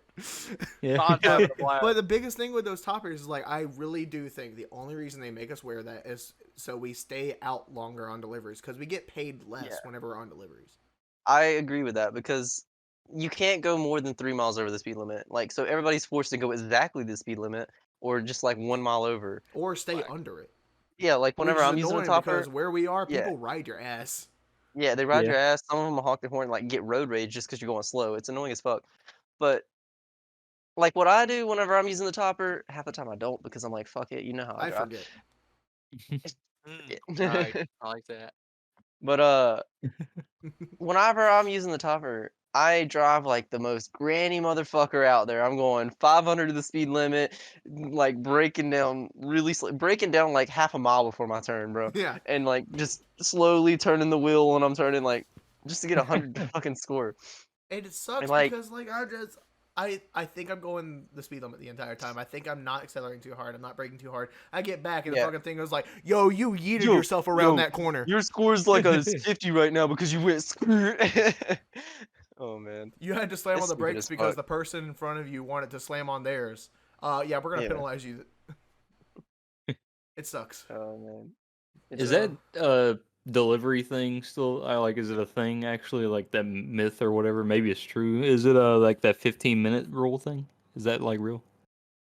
Yeah.
Don's having a blast.
But the biggest thing with those toppers is like I really do think the only reason they make us wear that is so we stay out longer on deliveries because we get paid less
Yeah.
whenever we're on deliveries.
I agree with that because you can't go more than 3 miles over the speed limit. Like, so everybody's forced to go exactly the speed limit or just like 1 mile over.
Or stay
Like-
under it.
Yeah, like
Which
whenever
is
I'm using a
annoying
topper,
because where we are,
yeah.
people ride your ass.
yeah, they ride
Yeah.
your ass. Some of them will honk their horn, like get road rage just because you're going slow. It's annoying as fuck. But like what I do whenever I'm using the topper, half the time I don't because I'm like, fuck it, you know how I
I
drive.
forget.
Right. I like that.
But whenever I'm using the topper, I drive like the most granny motherfucker out there. I'm going 500 to the speed limit, like breaking down really breaking down like half a mile before my turn, bro.
Yeah.
And like just slowly turning the wheel when I'm turning, like just to get 100 fucking score.
And it sucks
like-
because like I think I'm going the speed limit the entire time. I think I'm not accelerating too hard. I'm not braking too hard. I get back and the
Yeah.
fucking thing goes like, "Yo, you yeeted
Yo,
yourself around
yo,
that corner.
Your score's like a 50 right now because you went skirt. Oh man.
You had to slam
It's
on the
stupid
brakes
as
because
fuck.
the person in front of you wanted to slam on theirs. Yeah, we're gonna
Yeah.
penalize you." It sucks.
Oh man.
Is that delivery thing still? Like, is it a thing actually? Like that myth or whatever? Maybe it's true. Is it like that 15-minute rule thing? Is that like real?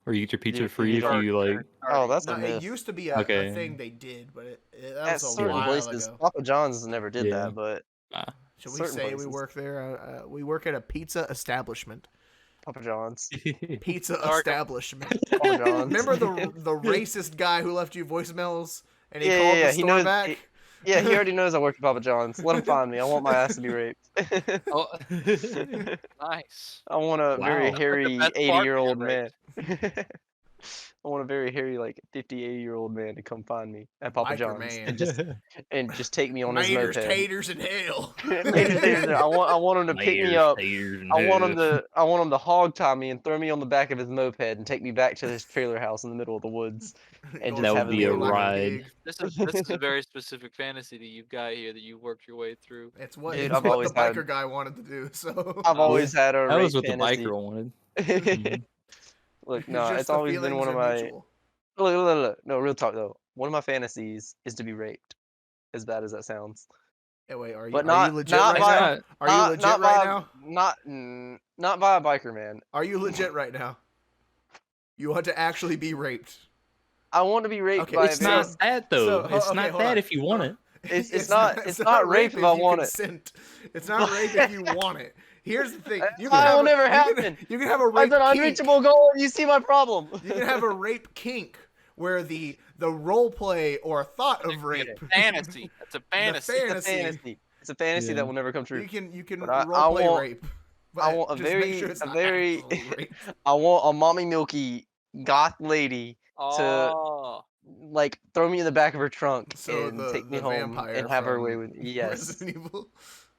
Or you get your pizza
Dude,
free if
dark,
you like?
Oh, that's
No,
a
it
myth.
used to be a
Okay.
thing they did, but that
At
was a
certain
while
places,
ago.
Papa John's never did
Yeah.
that, but
Should we
certain
say we
places.
work there? We work at a pizza establishment.
Papa John's.
Pizza
Dark.
establishment.
Papa John's.
Remember the racist guy who left you voicemails and he
Yeah,
called
yeah,
the
he
store
knows-
back?
Yeah, he already knows I work at Papa John's. Let him find me. I want my ass to be raped.
Oh, nice.
I want a very
Wow.
hairy
best part
80-year-old
being
man. I want a very hairy, like 50, 80-year-old man to come find me at Papa
Biker
John's
man.
and just take me on his
Maters,
moped.
taters, and hell.
Taters, taters, I want him to pick me up. I want him to hog tie me and throw me on the back of his moped and take me back to his trailer house in the middle of the woods. And
Go
just have
That would be
it
a
be like
ride.
pig.
This is a very specific fantasy that you've got here that you worked your way through.
It's what,
Dude,
it's
I've
what
always
the biker
had-
guy wanted to do. So
I've always had a
That was
rape
what the
fantasy.
biker wanted. Mhm.
Look,
It's
no,
just
it's
the
always been
feelings
one of
are
my.
mutual.
Look, no, real talk though. One of my fantasies is to be raped. As bad as that sounds.
Hey, wait, are you,
But
are
not-
you legit
not
right
by-
now? Are you legit
not
right
by,
now?
Not by a biker man.
Are you legit right now? You want to actually be raped?
I want to be raped
Okay,
by
It's
a very.
not that though.
So,
it's
okay,
not
hold
that
on.
if you want it.
It's not rape if I
you
want it.
consent. It's not rape if you want it. Here's the thing. You
That will never
you
happen.
You can have a
It's
rape
an
kink.
unreachable goal. You see my problem.
You can have a rape kink where the role play or thought of rape.
Fantasy. It's a fantasy.
fan-
It's a
fantasy.
fantasy. It's a fantasy
Yeah.
that will never come true.
You can
But I
role play
want-
rape.
I
but
want a
just make
very-
sure it's
a
not
very-
actual rape.
I want a mommy milky goth lady
Oh,
like throw me in the back of her trunk
So
and
the
take me
the
home
vampire
and have her
from
way with yes.
Resident Evil.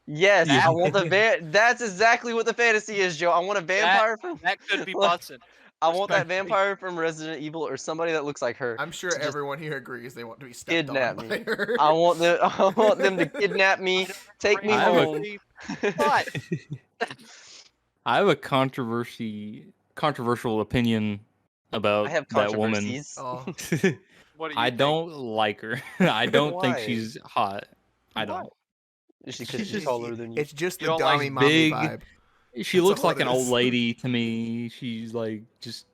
Yes,
Yeah.
I want the that's exactly what the fantasy is, Joe. I want a vampire from
that could be
Look,
bussin'.
I want that
respectfully.
vampire from Resident Evil or somebody that looks like her.
I'm sure
to just
everyone here agrees they want to be stepped
kidnap
on
me.
by her.
I want them to kidnap me, take me
I have a-
home.
What?
I have a controversial opinion about
I have
that woman.
controversies.
Oh,
What do you
I
think?
don't like her. I don't think
Why?
she's hot. I
Why?
don't.
Is she 'cause
She's
she's
just-
taller than you?
it's just
You
the
don't like
Dommy mommy
big-
vibe.
She
That's
looks
all
like
it
an old
is.
lady to me. She's like just.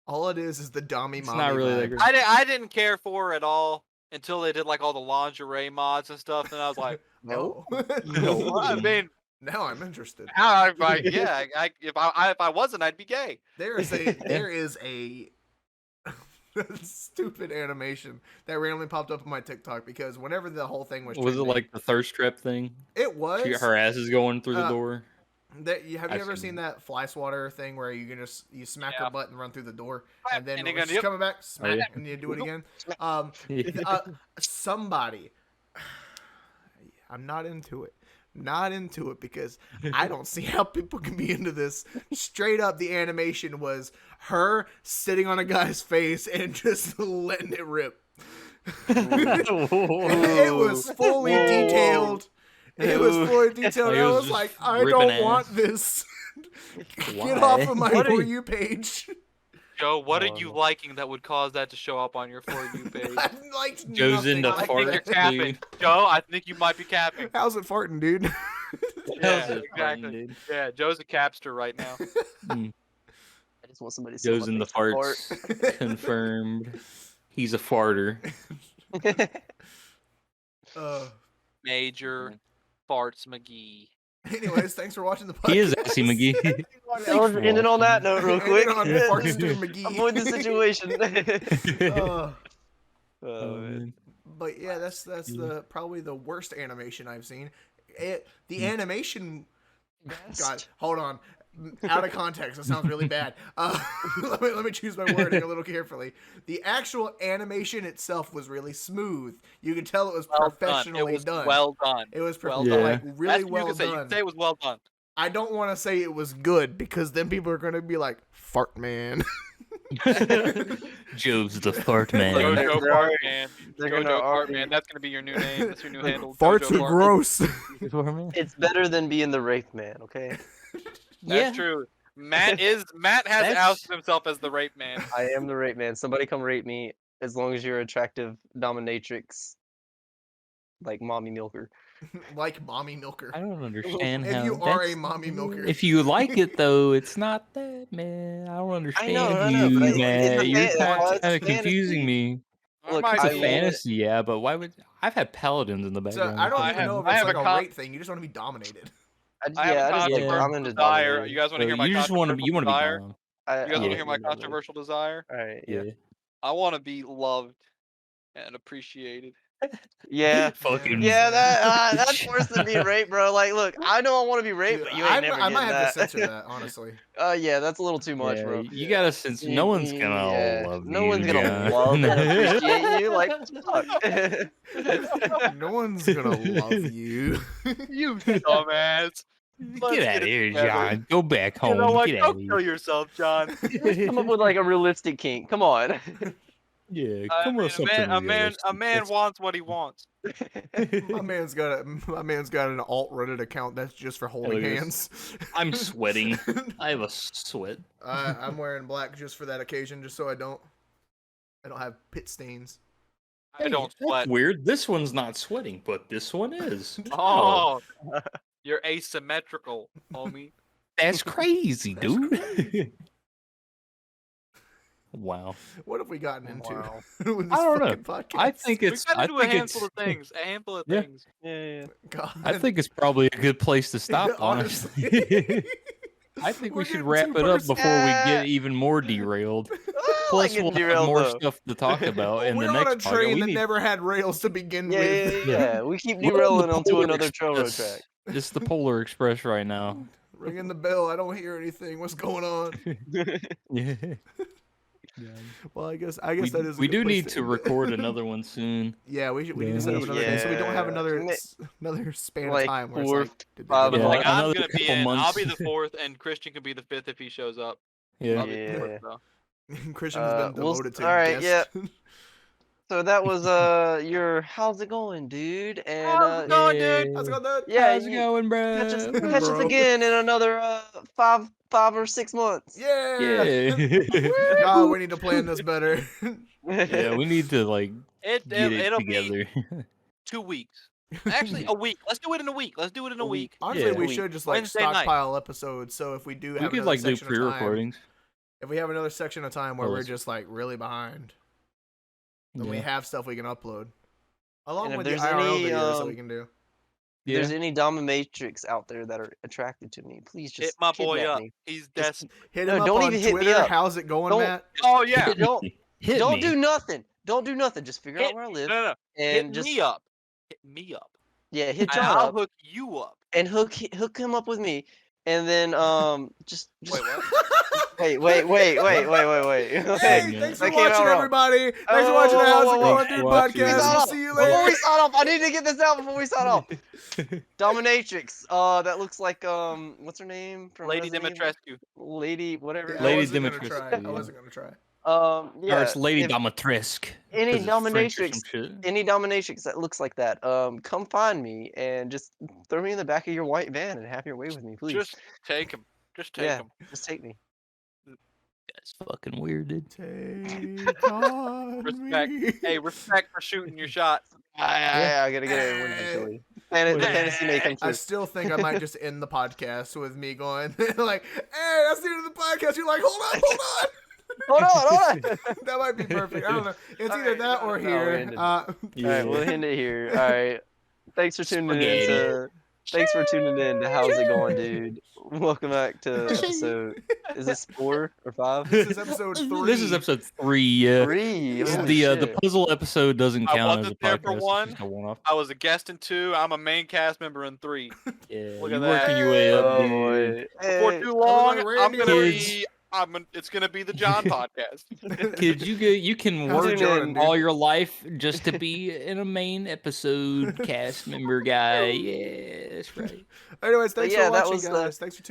All it is the Dommy
It's
mommy
not really that
vibe.
great.
I didn't care for her at all until they did like all the lingerie mods and stuff, and I was like,
No.
No.
well, I mean,
Now I'm interested.
yeah, if I wasn't, I'd be gay.
There is a stupid animation that randomly popped up on my TikTok because whenever the whole thing was
Was it
trending-
like the thirst trap thing?
it was
Her ass is going through the
Uh,
door.
that have you
I've
ever
seen
seen that fly swatter thing where you can just you smack
Yeah.
her butt and run through the door
Slap,
and then
and
when
you're
she's
gonna-
coming back smack
yeah.
and you do it
Nope.
again.
Yeah.
Somebody I'm not into it. Not into it because I don't see how people can be into this. Straight up, the animation was her sitting on a guy's face and just letting it rip. It was fully
Whoa.
detailed. It was fully detailed.
Like, it
I
was
was
just
like, I
ripping
don't
ass.
want this. Get off of my
What are
For
you-
You page.
Joe, what are
Oh,
you
no.
liking that would cause that to show up on your For You page?
I liked
Joe's
nothing.
into
I
fart,
think you're capping.
dude.
Joe, I think you might be capping.
How's it farting, dude?
Yeah,
How's it
exactly.
farting, dude?
Yeah, Joe's a capster right now.
Mm.
I just want somebody to sit on
Joe's
my
in the
face and fart.
farts. Confirmed. He's a farter.
Major Farts McGee.
Anyways, thanks for watching the podcast.
He is Assy McGee.
Let's end it on that note real quick.
Ending on Fartster McGee.
Avoid the situation.
Uh,
Oh, man.
but yeah, that's the probably the worst animation I've seen. The animation. God, hold on. Out of context, that sounds really bad. Let me choose my wording a little carefully. The actual animation itself was really smooth. You could tell it was professionally
It was
done.
well done.
It was
well
done.
like
That's
really
what
well
you can say. You
done.
can say it was well done.
I don't want to say it was good because then people are going to be like, "Fart man."
Joe's the fart man.
Jojo
they're
Fart Man.
they're
Jojo
gonna
Fart
argue.
Man. That's gonna be your new name. That's your new handle.
Farts
Jojo
are
Fart.
gross.
It's better than being the rape man, okay?
That's true. Matt has
That's-
ousted himself as the rape man.
I am the rape man. Somebody come rape me as long as you're attractive dominatrix like mommy milker.
Like mommy milker.
I don't understand
If
how.
you are a
that's-
mommy milker.
If you like it though, it's not that, man. I don't understand
know, but
you,
it's
man.
a
You're
it's
kind
a
of confusing
fantasy.
me.
Look,
might
It's
I
a
love
be-
fantasy, yeah, but why would I've had paladins in the
So
background?
I don't
I
even
have-
know if
I
it's
have
like
a
a
con-
rape thing. You just want to be dominated.
I have a
I just like
controversial
I'm into
desire.
dominating.
You guys want to
So
hear my
you just want to
controversial
you want to be
desire?
down.
I
You guys want
Yeah.
to hear my controversial desire?
All right,
Yeah.
yeah.
I want to be loved and appreciated.
Yeah.
Fucking
Yeah, that's worse than being raped, bro. Like, look, I know I want to be raped,
Dude,
but you ain't never
I might
getting
have
that.
to censor that, honestly.
Yeah, that's a little too much,
yeah,
bro.
you gotta sense no one's gonna
Yeah,
love
no
you.
one's gonna
John.
love and appreciate you. Like, fuck.
No one's gonna love you.
You dumbass. Let's
Get
get
out of
it
here,
together.
John. Go back home.
You know what?
Get
Go
out of
kill
here.
yourself, John.
Come up with like a realistic kink. Come on.
Yeah,
I
come
mean,
with something
a man
realistic.
wants what he wants.
my man's got an alt Reddit account that's just for holding
yes.
hands.
I'm sweating. I have a sweat.
I'm wearing black just for that occasion, just so I don't have pit stains.
I don't
That's
sweat.
weird. This one's not sweating, but this one is.
Oh, you're asymmetrical, homie.
That's crazy, dude. Wow.
What have we gotten into
Wow.
with this
I don't know.
fucking podcast?
I think
We
it's.
got
I
to do a
think
handful
it's.
of things. A handful of
Yeah.
things.
Yeah.
God.
I think it's probably a good place to stop. Honestly, I think
We're
we should
getting
wrap
too
it up
personal.
before we get even more derailed. Plus, we'll have more stuff to talk about in
We're
the
on
next
a train
podcast. We
that
need
never had rails to begin
Yeah,
with.
yeah. We keep
We're on the
derailing onto
Polar
another Trello
Express.
track.
It's the Polar Express right now.
Ringing the bell. I don't hear anything. What's going on?
Yeah.
Well, I guess
We,
that is. a
we
good
do
place
need to
end it.
record another one soon.
Yeah, we need
Yeah.
to set up another thing, so we don't have
Yeah.
another span
Like
of time where it's
four,
like, did they
five,
do
Yeah,
that?
Like I'm
another
gonna be
couple
in. I'll
months.
be the fourth, and Christian can be the fifth if he shows up.
Yeah.
I'll be the
Yeah.
fourth, though.
Christian has been
we'll-
demoted to
alright,
guest.
So that was your how's it going, dude? And
How's it going, dude?
How's it going, dude?
yeah,
How's it
you
going, bro?
catch us,
Bro.
catch us again in another 5 or 6 months.
Yeah.
Yeah.
God, we need to plan this better.
Yeah, we need to like get it
It'll be
together.
2 weeks. Actually, a week. Let's do it in a week. Let's do it in a week.
Honestly,
Yeah.
we
Week.
should just like
Wednesday night.
stockpile episodes. So if we do
We
have
could
another
like do
section of time,
pre-recordings.
if we have another section of time where
Oh,
we're
let's-
just like really behind, then we
Yeah.
have stuff we can upload, along
And if
with the
there's
IRL
any,
videos that we can do.
If
Yeah.
there's any dominatrix out there that are attracted to me, please just
Hit my boy
kidnap
up.
me.
He's
Just-
desperate.
Hit
No,
him up
don't
on
even hit me
Twitter.
up.
How's it going,
Don't-
Matt?
Oh yeah.
Don't
Hit
don't
me.
do nothing. Don't do nothing. Just figure out where I live
No.
and
Hit
just
me up. Hit me up.
yeah, hit
And
John
I'll
up
hook you up.
and hook him up with me, and then just
Wait, what?
wait.
Hey,
Hey,
thanks for
that came out
watching,
wrong.
everybody. Thanks for
whoa,
watching the
whoa,
How's
whoa,
It
whoa.
Going, Dude
Thanks for watching.
podcast.
Before
We'll
we
see you
Before we
later.
sign off, I need to get this out before we sign off. Dominatrix. That looks like what's her name from
Lady
Resident Evil?
Dimitrescu.
Lady whatever.
Yeah,
Lady
I wasn't gonna
Dimitrescu,
try.
yeah.
I wasn't gonna try.
Or
Yeah.
it's Lady
if
Domitrescu.
any
'cause it's French or
dominatrix,
some shit.
any dominatrix that looks like that, come find me and just throw me in the back of your white van and have your way with me, please.
Just take him. Just take
Yeah.
them.
Just take me.
That's fucking weird, dude.
Take on
Respect.
me.
Hey, respect for shooting your shot.
I gotta get it eventually. The fantasy may come
I
true.
still think I might just end the podcast with me going like, "Hey, that's the end of the podcast." You're like, "Hold on, hold on."
Hold on.
That might be perfect. I don't know. It's either
Alright,
that
no,
or
no,
we're
here.
ending.
Uh,
Alright, we'll end it here. Alright. Thanks for tuning in
Spaghetti.
to How's It Going, Dude? Welcome back to episode. Is this 4 or 5?
this is episode 3.
This is episode 3. Yeah.
3.
Yeah.
Holy
The
shit.
puzzle episode doesn't
I
count as a
wasn't there for
podcast. It's
one.
just a one-off.
I was a guest in 2. I'm a main cast member in 3.
Yeah,
Look
you
at
working
that.
your way up,
Oh,
dude.
boy.
Before
Hey,
too long,
like
I'm
Randy
gonna
Kids.
be. It's gonna be the John podcast.
Kids, you can
How's
work
it going,
all
dude?
your life just to be in a main episode cast member guy. Yeah, that's right.
Anyways, thanks
yeah,
for
that
watching,
was the-
guys. Thanks for tuning